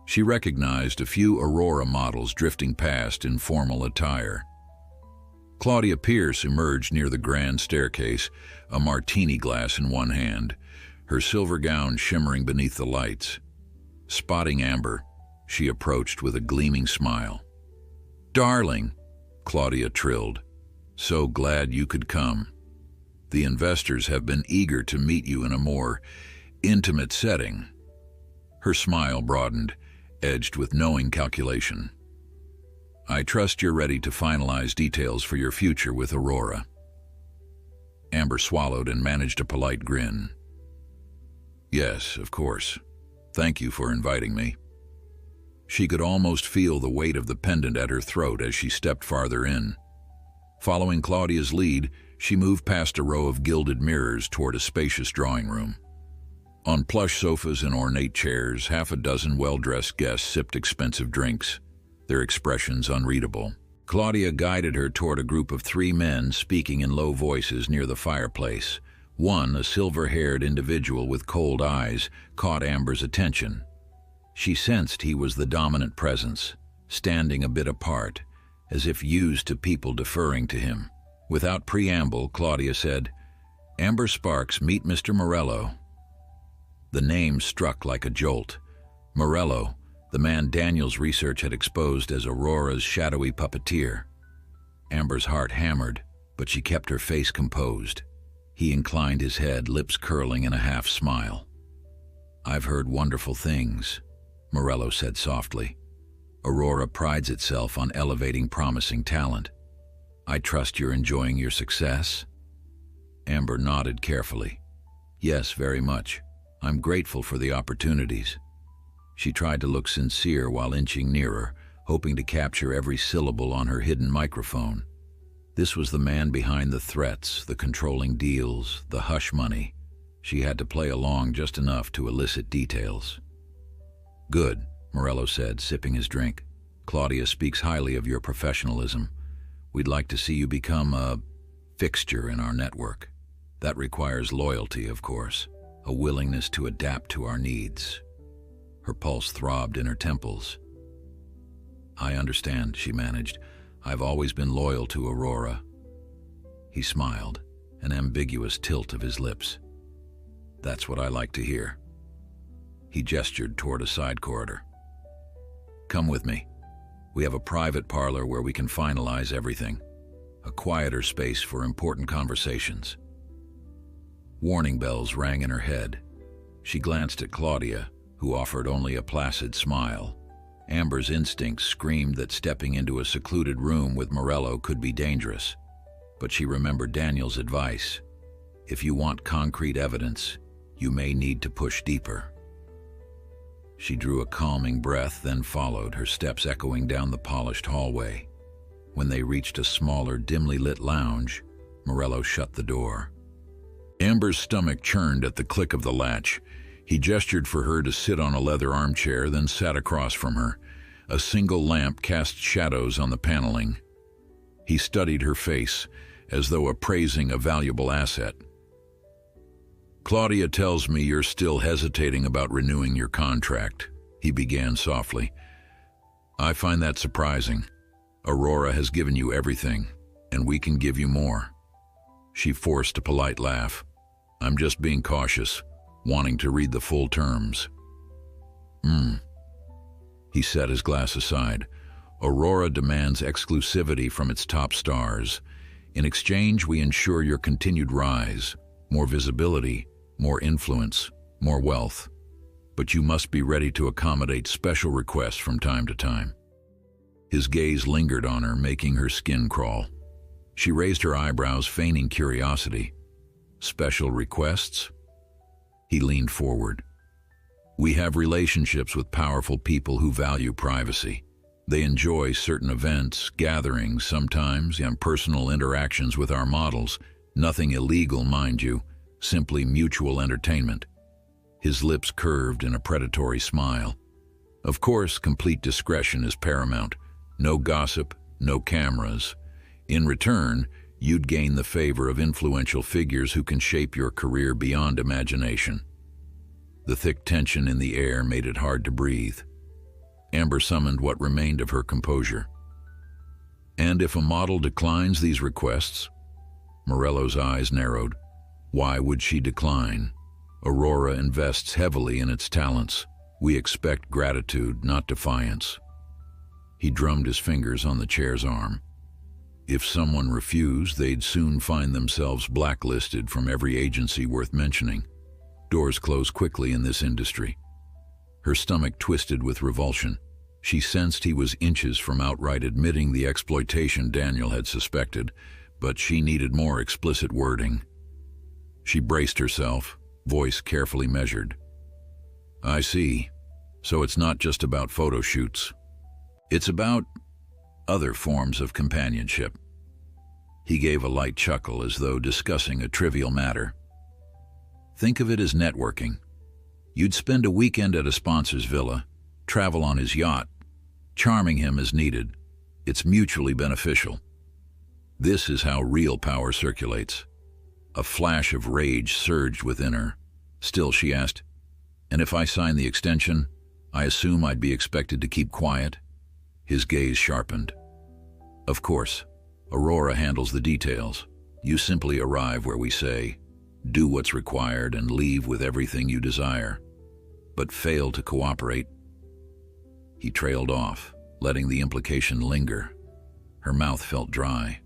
Speaker 1: She recognized a few Aurora models drifting past in formal attire. Claudia Pierce emerged near the grand staircase, a martini glass in one hand, her silver gown shimmering beneath the lights. Spotting Amber, she approached with a gleaming smile. "Darling," Claudia trilled, "so glad you could come. The investors have been eager to meet you in a more intimate setting." Her smile broadened, edged with knowing calculation. "I trust you're ready to finalize details for your future with Aurora." Amber swallowed and managed a polite grin. "Yes, of course. Thank you for inviting me." She could almost feel the weight of the pendant at her throat as she stepped farther in. Following Claudia's lead, she moved past a row of gilded mirrors toward a spacious drawing room. On plush sofas and ornate chairs, half a dozen well-dressed guests sipped expensive drinks, their expressions unreadable. Claudia guided her toward a group of 3 men speaking in low voices near the fireplace. One, a silver-haired individual with cold eyes, caught Amber's attention. She sensed he was the dominant presence, standing a bit apart, as if used to people deferring to him. Without preamble, Claudia said, "Amber Sparks, meet Mr. Morello." The name struck like a jolt. Morello, the man Daniel's research had exposed as Aurora's shadowy puppeteer. Amber's heart hammered, but she kept her face composed. He inclined his head, lips curling in a half-smile. "I've heard wonderful things," Morello said softly. "Aurora prides itself on elevating promising talent. I trust you're enjoying your success?" Amber nodded carefully. "Yes, very much. I'm grateful for the opportunities." She tried to look sincere while inching nearer, hoping to capture every syllable on her hidden microphone. This was the man behind the threats, the controlling deals, the hush money. She had to play along just enough to elicit details. "Good," Morello said, sipping his drink. "Claudia speaks highly of your professionalism. We'd like to see you become a fixture in our network. That requires loyalty, of course, a willingness to adapt to our needs." Her pulse throbbed in her temples. "I understand," she managed. "I've always been loyal to Aurora." He smiled, an ambiguous tilt of his lips. "That's what I like to hear." He gestured toward a side corridor. "Come with me. We have a private parlor where we can finalize everything. A quieter space for important conversations." Warning bells rang in her head. She glanced at Claudia, who offered only a placid smile. Amber's instincts screamed that stepping into a secluded room with Morello could be dangerous. But she remembered Daniel's advice. If you want concrete evidence, You may need to push deeper." She drew a calming breath, then followed, her steps echoing down the polished hallway. When they reached a smaller, dimly lit lounge, Morello shut the door. Amber's stomach churned at the click of the latch. He gestured for her to sit on a leather armchair, then sat across from her. A single lamp cast shadows on the paneling. He studied her face, as though appraising a valuable asset. "Claudia tells me you're still hesitating about renewing your contract," he began softly. "I find that surprising. Aurora has given you everything, and we can give you more." She forced a polite laugh. "I'm just being cautious, wanting to read the full terms." He set his glass aside. "Aurora demands exclusivity from its top stars. In exchange, we ensure your continued rise, more visibility, more influence, more wealth. But you must be ready to accommodate special requests from time to time." His gaze lingered on her, making her skin crawl. She raised her eyebrows, feigning curiosity. "Special requests?" He leaned forward. "We have relationships with powerful people who value privacy. They enjoy certain events, gatherings, sometimes, and personal interactions with our models. Nothing illegal, mind you, simply mutual entertainment." His lips curved in a predatory smile. "Of course, complete discretion is paramount. No gossip, no cameras. In return, you'd gain the favor of influential figures who can shape your career beyond imagination." The thick tension in the air made it hard to breathe. Amber summoned what remained of her composure. "And if a model declines these requests?" Morello's eyes narrowed. "Why would she decline? Aurora invests heavily in its talents. We expect gratitude, not defiance." He drummed his fingers on the chair's arm. If someone refused, they'd soon find themselves blacklisted from every agency worth mentioning. Doors close quickly in this industry. Her stomach twisted with revulsion. She sensed he was inches from outright admitting the exploitation Daniel had suspected, but she needed more explicit wording. She braced herself, voice carefully measured. "I see. So it's not just about photo shoots. It's about other forms of companionship." He gave a light chuckle as though discussing a trivial matter. "Think of it as networking. You'd spend a weekend at a sponsor's villa, travel on his yacht, charming him as needed. It's mutually beneficial." This is how real power circulates. A flash of rage surged within her. Still, she asked, "And if I sign the extension, I assume I'd be expected to keep quiet?" His gaze sharpened. "Of course. Aurora handles the details. You simply arrive where we say, do what's required, and leave with everything you desire. But fail to cooperate." He trailed off, letting the implication linger. Her mouth felt dry.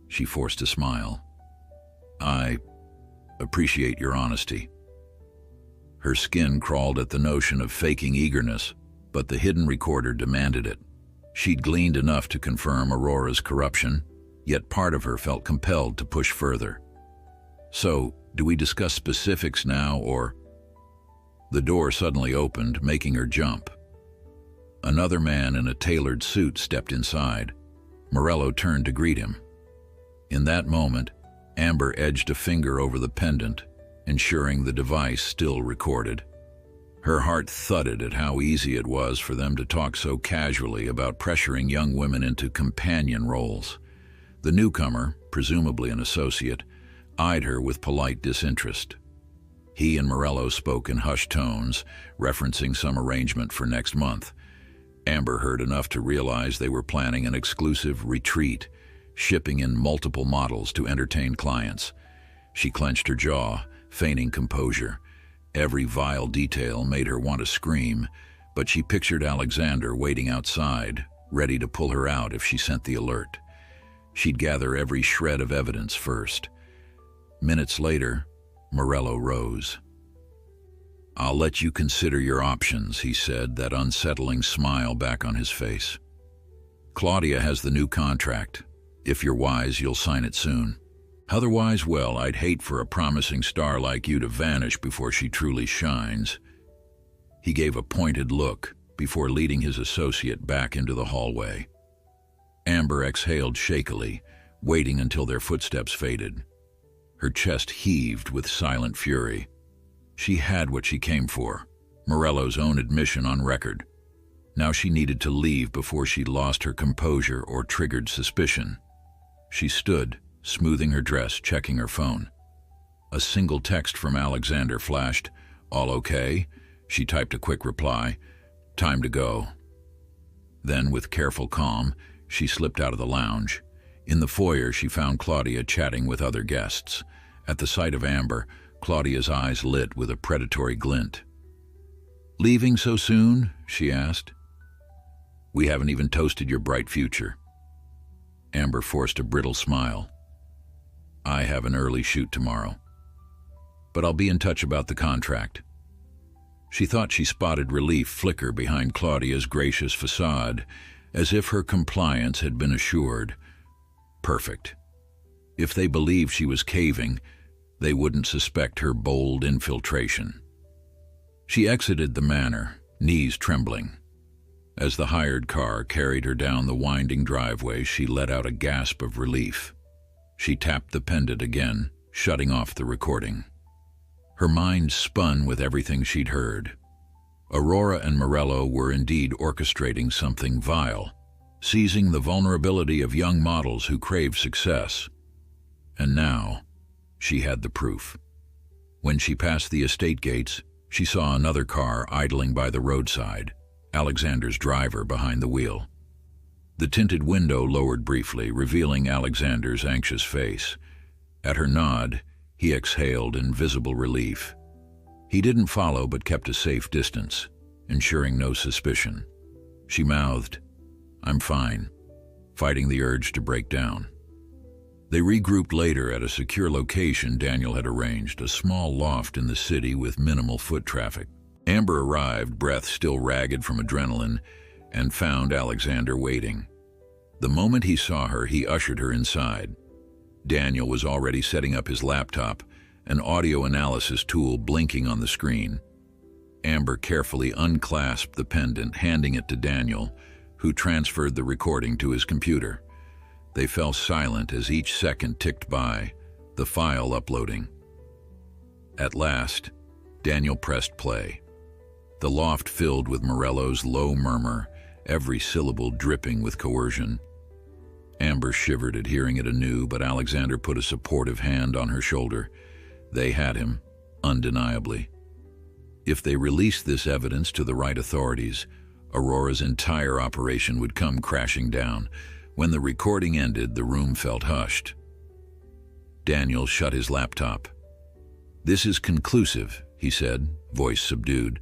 Speaker 1: She forced a smile. "I appreciate your honesty." Her skin crawled at the notion of faking eagerness, but the hidden recorder demanded it. She'd gleaned enough to confirm Aurora's corruption, yet part of her felt compelled to push further. "So, do we discuss specifics now, or—" The door suddenly opened, making her jump. Another man in a tailored suit stepped inside. Morello turned to greet him. In that moment, Amber edged a finger over the pendant, ensuring the device still recorded. Her heart thudded at how easy it was for them to talk so casually about pressuring young women into companion roles. The newcomer, presumably an associate, eyed her with polite disinterest. He and Morello spoke in hushed tones, referencing some arrangement for next month. Amber heard enough to realize they were planning an exclusive retreat, shipping in multiple models to entertain clients. She clenched her jaw, feigning composure. Every vile detail made her want to scream, but she pictured Alexander waiting outside, ready to pull her out if she sent the alert. She'd gather every shred of evidence first. Minutes later, Morello rose. "I'll let you consider your options," he said, that unsettling smile back on his face. "Claudia has the new contract. If you're wise, you'll sign it soon." Otherwise, well, I'd hate for a promising star like you to vanish before she truly shines." He gave a pointed look before leading his associate back into the hallway. Amber exhaled shakily, waiting until their footsteps faded. Her chest heaved with silent fury. She had what she came for, Morello's own admission on record. Now she needed to leave before she lost her composure or triggered suspicion. She stood, smoothing her dress, checking her phone. A single text from Alexander flashed. "All okay?" She typed a quick reply. "Time to go." Then, with careful calm, she slipped out of the lounge. In the foyer, she found Claudia chatting with other guests. At the sight of Amber, Claudia's eyes lit with a predatory glint. "Leaving so soon?" she asked. "We haven't even toasted your bright future." Amber forced a brittle smile. "I have an early shoot tomorrow. But I'll be in touch about the contract." She thought she spotted relief flicker behind Claudia's gracious facade, as if her compliance had been assured. Perfect. If they believed she was caving, they wouldn't suspect her bold infiltration. She exited the manor, knees trembling. As the hired car carried her down the winding driveway, she let out a gasp of relief. She tapped the pendant again, shutting off the recording. Her mind spun with everything she'd heard. Aurora and Morello were indeed orchestrating something vile, seizing the vulnerability of young models who craved success. And now, she had the proof. When she passed the estate gates, she saw another car idling by the roadside, Alexander's driver behind the wheel. The tinted window lowered briefly, revealing Alexander's anxious face. At her nod, he exhaled in visible relief. He didn't follow but kept a safe distance, ensuring no suspicion. She mouthed, "I'm fine," fighting the urge to break down. They regrouped later at a secure location Daniel had arranged, a small loft in the city with minimal foot traffic. Amber arrived, breath still ragged from adrenaline, and found Alexander waiting. The moment he saw her, he ushered her inside. Daniel was already setting up his laptop, an audio analysis tool blinking on the screen. Amber carefully unclasped the pendant, handing it to Daniel, who transferred the recording to his computer. They fell silent as each second ticked by, the file uploading. At last, Daniel pressed play. The loft filled with Morello's low murmur, every syllable dripping with coercion. Amber shivered at hearing it anew, but Alexander put a supportive hand on her shoulder. They had him, undeniably. If they released this evidence to the right authorities, Aurora's entire operation would come crashing down. When the recording ended, the room felt hushed. Daniel shut his laptop. "This is conclusive," he said, voice subdued.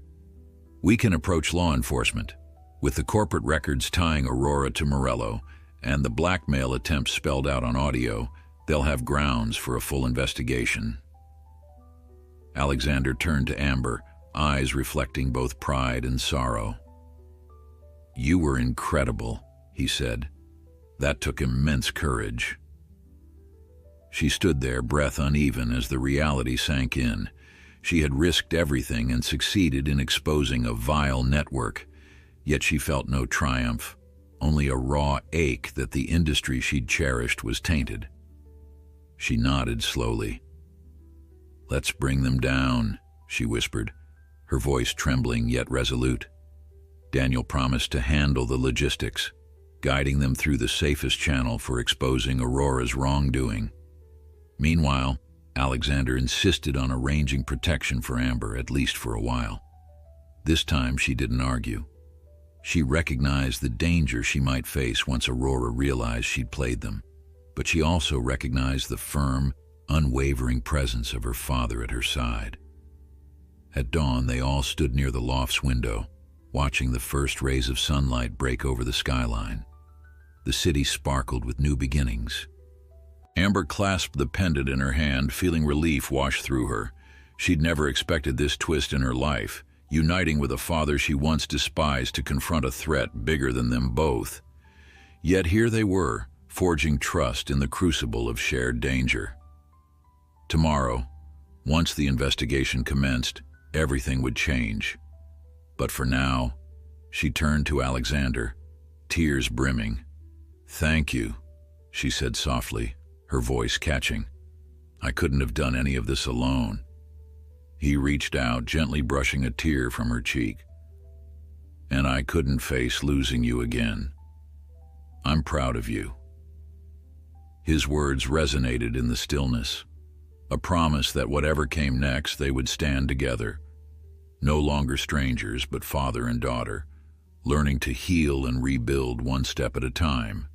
Speaker 1: "We can approach law enforcement. With the corporate records tying Aurora to Morello, and the blackmail attempts spelled out on audio, they'll have grounds for a full investigation." Alexander turned to Amber, eyes reflecting both pride and sorrow. "You were incredible," he said. "That took immense courage." She stood there, breath uneven, as the reality sank in. She had risked everything and succeeded in exposing a vile network, yet she felt no triumph, only a raw ache that the industry she'd cherished was tainted. She nodded slowly. "Let's bring them down," she whispered, her voice trembling yet resolute. Daniel promised to handle the logistics, guiding them through the safest channel for exposing Aurora's wrongdoing. Meanwhile, Alexander insisted on arranging protection for Amber, at least for a while. This time she didn't argue. She recognized the danger she might face once Aurora realized she'd played them, but she also recognized the firm, unwavering presence of her father at her side. At dawn, they all stood near the loft's window, watching the first rays of sunlight break over the skyline. The city sparkled with new beginnings. Amber clasped the pendant in her hand, feeling relief wash through her. She'd never expected this twist in her life, uniting with a father she once despised to confront a threat bigger than them both. Yet here they were, forging trust in the crucible of shared danger. Tomorrow, once the investigation commenced, everything would change. But for now, she turned to Alexander, tears brimming. "Thank you," she said softly, her voice catching. "I couldn't have done any of this alone." He reached out, gently brushing a tear from her cheek. "And I couldn't face losing you again. I'm proud of you." His words resonated in the stillness, a promise that whatever came next, they would stand together, no longer strangers but father and daughter, learning to heal and rebuild one step at a time.